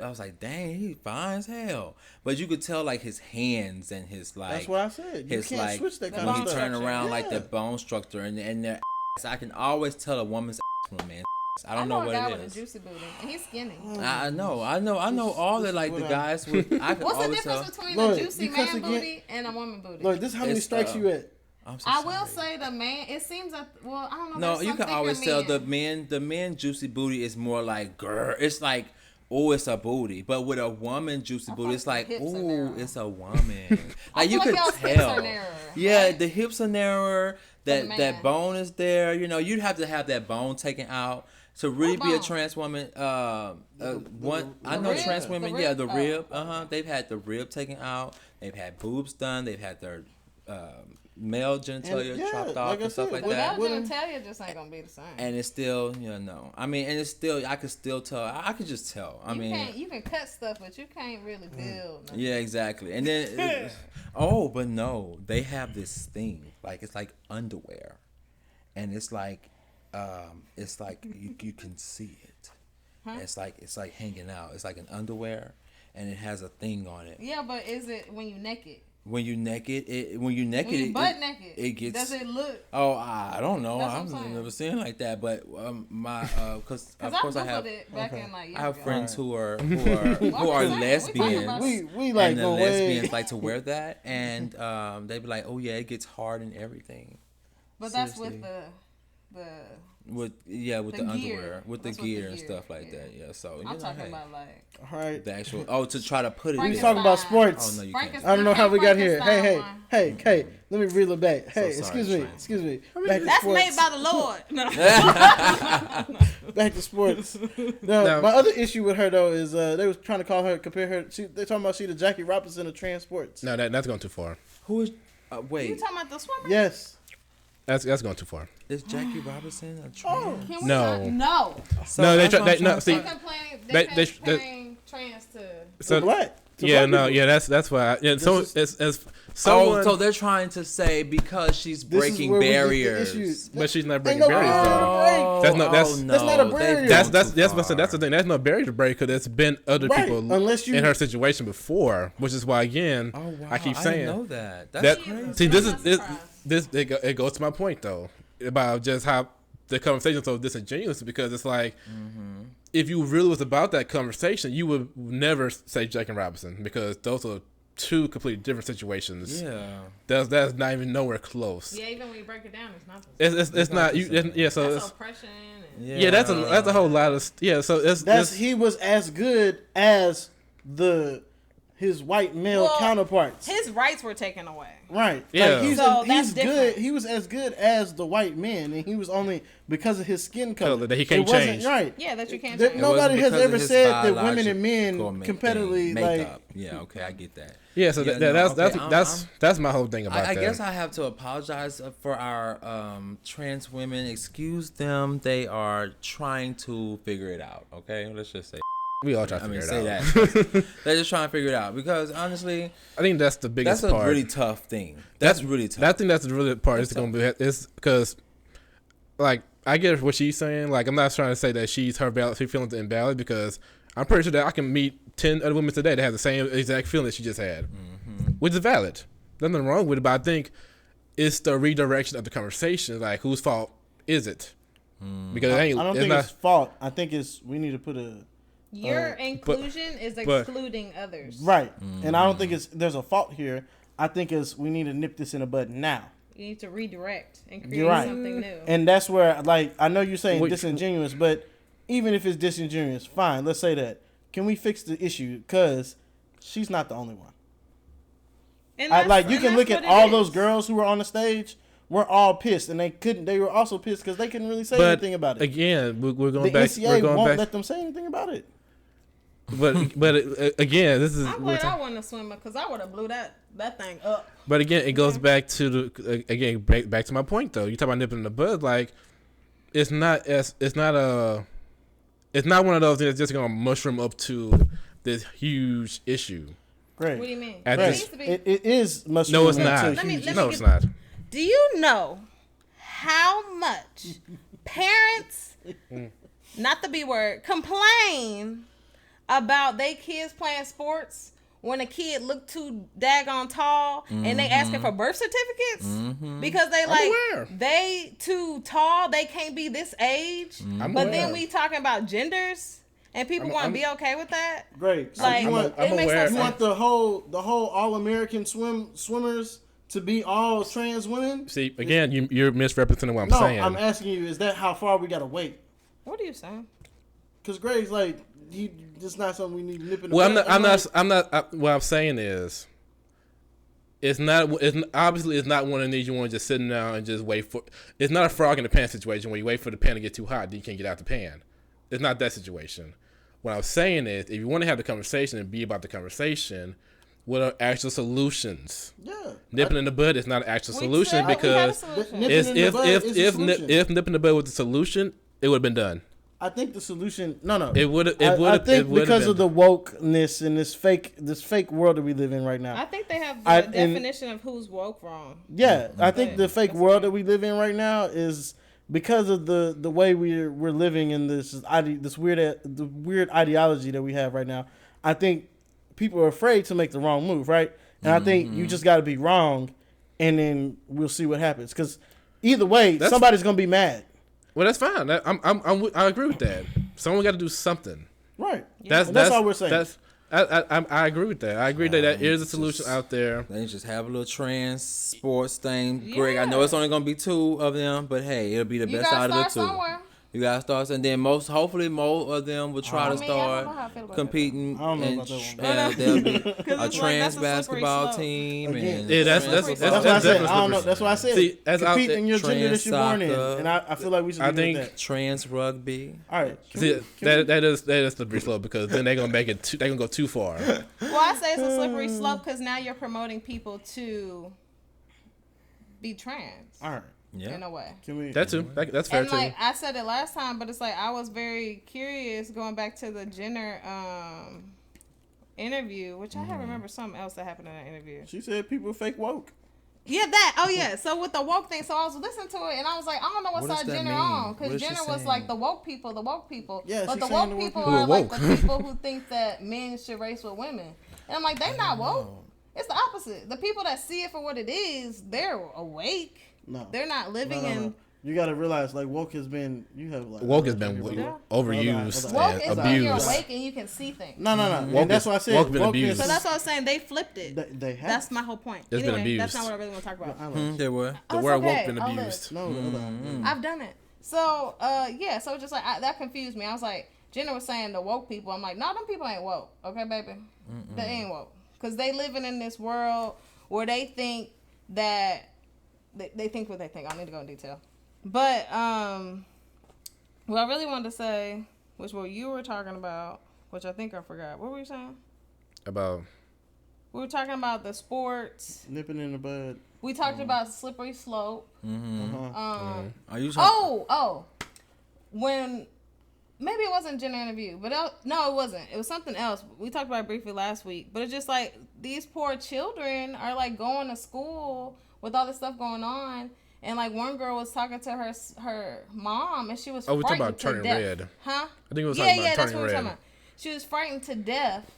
I was like, dang, he's fine as hell. But you could tell like his hands and his like. That's what I said. You can't switch that kind of stuff. When he turned around like the bone structure and their ass, I can always tell a woman's ass from a man's. I don't know what it is. With a juicy booty, and he's skinny. I know all the like the guys with. I can What's the always difference tell. between a juicy man booty and a woman booty? Look, this is how many strikes you at. I will say the man. It seems that I don't know. No, you can always tell the man juicy booty is more like girl. It's like. Oh, it's a booty, but with a woman juicy booty, it's like, oh, it's a woman. Like you could tell. Yeah, the hips are narrower. That bone is there. You know, you'd have to have that bone taken out to really be a trans woman. I know trans women. Yeah, the rib. They've had the rib taken out. They've had boobs done. They've had their male genitalia chopped off and stuff like that. Without genitalia, just ain't gonna be the same. And it's still, no. I mean, and it's still, I could still tell. I could just tell. You can cut stuff, but you can't really build. Nothing. Yeah, exactly. And then, but no, they have this thing. Like it's like underwear, and it's like you can see it. Huh? It's like hanging out. It's like an underwear. and it has a thing on it. Yeah, but is it when you naked? When you naked, When you butt naked, it gets. Does it look? Oh, I don't know. That's what I've I'm saying. never seen it like that. But my because of I course I have. it back in like I have years friends ago. who are Well, lesbians. We like and the go lesbians way. like to wear that, and they be like, "Oh yeah, it gets hard and everything." But Seriously. that's with the. with The the gear. underwear, with the That's with gear the and gear, stuff like yeah. that. Yeah, so I'm talking about like. All right. the actual to try to put it. We in. talking about sports. Oh no, you can't. Frankenstein. I don't know how we got here. Frankenstein Hey, one. hey, let me reel it back. Hey, sorry, excuse me. Back to That's sports. made by the Lord. No. Back to sports. No, my other issue with her though is they was trying to compare her. They talking about she the Jackie Robinson of transports. No, that's going too far. Who is? You Wait, talking about the swimmer? Yes. That's going too far. is Jackie Robinson a trans? Can we No. not? No. So No, that's what I'm no. trying to See, They comparing trans to. To black. To yeah, black no, people. yeah, that's why. Yeah, so is- it's someone, Oh, so they're trying to say because she's This is breaking where we get the barriers. issue. but she's not Ain't breaking no barriers barrier though. to break. That's not- that's- no, that's not a they've barrier. gone That's too that's the far. thing. That's no barrier to break because there's been other Right, people unless you- in her situation before, which is why again Oh wow! I keep I saying didn't know that. That's that. crazy. See, I'm not surprised. it goes to my point though about just how the conversation is so disingenuous because it's like if you really was about that conversation, you would never say Jack and Robinson because those are two completely different situations. Yeah. That's not even nowhere close. Yeah, even when you break it down, it's not. The same. It's not you. Yeah, so That's it's, oppression. And yeah, that's a whole lot of yeah. So it's He was as good as his white male Well, counterparts. His rights were taken away. Right. Yeah. Like he's So that's he's good. different. He was as good as the white man, and he was only because of his skin color that he can't It wasn't- change. Right. Yeah, that you can't There- change. It wasn't Nobody has because of ever his said that women and men biological competitively makeup. like. Yeah, okay, I get that. yeah. So Yeah, that's my whole thing about I that. guess I have to apologize for our trans women. Excuse them. They are trying to figure it out. Okay, let's just say. we all try to I mean, figure it say out. that. They're just trying to figure it out because honestly, I think that's the biggest that's a part. really tough thing. That's really tough. I think that's the really part. It's gonna be is because, like, I get what she's saying. Like, I'm not trying to say that she feelings invalid because I'm pretty sure that I can meet 10 other women today that have the same exact feeling that she just had, which is valid. There's nothing wrong with it, but I think it's the redirection of the conversation. Like, whose fault is it? Because it ain't. I don't it's think not, it's fault. I think we need to put a Your inclusion is excluding others. right, and I don't think there's a fault here. I think we need to nip this in the bud now. You need to redirect and create You're right. something new. And that's where, like, I know you're saying Which- disingenuous, but even if it's disingenuous, fine, let's say that. Can we fix the issue? Because she's not the only one. And You that's can look what at it all is. those girls who were on the stage. We're all pissed, and they were also pissed because they couldn't really say but anything about it. again, we're The going back. NCAA We're going won't back. let them say anything about it. But again, this is. I'm glad I wasn't a swimmer because I would have blew that thing up. But again, it goes back to back to my point though. You talk about nipping in the bud, like it's not one of those things that's just gonna mushroom up to this huge issue. Great. What do you mean? At It this- needs to be. It is much. No, it's more not. than Let me No, it's get- not. Do you know how much parents, not the B word, complain about their kids playing sports when a kid look too daggone tall and they asking for birth certificates because they aware. they too tall, they can't be this age. I'm But aware. then we talking about genders and people want to be okay with that. Great. So Like you want, it makes aware. no you want sense. the whole All-American swimmers to be all trans women? See, again, you're misrepresenting what I'm No, saying. I'm asking you, is that how far we gotta wait? What are you saying? Because Greg's like, it's not something we need to nip in the Well, bud. I'm not. What I'm saying is, it's not. Obviously, it's not one of these you want to just sitting down and just wait for. It's not a frog in the pan situation where you wait for the pan to get too hot, then you can't get out the pan. It's not that situation. What I'm saying is, if you want to have the conversation and be about the conversation, what are actual solutions? Yeah. Nipping in the bud is not an actual solution said we had a because solution. Nipping in the bud is a solution. if nipping in the bud was the solution, it would have been done. I think the solution. No. It would. I think because of the wokeness and this fake world that we live in right now. I think they have the and- definition of who's woke wrong. Yeah, I think the fake That's world okay. that we live in right now is because of the way we're living in this weird ideology that we have right now. I think people are afraid to make the wrong move, right? And I think you just got to be wrong, and then we'll see what happens. Because either way, somebody's gonna be mad. Well, that's fine. I agree with that. Someone got to do something. Right. Yeah. That's all we're saying. I agree with that. I agree that there is a solution out there. They just have a little trans sports thing. Yeah. Greg, I know it's only gonna be 2 of them, but hey, it'll be the best out of the 2. Somewhere. You gotta start, and then hopefully more of them will try to start competing. I don't know about that. There'll be a trans basketball team. And that's what I said. I don't know. That's what I said. See, compete in your gender that you're born in, and I feel like we should. I think that. Trans rugby. All right. That is slippery slope because then they're gonna make it. They're gonna go too far. Well, I say it's a slippery slope because now you're promoting people to be trans. All right. Yeah. In a way. That too. That's fair too. And I said it last time, but it's like I was very curious going back to the Jenner interview, which I remember something else that happened in that interview. She said people fake woke. Yeah, that. Oh yeah. So with the woke thing, so I was listening to it and I was like, I don't know what side Jenner on, because Jenner was like the woke people. Yeah, but the woke people are like the people who think that men should race with women, and I'm like, they not woke. It's the opposite. The people that see it for what it is, they're awake. No, they're not living in. You got to realize, like, woke has been. Woke has been overused, woke and is when you're awake and you can see things. No. And that's what I said. Woke been abused. So that's what I was saying. They flipped it. They have. That's my whole point. It's been abused. That's not what I really want to talk about. They were. The word woke been abused. No. I've done it. So yeah. So just like that confused me. I was like, Jenna was saying the woke people. I'm like, no, them people ain't woke. Okay, baby, they ain't woke because they living in this world where they think that. They think what they think. I don't need to go in detail. But what I really wanted to say was what you were talking about, which I think I forgot. What were you saying? About? We were talking about the sports. Nipping in the bud. We talked about slippery slope. Are you talking? When maybe it wasn't a gender interview, but no, it wasn't. It was something else. We talked about it briefly last week. But it's just like these poor children are like going to school with all this stuff going on, and like one girl was talking to her mom, and she was frightened we're talking about turning red. Huh? I think it was talking about that's turning what we're red. talking about. She was frightened to death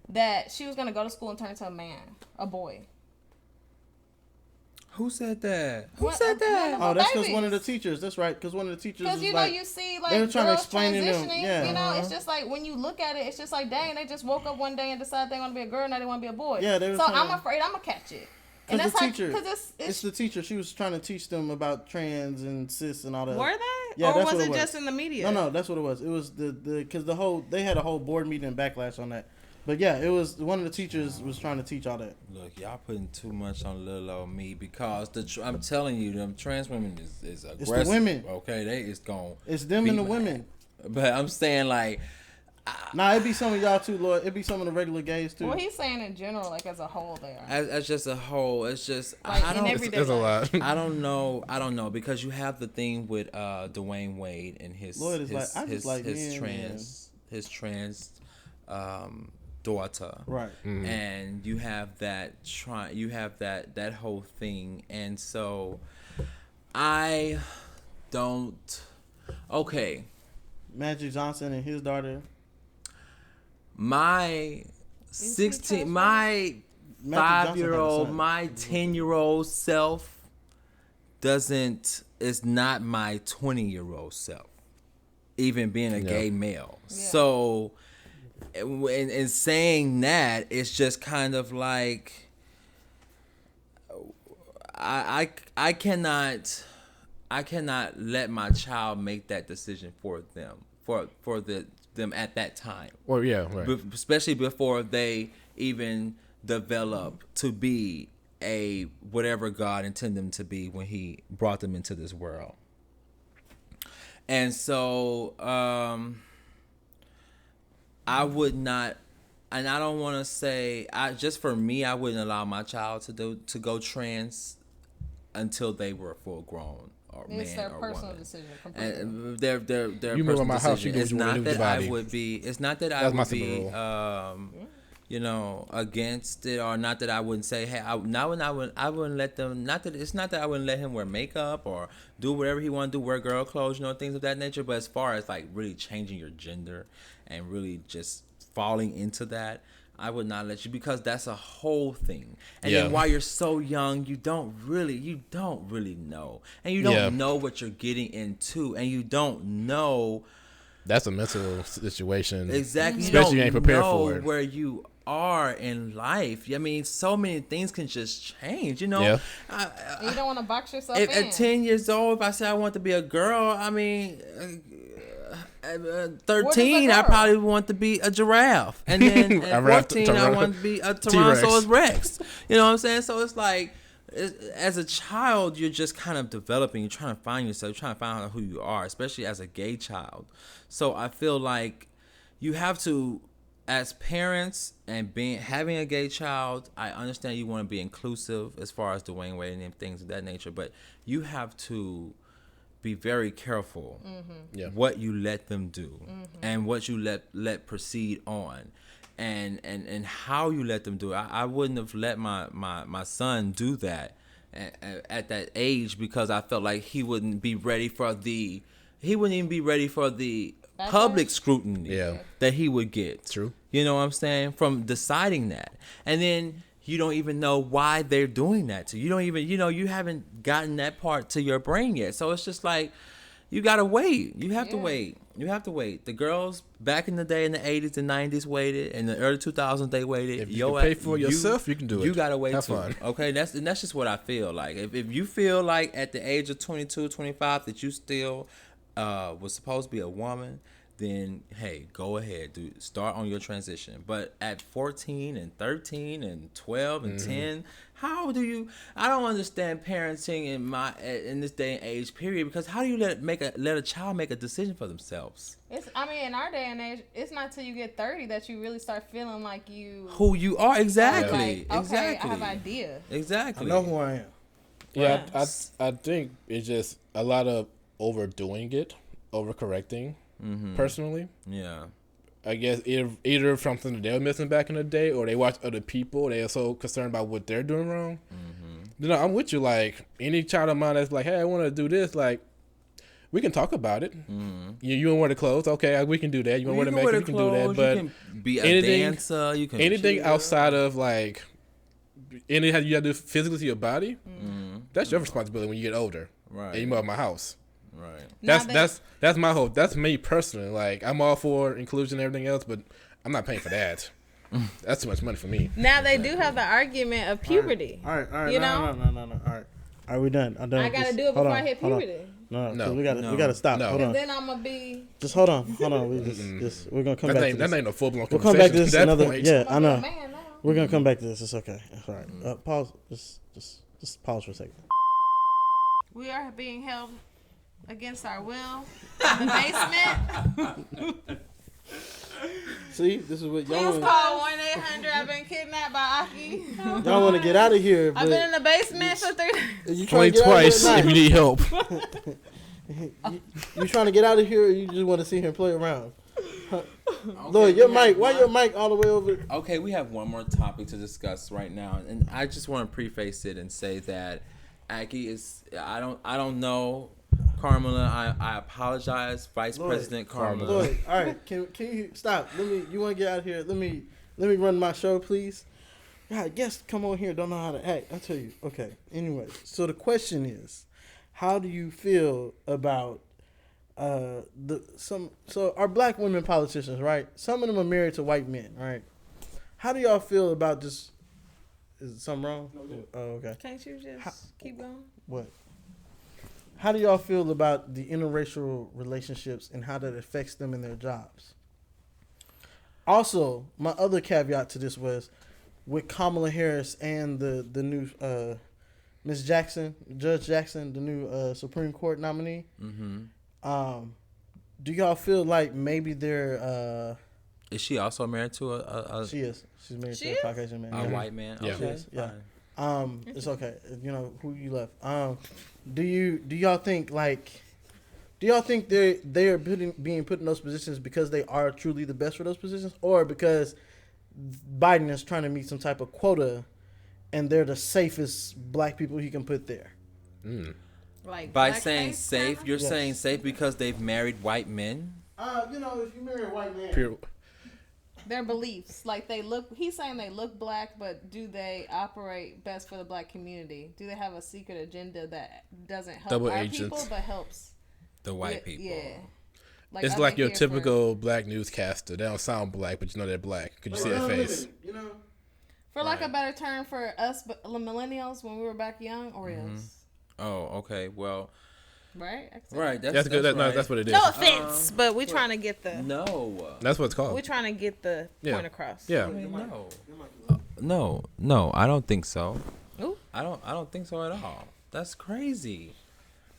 that she was gonna go to school and turn into a man, a boy. Who said that? Oh, that's because one of the teachers. That's right, because one of the teachers. Because you see like they were trying to explain transitioning. To them. Yeah. You know, it's just like when you look at it, it's just like, dang, they just woke up one day and decided they want to be a girl, now they want to be a boy. Yeah, so I'm afraid I'm gonna catch it. Because the teacher, it's the teacher. She was trying to teach them about trans and cis and all that. Were they? Yeah, or that's was what it just in the media? No, that's what it was. It was because they had a whole board meeting and backlash on that. But yeah, it was one of the teachers was trying to teach all that. Look, y'all putting too much on little old me because I'm telling you, them trans women is aggressive. It's the women. Okay, it's them and the women. But I'm saying like. It'd be some of y'all too, Lloyd. It'd be some of the regular gays too. Well, he's saying in general, like as a whole, they are. As just a whole, it's just like I don't. It's a lot. I don't know because you have the thing with Dwayne Wade and his Lloyd is his trans daughter, right? Mm-hmm. And you have that whole thing, and so I don't. Okay, Magic Johnson and his daughter. My 5-year-old, my 10-year-old self is not my 20-year-old self, even being a gay male. Yeah. So, in saying that, it's just kind of like I cannot let my child make that decision for them them at that time. Well, yeah, right. Especially before they even develop to be a whatever God intended them to be when He brought them into this world. And so, I would not, and I don't want to say, just for me, I wouldn't allow my child to go trans until they were full grown. It's their personal decision. Completely. And their you personal my house, decision. It's not that I would be. It's not that I would be. Against it, or not that I wouldn't say, hey, I wouldn't let them. Not that it's not that I wouldn't let him wear makeup or do whatever he want to do, wear girl clothes, things of that nature. But as far as like really changing your gender and really just falling into that, I would not let you, because that's a whole thing. And Yeah. then while you're so young, you don't really know. And you don't know what you're getting into. And you don't know. That's a mental situation. Exactly. Especially You you ain't don't prepared know for it. where you are in life. I mean, so many things can just change, you know. Yeah. You don't want to box yourself If in. at 10 years old, if I say I want to be a girl, I mean, at 13, I girl? probably want to be a giraffe. And then at 14, I want to be a Tyrannosaurus Rex. You know what I'm saying? So it's like, as a child, you're just kind of developing. You're trying to find yourself. You're trying to find out who you are, especially as a gay child. So I feel like you have to, as parents and having a gay child, I understand you want to be inclusive as far as Dwayne Wade and things of that nature, but you have to be very careful what you let them do and what you let proceed on, and how you let them do it. I wouldn't have let my son do that at that age, because I felt like he wouldn't be ready for the public scrutiny that he would get. True. You know what I'm saying? From deciding that. And then you don't even know why they're doing that to you. You don't even, you haven't gotten that part to your brain yet. So it's just like, you got to wait. You have to wait. You have to wait. The girls back in the day in the 80s and 90s waited. In the early 2000s, they waited. If you can pay for yourself, you can do it. You got to wait Have too. fun. Okay? That's just what I feel like. If you feel like at the age of 22, 25 that you still was supposed to be a woman, then hey, go ahead, dude. Start on your transition. But at 14 and 13 and 12 and 10, how do you? I don't understand parenting in this day and age period, because how do you let a child make a decision for themselves? In our day and age, it's not till you get 30 that you really start feeling like who you are. Exactly. Like, okay, exactly. I have an idea. Exactly. I know who I am. Yeah, I think it's just a lot of overdoing it, overcorrecting. Personally, Yeah. I guess either something that they were missing back in the day, or they watch other people, they are so concerned about what they're doing wrong. You know, I'm with you. Like, any child of mine that's like, hey, I want to do this, like, we can talk about it. You don't wear the clothes, okay, we can do that. You don't wear the makeup, you can do that. But you can be a dancer. You can anything cheer. outside of like anything you got to do physically to your body, that's your responsibility when you get older. Right. And you move out my house. Right. That's my whole. That's me personally. Like, I'm all for inclusion and everything else, but I'm not paying for that. That's too much money for me. Now they do have the argument of puberty. All right. You No. All right. Are we done? I'm done. I gotta do it before I hit puberty. No, we gotta stop. No. Hold on. Then I'm gonna be. Just hold on. We we're gonna come back to this. That ain't no full blown We'll come back to this at that another. point. Yeah, I know. Man, now. We're gonna come back to this. It's okay. It's all right. Pause. Just pause for a second. We are being held against our will in the basement. See, this is what y'all Please want. call 1-800. I've been kidnapped by Akki. Y'all want to get out of here, I've but been in the basement for 3 days. you trying Blink to get out of twice here if you need help. you trying to get out of here, or you just want to sit here and play around? Lloyd, your mic. Why your mic all the way over? Okay, we have one more topic to discuss right now, and I just want to preface it and say that Akki is. I don't know. Carmela, I apologize, Vice Lloyd, President Carmela. Lloyd, all right, can you stop? You want to get out of here? Let me run my show, please. God, guests come on here, don't know how to act. I'll tell you. Okay. Anyway, so the question is, how do you feel about our black women politicians, right? Some of them are married to white men, right? How do y'all feel about this? Is something wrong? Oh, okay. Can't you just keep going? What? How do y'all feel about the interracial relationships and how that affects them in their jobs? Also, my other caveat to this was with Kamala Harris and the new Miss Jackson, Judge Jackson, the new Supreme Court nominee. Do y'all feel like maybe they're Is she also married to a she is. She's married to a Caucasian man. a white man? Yeah. Okay. Yeah. It's okay. You know who you left. Do y'all think they are being put in those positions because they are truly the best for those positions, or because Biden is trying to meet some type of quota and they're the safest black people he can put there? Like By saying safe, kinda? you're Yes. saying safe because they've married white men? If you marry a white man, Pure. Their beliefs, like they look. He's saying they look black, but do they operate best for the black community? Do they have a secret agenda that doesn't help Double our agents. people, but helps The white people. Yeah. It's are like they your here typical black newscaster. They don't sound black, but you know they're black. Could you see their face? You know. for lack of a better term, for us millennials when we were back young, Oreos. Oh, okay. Well, Right? right. That's good. Right. No, that's what it is. No offense, but we trying to get the No. That's what it's called. we trying to get the Yeah. point across. Yeah. No. I don't think so. Ooh. I don't think so at all. That's crazy.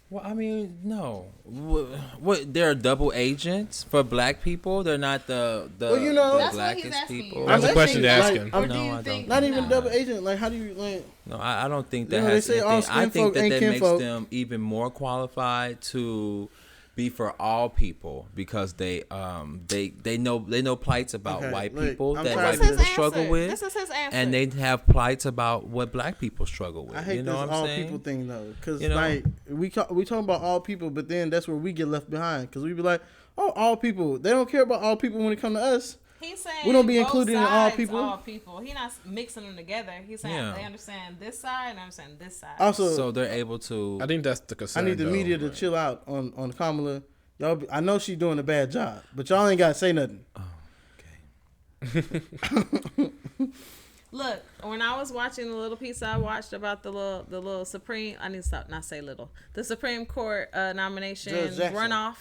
Well, I mean, no. What? They're double agents for black people. They're not the Well, you know, the That's what he's blackest asking people. you. That's a question to ask Like, him. Or No, do you I think Not even no. double agent. Like, how do you like? No, I don't think You that know, they has say all anything. I skin think folk that ain't makes kinfolk. them even more qualified to be for all people because they know plights about Okay, white look, people I'm that tired white of people this. struggle with. This is his answer. And they have plights about what black people struggle with. I hate you know this what I'm all saying? people thing though, because You know? like we talking about all people, but then that's where we get left behind because we be like, oh, all people. They don't care about all people when it come to us. He's saying We don't be both included in all sides, people. All people. He's not mixing them together. He's saying Yeah. they understand this side and understand this side. Also, So they're able to. I think that's the I concern. need the though. media to chill out on Kamala. Y'all, I know she's doing a bad job, but y'all ain't gotta say nothing. Look, when I was watching the little piece I watched about the little Supreme, I need to stop not say little. The Supreme Court nomination Judge Jackson. runoff.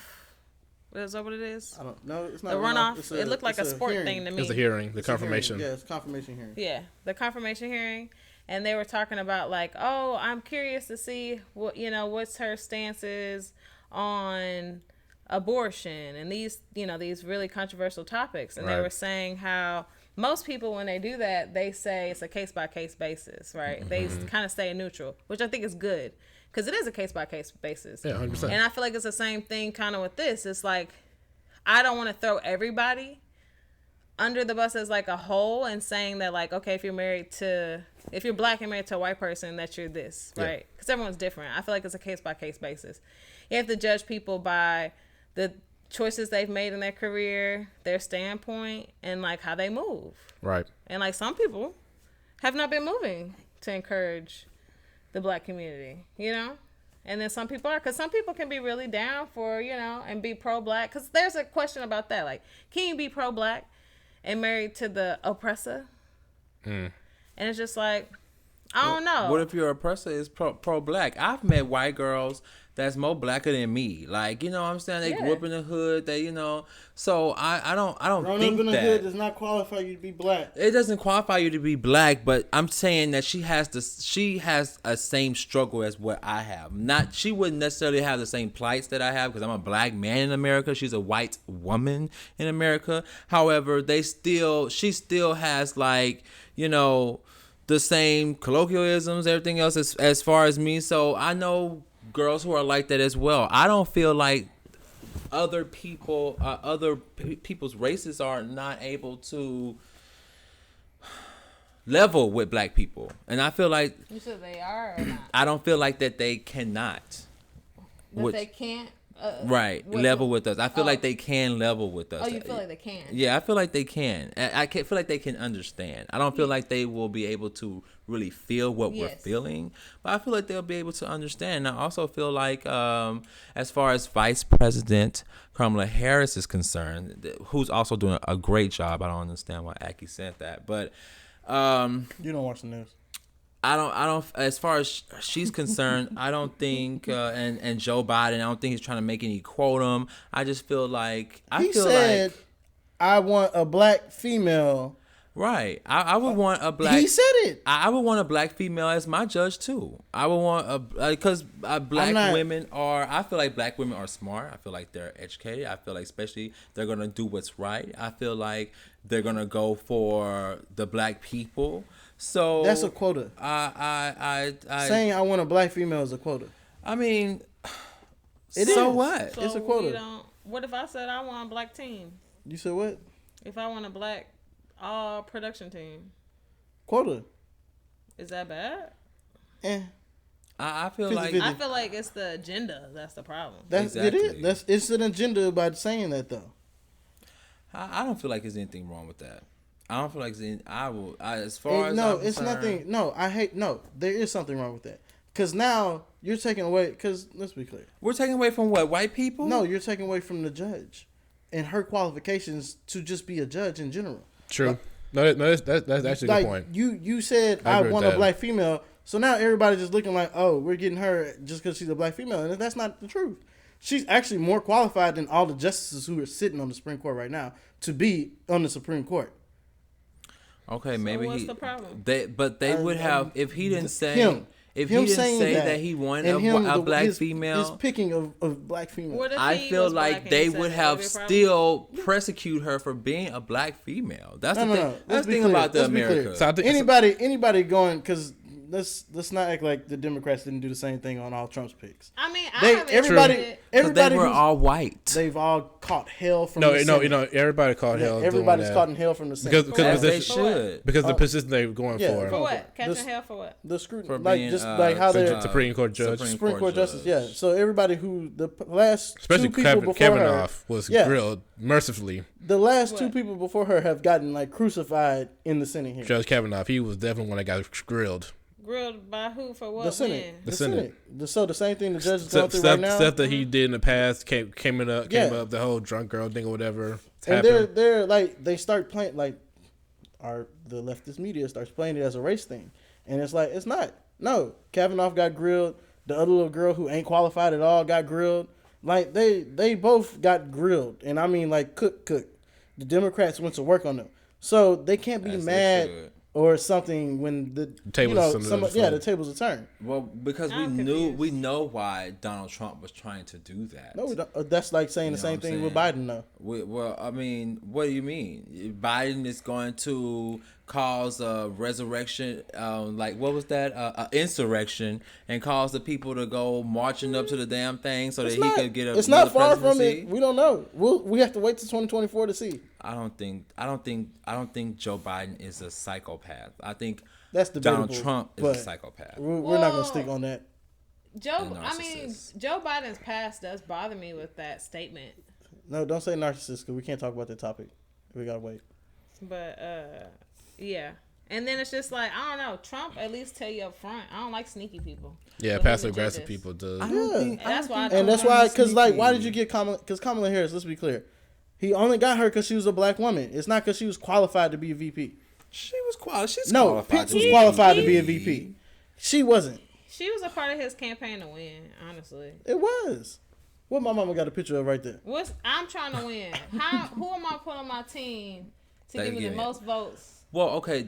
Is that what it is? I don't know. It's not The runoff. It's It looked like a it's sport hearing. thing to me. It's a hearing, the It's a hearing. confirmation. Yeah, it's a confirmation hearing. Yeah, the confirmation hearing, and they were talking about like, oh, I'm curious to see what's her stances on abortion and these really controversial topics, and they Right. were saying how most people when they do that they say it's a case by case basis, right? They kind of stay neutral, which I think is good because it is a case by case basis. Yeah, 100%. And I feel like it's the same thing kind of with this. It's like I don't want to throw everybody under the bus as like a whole and saying that like, okay, if you're black and married to a white person, that you're this, Yeah. right? Because everyone's different. I feel like it's a case by case basis. You have to judge people by the choices they've made in their career, their standpoint, and like how they move. Right. And like some people have not been moving to encourage the black community, And then some people are, because some people can be really down for, and be pro-black. Because there's a question about that. Like, can you be pro-black and married to the oppressor? And it's just like, I don't know. What if your oppressor is pro-black? I've met white girls that's more blacker than me. Like, you know what I'm saying? They grew up in the hood. So I don't Growing think up in the that hood does not qualify you to be black. it doesn't qualify you to be black. But I'm saying that she has a same struggle as what I have. She wouldn't necessarily have the same plights that I have because I'm a black man in America. She's a white woman in America. However, she still has like, the same colloquialisms, everything else as far as me. So I know girls who are like that as well. I don't feel like other people's races are not able to level with black people, and I feel like You said they are or not? I don't feel like that they cannot. That they can't? Level with us. I feel like they can level with us. Oh, you feel like they can? Yeah, I feel like they can. I feel like they can understand. I don't feel like they will be able to really feel what we're feeling, but I feel like they'll be able to understand. I also feel like, as far as Vice President Kamala Harris is concerned, who's also doing a great job. I don't understand why Akki said that, but You don't watch the news. I don't. As far as she's concerned, I don't think, and Joe Biden, I don't think he's trying to make any quotum. I just feel like He said, "I want a black female." Right. I would want a black. He said it. I would want a black female as my judge too. I would want because black women are. I feel like black women are smart. I feel like they're educated. I feel like especially they're gonna do what's right. I feel like they're gonna go for the black people. So That's a quota. Saying I want a black female is a quota. I mean, It so is. what? So It's a quota. What if I said I want a black team? You said what? If I want a black all production team, Quota. is that bad? I feel 50-50. like I feel like it's the agenda that's the problem. That's Exactly. it. It's an agenda by saying that though. I don't feel like there's anything wrong with that. I don't feel like as far as no, I'm it's concerned, nothing. No, there is something wrong with that. Because now you're taking away. Because let's be clear. we're taking away from what, white people? No, you're taking away from the judge and her qualifications to just be a judge in general. True. No, that's actually a good point. You said I I agree with want a that. black female, so now everybody's just looking like, oh, we're getting her just because she's a black female, and that's not the truth. She's actually more qualified than all the justices who are sitting on the Supreme Court right now to be on the Supreme Court. Okay, So maybe what's the problem? They would have if he didn't say him. if Him he didn't saying say that he wanted a black his female. picking of black female. What if I he feel was black like and they he said would that? have Would it be a problem? still persecute her for being a black female. That's the thing. Let's That's the be thing clear. about the Let's be clear. America. So I think Anybody going, because let's not act like the Democrats didn't do the same thing on all Trump's picks. I mean, Everybody But they were who's- all white. they've all caught hell from No, the no, Senate. everybody caught hell. doing Everybody's that. caught in hell from the Senate. because As they position, should. because the position they were going yeah, for. For what? Catching This- hell for what? the scrutiny, For like being, just like how they're Supreme Court judge. Supreme Court justice. Yeah, so everybody who the last Especially two people before Kavanaugh her, was Yeah. grilled mercifully. the last two What? people before her have gotten like crucified in the Senate here. Judge Kavanaugh, he was definitely one that got grilled. Grilled by who for what? The Senate, When? The the Senate. Senate. So the same thing the judge is going through right now. Stuff that he did in the past came up, Yeah. the whole drunk girl thing or whatever. And happened. they're like they start playing like the leftist media starts playing it as a race thing, and it's like it's not. No, Kavanaugh got grilled. The other little girl who ain't qualified at all got grilled. Like they both got grilled, and I mean like cook. The Democrats went to work on them, so they can't be As they mad should. or something when the tables the tables are turned. Well, because I'm we confused. know why Donald Trump was trying to do that. No, we don't. That's like saying You the know same what I'm thing with saying? Biden though. Well, I mean, what do you mean? Biden is going to cause a resurrection, like what was that? Insurrection, and cause the people to go marching up to the damn thing so that he could get a. It's not far another from presidency? it. We don't know. We have to wait till 2024 to see. I don't think Joe Biden is a psychopath. I think That's Donald debatable, Trump is but a psychopath. We're not gonna Well, stick on that. Joe, And I mean, narcissist. Joe Biden's past does bother me with that statement. No, don't say narcissist because we can't talk about that topic. We gotta wait. But yeah. And then it's just like, I don't know, Trump at least tell you up front. I don't like sneaky people. Yeah, With passive his aggressive agendas. people do. I don't Yeah. think, And that's why I think- don't And that's like why, he's because like, why did sneaky. you get Kamala? Because Kamala Harris. Let's be clear, he only got her because she was a black woman. It's not because she was qualified to be a VP. She was qualified. She's No, qualified. Pence to was be qualified to VP. be a VP. She wasn't. She was a part of his campaign to win, honestly. It was. What my mama got a picture of right there. I'm trying to win. Who am I putting on my team to They give me get the it. most votes? Well, okay.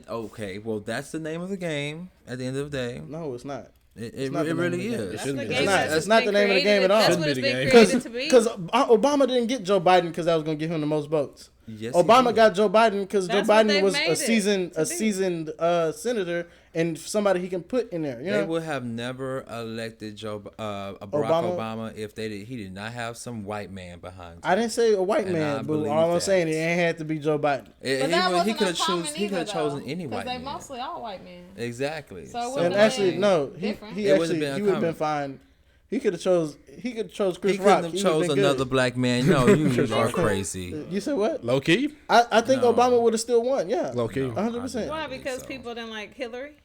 Well, that's the name of the game. At the end of the day, No, it's not. it not the name really of the game. is. That's shouldn't the be. game It's not- that's it's not been the name of the game created. at all. That's Shouldn't what it's be the been game. created to be. Because Obama didn't get Joe Biden because that was gonna give him the most votes. Yes, he Obama did. got Joe Biden because Joe That's what Biden they was made a it seasoned to be. senator and somebody he can put in there. You They know, would have never elected Barack Obama if he did not have some white man behind him. I didn't say a white And man, I but believe all I'm that. saying it ain't had to be Joe Biden. But that wasn't He could have uncommon chosen. He could have either, chosen though, any white they man. mostly all white men. Exactly. So it And would've actually, been no, different. he It would've actually been he would have been uncommon. fine. He could have chose Chris He Rock. couldn't have He chose would've been another good. black man. No, you are crazy. You said what? Low key, I think No. Obama would have still won. Yeah, low key. No. 100%. Why? I think Because so. people didn't like Hillary?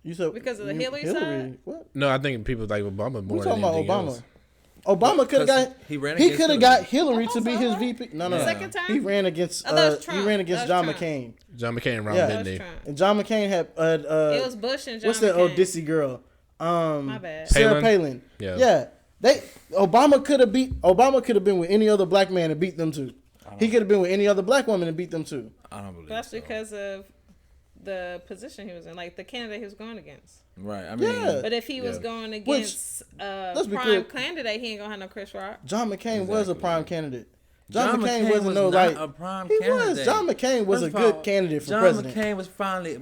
You said Because of the Hillary side? What? No, I think people like Obama more We than talking about anything Obama. else. Obama could have Because got. he ran He against could have Hillary. got Hillary I to be thought his so. VP. No, Yeah. Second time? He ran against. Oh, that was He Trump. ran against That John was Trump. McCain. John McCain around Yeah. That was midday. Trump. And John McCain had. It was Bush and John What's that McCain. Odysseus girl? My bad. Sarah Palin? Palin. Yeah. Obama could have been with any other black man and beat them too. He could have been with any other black woman and beat them too. I don't believe That's so. because of the position he was in, like the candidate he was going against. Right. I mean, Yeah. But if he was Yeah. going against a let's be prime clear. candidate, he ain't gonna have no Chris Rock. John McCain was a Exactly. prime candidate. John McCain wasn't was no not like a prime he candidate. was. John McCain was First a of good all, candidate for John president. McCain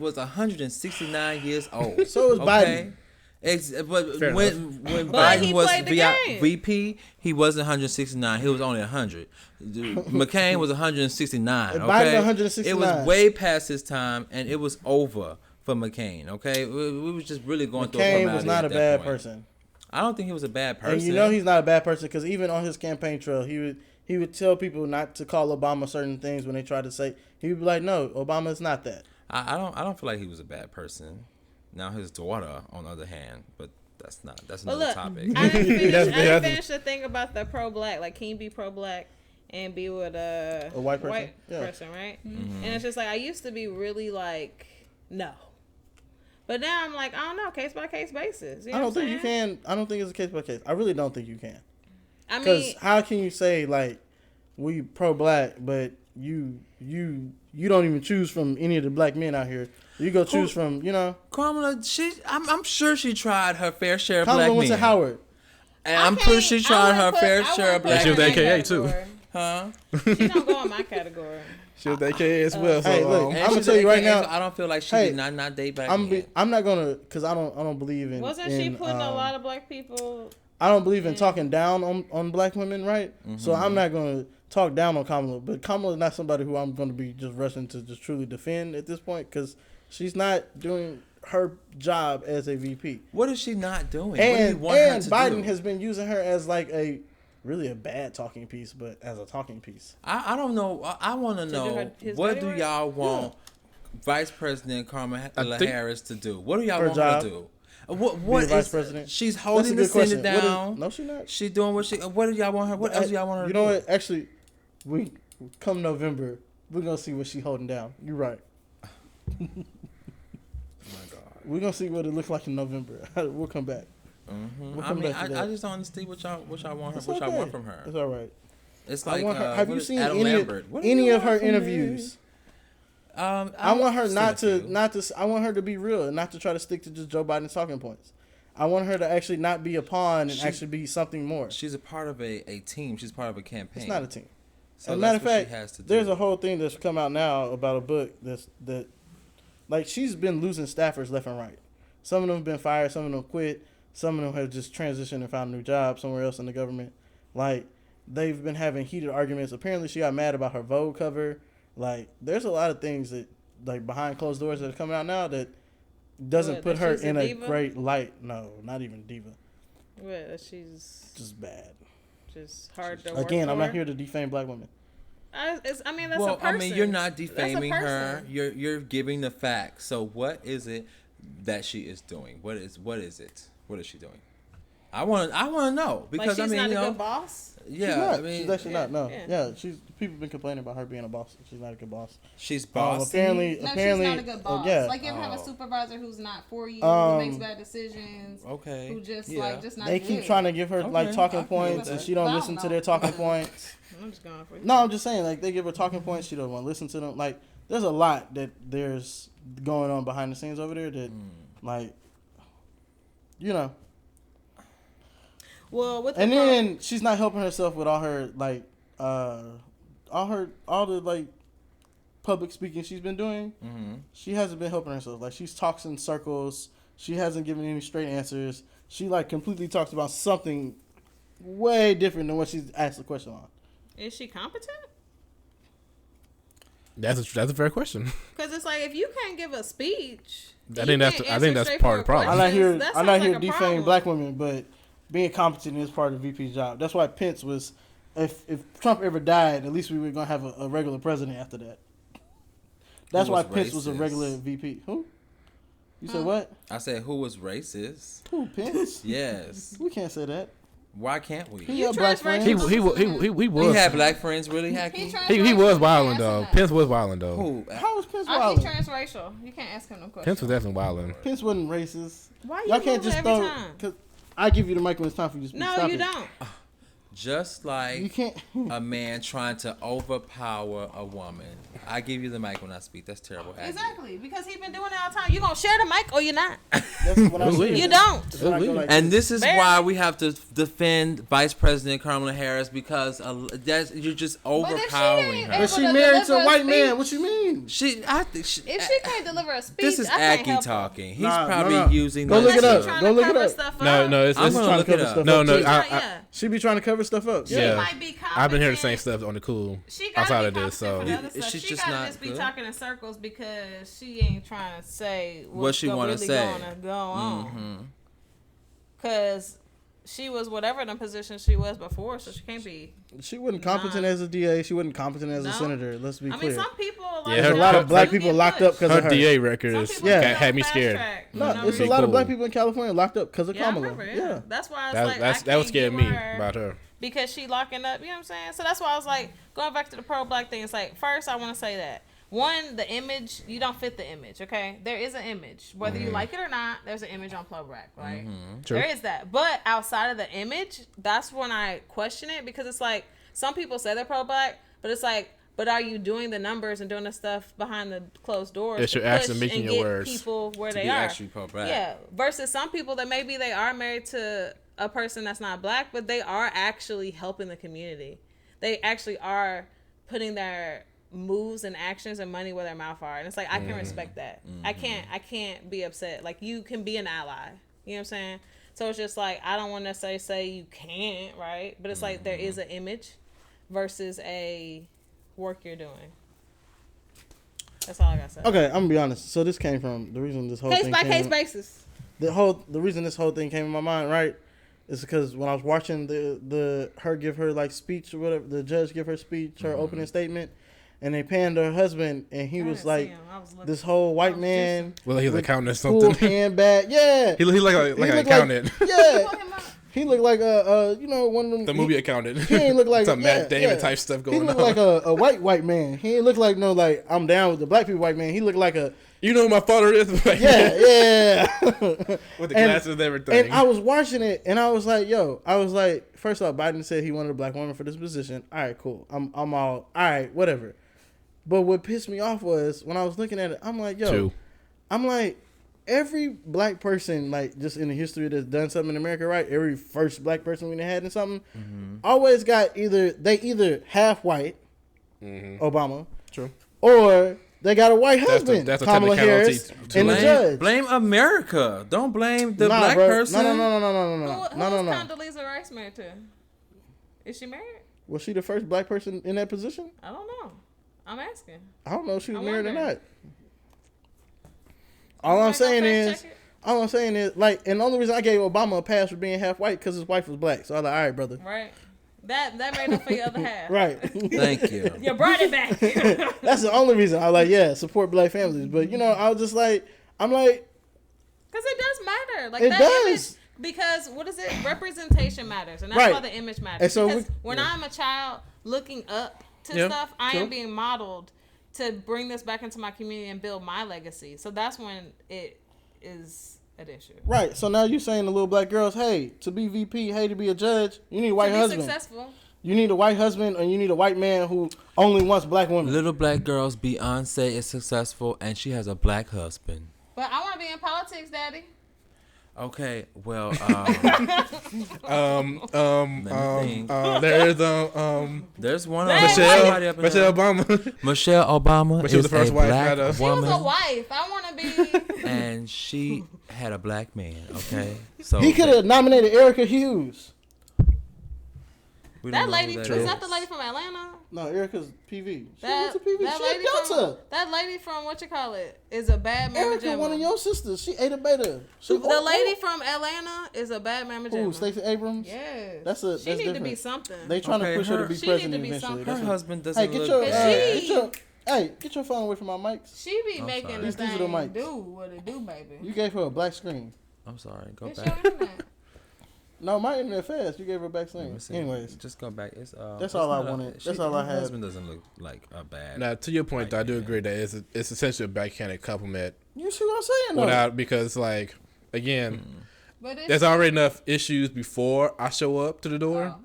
was 169 years old. So was Biden. But Fair when But Biden he was played the game. VP, he wasn't 169. He was only 100. McCain was 169. And Okay, Biden 169. It was way past his time, and it was over for McCain. Okay, we was just really going through. McCain was not a bad person. I don't think he was a bad person. And you know he's not a bad person because even on his campaign trail, he would tell people not to call Obama certain things when they tried to say. He would be like, "No, Obama is not that." I don't feel like he was a bad person. Now his daughter, on the other hand, but that's another topic. I didn't finish the thing about the pro-black. Like, can you be pro-black and be with a white person, person, right? Mm-hmm. And it's just like, I used to be really like, no. But now I'm like, I don't know, case by case basis. You know I don't think you can. I don't think it's a case by case. I really don't think you can. I mean, because how can you say like we pro-black, but you don't even choose from any of the black men out here? You go choose from, Kamala, I'm sure she tried her fair share of Kamala black men. went to Howard. And I'm pretty sure she tried her fair share of black men. She was AKA too. Huh? She don't go in my category. She was AKA as well. Hey, look, I'm gonna tell you right now. I don't feel like she did not date black men. I'm not gonna, because I don't believe in. Wasn't she putting a lot of black people? I don't believe in talking down on black women, right? Mm-hmm. So I'm not gonna talk down on Kamala, but Kamala is not somebody who I'm gonna be just rushing to just truly defend at this point, because she's not doing her job as a VP. What is she not doing? And Biden has been using her as like a bad talking piece, but as a talking piece. I don't know. I want to know, what do y'all want Vice President Kamala Harris to do? What do y'all want her to do? What is Vice President? She's holding the Senate down. No, she's not. She's doing what she. What do y'all want her? What else do y'all want her to do? You know what? Actually, come November, we're gonna see what she's holding down. You're right. Oh my God. We're gonna see what it looks like in November. We'll come back. Mm-hmm. We'll come back to that. I just don't understand what y'all want her. What y'all want from her? It's all right. It's like have you seen any of her interviews? I want her not to. I want her to be real and not to try to stick to just Joe Biden's talking points. I want her to actually not be a pawn and actually be something more. She's a part of a team. She's part of a campaign. It's not a team. So as a matter of fact, there's a whole thing that's come out now about a book that like, she's been losing staffers left and right. Some of them have been fired. Some of them quit. Some of them have just transitioned and found a new job somewhere else in the government. Like, they've been having heated arguments. Apparently, she got mad about her Vogue cover. Like, there's a lot of things that, like, behind closed doors that are coming out now that doesn't put her in a great light. No, not even diva. What? She's just bad. Just hard to work Again, for. I'm not here to defame black women. That's a person. You're not defaming her. You're giving the facts. So what is it that she is doing? What is it? What is she doing? I want to know, because like, she's not a good boss. Yeah, she's actually not. No, yeah, people have been complaining about her being a boss. She's not a good boss. She's bossy. Apparently, she's not a good boss. Yeah. Like, you ever have a supervisor who's not for you, who makes bad decisions, okay, who just not. They keep trying to give her like talking points, and she don't listen to their talking points. I'm just going for it. No, I'm just saying, like, they give her talking points, she don't want to listen to them. Like, there's a lot that there's going on behind the scenes over there that, like, Well, and then she's not helping herself with all her like all the like public speaking she's been doing. Mm-hmm. She hasn't been helping herself. Like, she's talks in circles. She hasn't given any straight answers. She like completely talks about something way different than what she's asked the question on. Is she competent? That's a fair question. Because it's like, if you can't give a speech, I think that's part of the problem. I'm not here to defame black women, but being competent is part of the VP's job. That's why Pence was, if Trump ever died, at least we were going to have a regular president after that. That's why Pence was a regular VP. Who? You said what? I said, who was racist? Who, Pence? Yes. We can't say that. Why can't we? He had black friends. He was. He had black friends, really, Akki? He was wilding, though. Pence was wilding, though. Who? How was Pence wilding? He's transracial. You can't ask him no questions. Pence was definitely wilding. Pence wasn't racist. Why y'all can't just every time? Cause I give you the mic when it's time for you to speak. No, you don't. Just like you can't. A man trying to overpower a woman. I give you the mic when I speak. That's terrible. Exactly, because he's been doing it all the time. You gonna share the mic or you're not? That's what I said. You don't. And this is why we have to defend Vice President Kamala Harris, because you're just overpowering her. But she married to a white man. What you mean? If she can't deliver a speech, this is Akki talking. He's probably using. Go look it up. Go look it up. No, it's I'm gonna look it up. No, she be trying to cover stuff up. She might be competent. I've been hearing the same stuff on the cool outside of this, so she gotta just be talking in circles because she ain't trying to say what she want to say. Gonna go on. Cause she was whatever the position she was before, so she can't be. She wasn't competent as a DA. She wasn't competent as a senator. Let's be clear. I mean, some people. Yeah, there's a lot of black people locked up because of her. DA record had me scared. No, it's a lot of black people in California locked up because of Kamala. Yeah, that's why I was like, that was scaring me about her. Because she locking up, you know what I'm saying? So that's why I was like, going back to the pro-black thing, it's like, first I want to say that. One, the image, you don't fit the image, okay? There is an image. Whether you like it or not, there's an image on pro-black, right? There is that. But outside of the image, that's when I question it, because it's like, some people say they're pro-black, but it's like, but are you doing the numbers and doing the stuff behind the closed doors? It's your actions making your words. People where they are. Actually pro-black. Yeah. Versus some people that maybe they are married to a person that's not black, but they are actually helping the community. They actually are putting their moves and actions and money where their mouth are. And it's like, I can respect that. I can't be upset. Like, you can be an ally. You know what I'm saying? So it's just like, I don't want to necessarily say you can't, right? But it's like, there is an image versus a work you're doing. That's all I gotta say. Okay, I'm gonna be honest. So this came from the reason this whole case thing by case basis. The reason this whole thing came in my mind, right, is because when I was watching the her give her like speech or whatever, the judge give her speech, her opening statement, and they panned her husband, and he was like this whole white man. Well, he was accountant or something. Cool hand back, yeah. He looked like an accountant. Yeah. He looked like one of them. The movie accountant. He ain't look like some Matt Damon type stuff going on. He looked like a white man. He ain't look like I'm down with the black people white man. He looked like a. You know who my father is? Yeah. With the glasses and everything. And I was watching it, and I was like, first off, Biden said he wanted a black woman for this position. All right, cool. I'm all right, whatever. But what pissed me off was when I was looking at it, I'm like, every black person, like, just in the history that's done something in America, right? Every first black person we had in something, always got either half white, Obama, true, or they got a white husband, that's Kamala Harris, and the judge. Blame America. Don't blame the black person. No. Who was Condoleezza Rice married to? Is she married? Was she the first black person in that position? I don't know. I'm asking. I don't know if she was married or not. All I'm saying is, like, and the only reason I gave Obama a pass for being half white because his wife was black. So I was like, all right, brother. Right. That made up for your other half. Right. Thank you. You brought it back. That's the only reason. I was like, support black families. But, I was just like, because it does matter. Like, it that does. image, because, what is it? Representation matters. And that's why the image matters. And so because when I'm a child looking up to stuff, I am being modeled to bring this back into my community and build my legacy. So that's when it is an issue. Right. So now you're saying to little black girls, hey, to be VP, hey, to be a judge, you need a white husband. Successful. You need a white husband, or you need a white man who only wants black women. Little black girls, Beyonce is successful, and she has a black husband. But I want to be in politics, Daddy. Okay, well, there's one Michelle Obama. Michelle Obama. But she was the first wife. She was a wife. I want to be. And she had a black man. Okay, so he could have nominated Erica Hughes. That lady, is that the lady from Atlanta? No, Erica's PV. That lady Delta. That lady from is a bad mama. Erica, one of your sisters. She ate a beta. The lady from Atlanta is a bad mama. Who, Stacey Abrams? Yes. She need to be something. They trying to push her to be president eventually. Her husband doesn't get your phone away from my mics. She be making the thing do what it do, baby. You gave her a black screen. I'm sorry. Go it's back. Your internet. No, my internet fast. You gave her a back screen. Anyways, just go back. That's all I wanted. That's all I had. Her husband doesn't look like a bad. Now, to your point, though, I do agree that it's essentially a backhanded compliment. You see what I'm saying, though? Because, like, again, there's already enough issues before I show up to the door.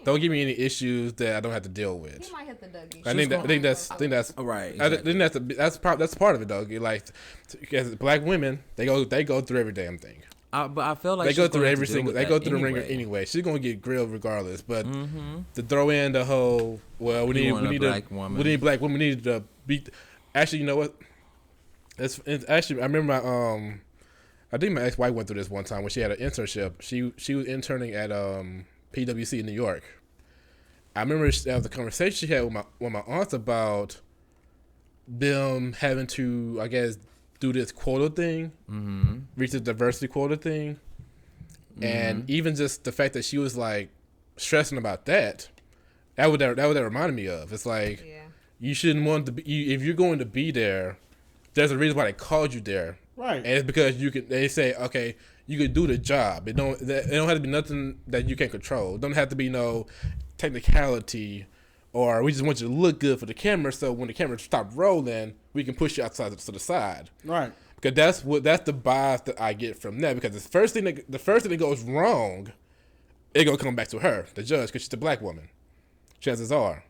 Don't give me any issues that I don't have to deal with. You might hit the Dougie. I think that's right. Exactly. I think that's part of it, though. Like, as black women, they go through every damn thing. But I feel like they go through every single. They go through the ringer anyway. She's gonna get grilled regardless. But to throw in the whole, well, we need black women. We need to beat. Actually, you know what? It's actually, I remember I think my ex-wife went through this one time when she had an internship. She was interning at PwC in New York. I remember the conversation she had with my aunts about them having to, I guess, do this quota thing, reach the diversity quota thing. And even just the fact that she was like stressing about that would remind me of. It's like you shouldn't want to be if you're going to be there. There's a reason why they called you there, right? And it's because you can. They say, okay, you can do the job. It don't have to be nothing that you can't control. It don't have to be no technicality, or we just want you to look good for the camera. So when the camera stops rolling, we can push you outside to the side, right? Because that's the bias that I get from that. Because the first thing that goes wrong, it gonna come back to her, the judge, because she's a black woman. Chances are,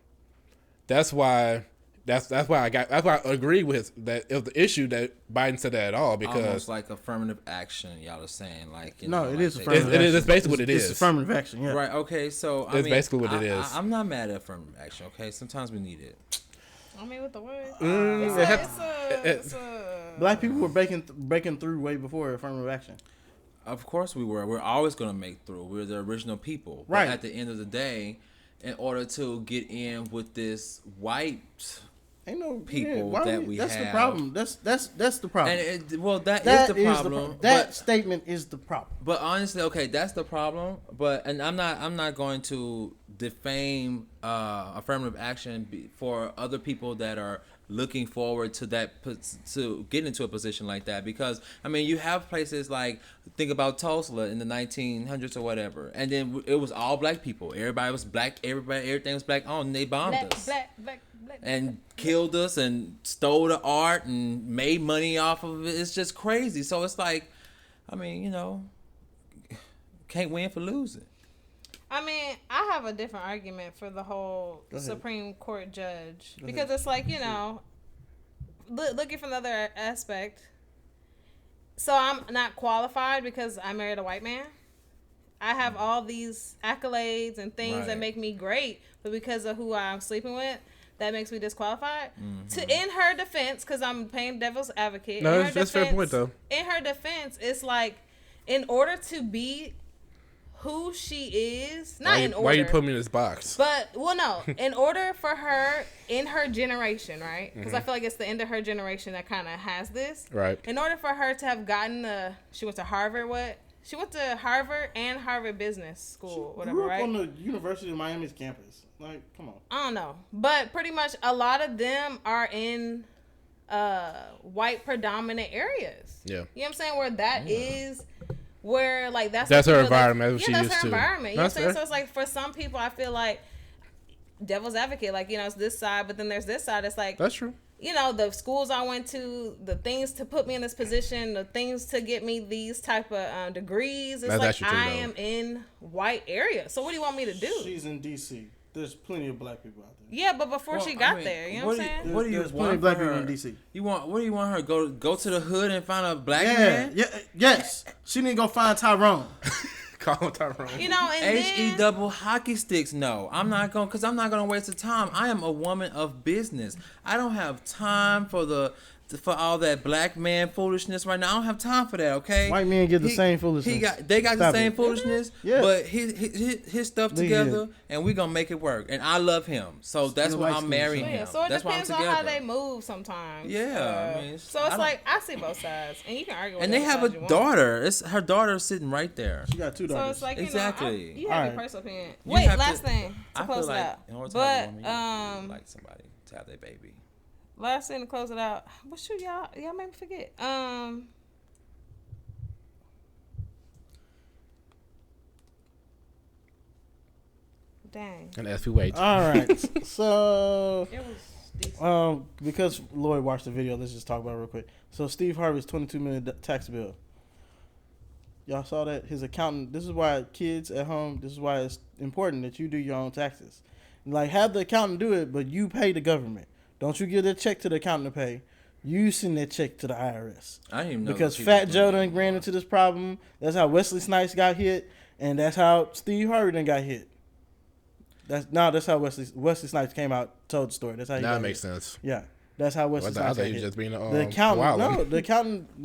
that's why I agree with that. It was the issue that Biden said that at all, because almost like affirmative action. Y'all are saying like it is affirmative action. It's basically what it is. It's affirmative action, yeah. Right. Okay. So it's basically what it is. I'm not mad at affirmative action. Okay. Sometimes we need it. I mean, with the word, it's black people were breaking through way before affirmative action. Of course we were. We're always gonna make through. We're the original people. Right. But at the end of the day, in order to get in with this white ain't no people that we that's have. The problem. That's the problem. And that is the problem. That statement is the problem. But honestly, okay, that's the problem. But I'm not going to defame affirmative action for other people that are looking forward to to get into a position like that, because I mean you have places like, think about Tulsa in the 1900s or whatever, and then it was all black people. Everybody was black. Everything was black on. And they bombed us. Black, and killed us and stole the art and made money off of it. It's just crazy. So it's like, I mean, can't win for losing. I mean, I have a different argument for the whole Supreme Court judge, because it's like, looking from the other aspect. So I'm not qualified because I married a white man. I have all these accolades and things that make me great, but because of who I'm sleeping with, that makes me disqualified. In her defense, because I'm playing devil's advocate. No, that's a fair point, though. In her defense, it's like, in order to be who she is, why you put me in this box? But in order for her, in her generation, right? Because I feel like it's the end of her generation that kind of has this. Right. In order for her to have gotten she went to Harvard. She went to Harvard and Harvard Business School, she grew up on the University of Miami's campus. Like, come on. I don't know, but pretty much a lot of them are in white predominant areas. Yeah. You know what I'm saying? Where that is. Where like that's her environment. Like, that's her environment. You know what I'm saying? Fair. So it's like, for some people, I feel like devil's advocate. Like, it's this side, but then there's this side. It's like, that's true. The schools I went to, the things to put me in this position, the things to get me these type of degrees. It's that's like, I am in white area. So what do you want me to do? She's in D.C. There's plenty of black people out there. Yeah, but before she got there, you know what I'm saying? What do you There's plenty of black people in D.C. What do you want her to go to the hood and find a black man? Yes. She need to go find Tyrone. Call him Tyrone. And HE double hockey sticks. No, I'm not going, because I'm not going to waste the time. I am a woman of business. I don't have time for all that black man foolishness right now. I don't have time for that. Okay. White men get the same foolishness. They got the same foolishness. Yeah. But his stuff together, and we gonna make it work. And I love him, so that's why I'm marrying him. So it that's depends on how they move sometimes. Yeah. So it's like, I see both sides, and you can argue. And they have a daughter. It's her daughter sitting right there. She got 2 daughters. So it's like, exactly. You have your personal opinion. Wait, last thing to close it out. But like somebody to have their baby. Last thing to close it out. Well, shoot, y'all made me forget. Dang. And as we wait. All right. So, It was decent. because Lloyd watched the video, let's just talk about it real quick. So, Steve Harvey's $22 million tax bill. Y'all saw that? His accountant, this is why kids at home, this is why it's important that you do your own taxes. Like, have the accountant do it, but you pay the government. Don't you give that check to the accountant to pay. You send that check to the IRS. I didn't even know. Because Fat Joe done ran into this problem. That's how Wesley Snipes got hit, and that's how Steve Harvey done got hit. That's how Wesley Snipes came out, told the story. That's how he got makes hit. sense. Yeah, that's how Wesley Snipes got hit. Just being the accountant. No, the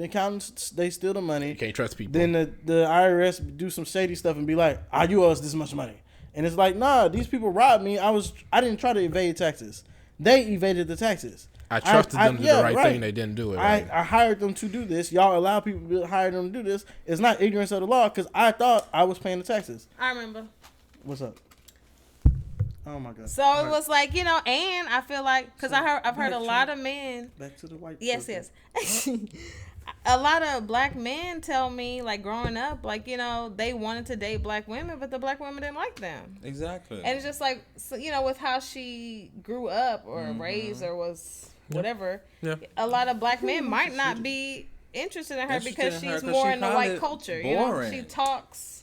accountants they steal the money. You can't trust people. Then the IRS do some shady stuff and be like, you owe us this much money, and it's like, nah, these people robbed me. I didn't try to evade taxes. They evaded the taxes. I trusted them to do the right thing. They didn't do it. I hired them to do this. Y'all allow people to hire them to do this. It's not ignorance of the law because I thought I was paying the taxes. I remember. What's up? Oh my God. So it was like, and I feel like, because I've heard a lot of men. Back to the white. Yes. A lot of black men tell me, like, growing up, like, they wanted to date black women, but the black women didn't like them. Exactly. And it's just like, with how she grew up or raised or was whatever, a lot of black men might not be interested in her because she's more in the white culture. Boring. She talks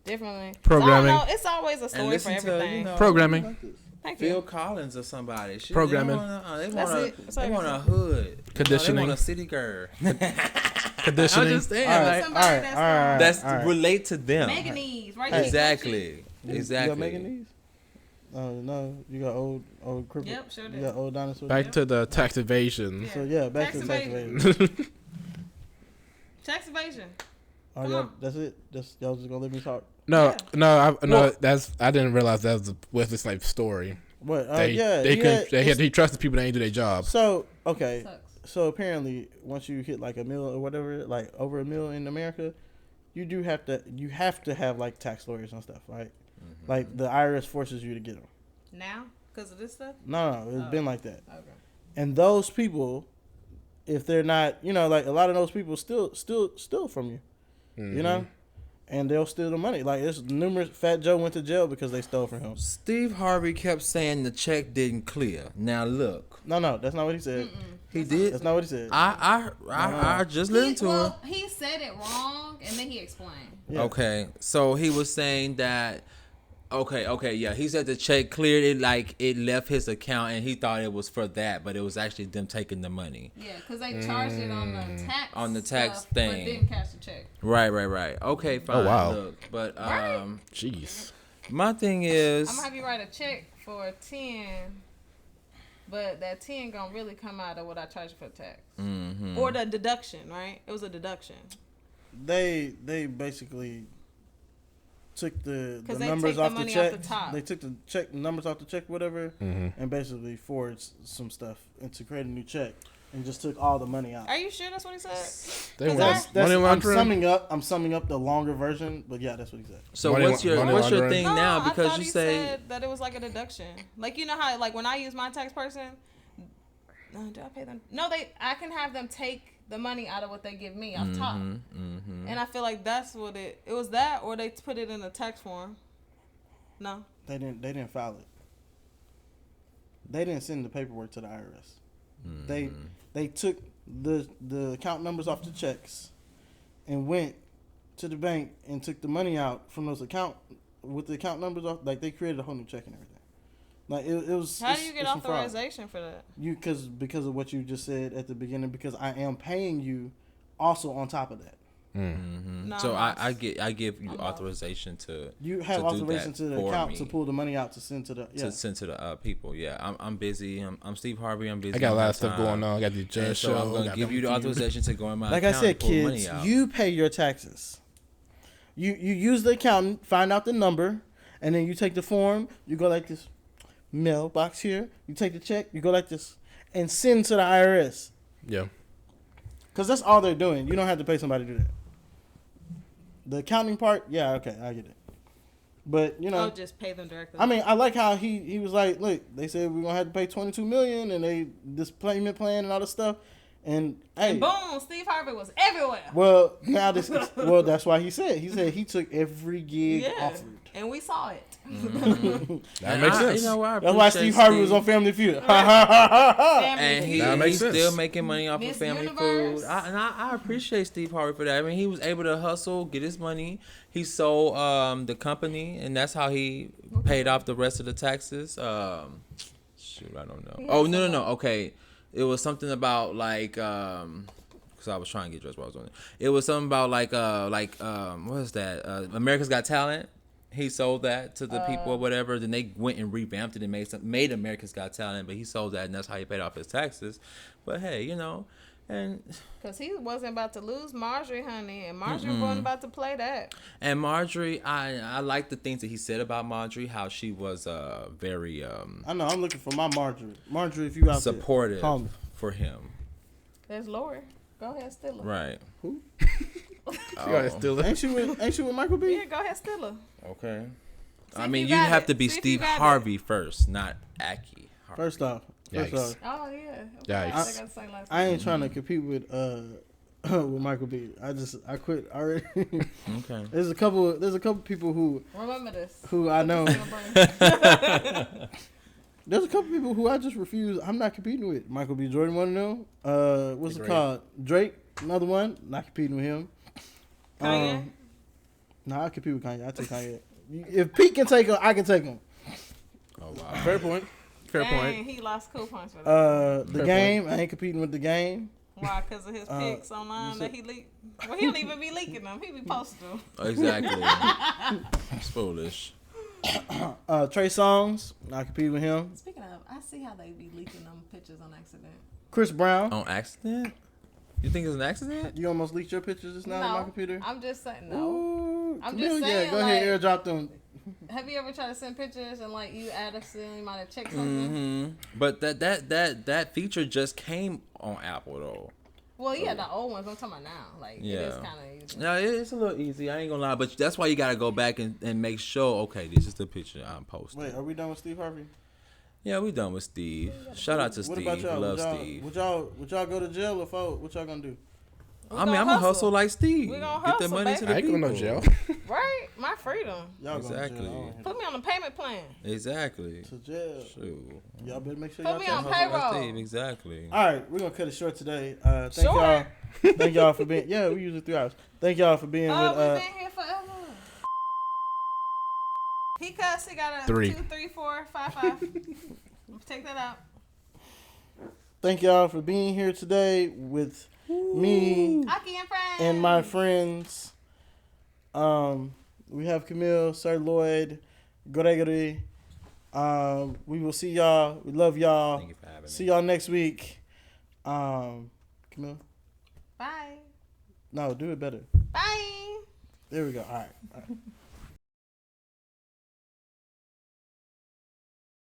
differently. Programming. So I don't know, it's always a story for everything. Programming. Thank Phil you. Collins or somebody. Programming. They That's want it. they want a hood. Conditioning. They want a city girl. Conditioning. I'm just saying, All right. that's relate to them. Meganese, right? Exactly. You got Meganese? Oh no, you got old cripple. Yep, sure did. You got old dinosaurs. Back to the tax evasion. So back to tax evasion. Tax evasion. Oh, y'all, that's it. Y'all just gonna let me talk. No. I didn't realize that was a Wesley Snipes story. What? He trusted people that ain't do their job. So okay. Sucks. So apparently, once you hit like a mil or whatever, like over a mil in America, you have to have like tax lawyers and stuff, right? Mm-hmm. Like the IRS forces you to get them. Now, because of this stuff. No, it's been like that. Okay. And those people, if they're not, like a lot of those people steal from you, Mm-hmm. and they'll steal the money. Like there's numerous. Fat Joe went to jail because they stole from him. Steve Harvey kept saying the check didn't clear. Now look. No, that's not what he said. He did. That's not what he said. I just listened to him. He said it wrong, and then he explained. Yeah. Okay, so he was saying that. Okay, yeah. He said the check cleared it, like it left his account, and he thought it was for that, but it was actually them taking the money. Yeah, because they charged it on the tax. On the tax stuff, thing. but didn't cash the check. Right. Okay, fine. Oh, wow. Look, but Jeez. my thing is, I'm gonna have you write a check for 10, but that 10 gonna really come out of what I charged for tax, or the deduction. Right? It was a deduction. They basically took the they numbers take the off the money check. off the top. They took the numbers off the check, whatever, and basically forged some stuff and to create a new check, and just took all the money out. Are you sure that's what he said? They That's- want money laundering. I'm summing up the longer version, but yeah, that's what he said. so Money what's your laundering. thing now? I Because thought you he say said that it was like a deduction. Like, you know how, like, when I use my tax person, do I pay them? No, I can have them take the money out of what they give me off top. And I feel like that's what it was, that, or they put it in a tax form. No, They didn't file it. They didn't send the paperwork to the IRS. They took the account numbers off the checks and went to the bank and took the money out from those account with the account numbers off. Like they created a whole new check and everything. Like it was. How do you get authorization for that? Because of what you just said at the beginning. Because I am paying you, also on top of that. No, so I give you authorization to you have to authorization to the account me. To pull the money out to send to the to send to the people. Yeah, I'm busy. I'm Steve Harvey. I'm busy. I got a lot of stuff going on. I got the judge so show. I'm gonna give you the authorization to go in my like I account said, and pull kids, money out. you pay your taxes. You use the accountant, find out the number, and then you take the form. You go like this, mailbox here. You take the check. You go like this, and send to the IRS. Yeah. Because that's all they're doing. You don't have to pay somebody to do that. The accounting part, yeah, okay, I get it. But I'll just pay them directly. I mean, I like how he was like, look, they said we're gonna have to pay $22 million, and this payment plan and all this stuff, and hey, and boom, Steve Harvey was everywhere. Well, now that's why he said he took every gig offered, and we saw it. That makes sense. You know what? That's why Steve Harvey was on Family Feud. And he's sense. still making money off Miss of Family Universe. Food. I appreciate Steve Harvey for that. I mean, he was able to hustle, get his money. He sold the company, and that's how he paid off the rest of the taxes. Shoot, I don't know. Oh, no. Okay. It was something about like, because I was trying to get dressed while I was on it. It was something about like, what is that? America's Got Talent. He sold that to the people or whatever. Then they went and revamped it and made America's Got Talent. But he sold that, and that's how he paid off his taxes. But hey, And Because he wasn't about to lose Marjorie, honey. And Marjorie wasn't about to play that. And Marjorie, I like the things that he said about Marjorie, how she was very I know. I'm looking for my Marjorie. Marjorie, if you out supportive there, call me. for him. There's Lori. Go ahead, steal her. Right. Who? Still Ain't she with Michael B? Yeah, go ahead, steal her. Okay. See I if mean, you you got have it. to be See if Steve you got it. Harvey first, not Akki. Harvey. First off. Yikes. Oh, yeah. Yikes. I got the same last I name. ain't trying to compete with Michael B. I quit already. Okay. There's a couple people Remember this. who I know. Your brain. There's a couple people who I just refuse. I'm not competing with. Michael B. Jordan, one of them. What's it Drake. called? Drake, another one. Not competing with him. Kanye? No, I compete with Kanye. I take Kanye. If Pete can take him, I can take him. Oh wow. Fair point. Fair Dang, point. he lost cool points for that. The Fair game. I ain't competing with the game. Why? Because of his pics online that he leaked? Well, he don't even be leaking them. He be posting them. Exactly. It's foolish. Trey Songz. Not competing with him. Speaking of, I see how they be leaking them pictures on accident. Chris Brown. On accident? You think it's an accident? You almost leaked your pictures just now on my computer. I'm just saying, no. Ooh, I'm Camille, just saying, yeah, go ahead, like- airdrop them. Have you ever tried to send pictures and like you accidentally might have checked something? Mm-hmm. But that feature just came on Apple though. Well, yeah, the old ones. I'm talking about now. Like, it is Yeah. kind of easy. No, it's a little easy. I ain't gonna lie, but that's why you gotta go back and make sure. Okay, this is the picture I'm posting. Wait, are we done with Steve Harvey? Yeah, we done with Steve. Shout out to What Steve. about y'all? Love would y'all, Steve. Would y'all go to jail or vote? What y'all gonna do? We I mean, gonna I'm gonna hustle like Steve. We gonna Get the hustle, money to baby. the I ain't people. going to no jail. Right? My freedom. Y'all Exactly. going to jail. Put me on the payment plan. Exactly. To jail. Shoot. Y'all better make sure Put y'all me take on hustle. payroll. Like Steve, exactly. All right, we're gonna cut it short today. Thank Short? Thank y'all for being. Yeah, we usually 3 hours. Thank y'all for being Oh, with. we've been here forever. He cussed. He got a 3. 2, 3, 4, 5, 5. Take that out. Thank y'all for being here today with me Akki and Friends. and my friends. We have Camille, Sir Lloyd, Gregory. We will see y'all. We love y'all. Thank you for having See me. y'all next week. Camille. Bye. No, do it better. Bye. There we go. All right.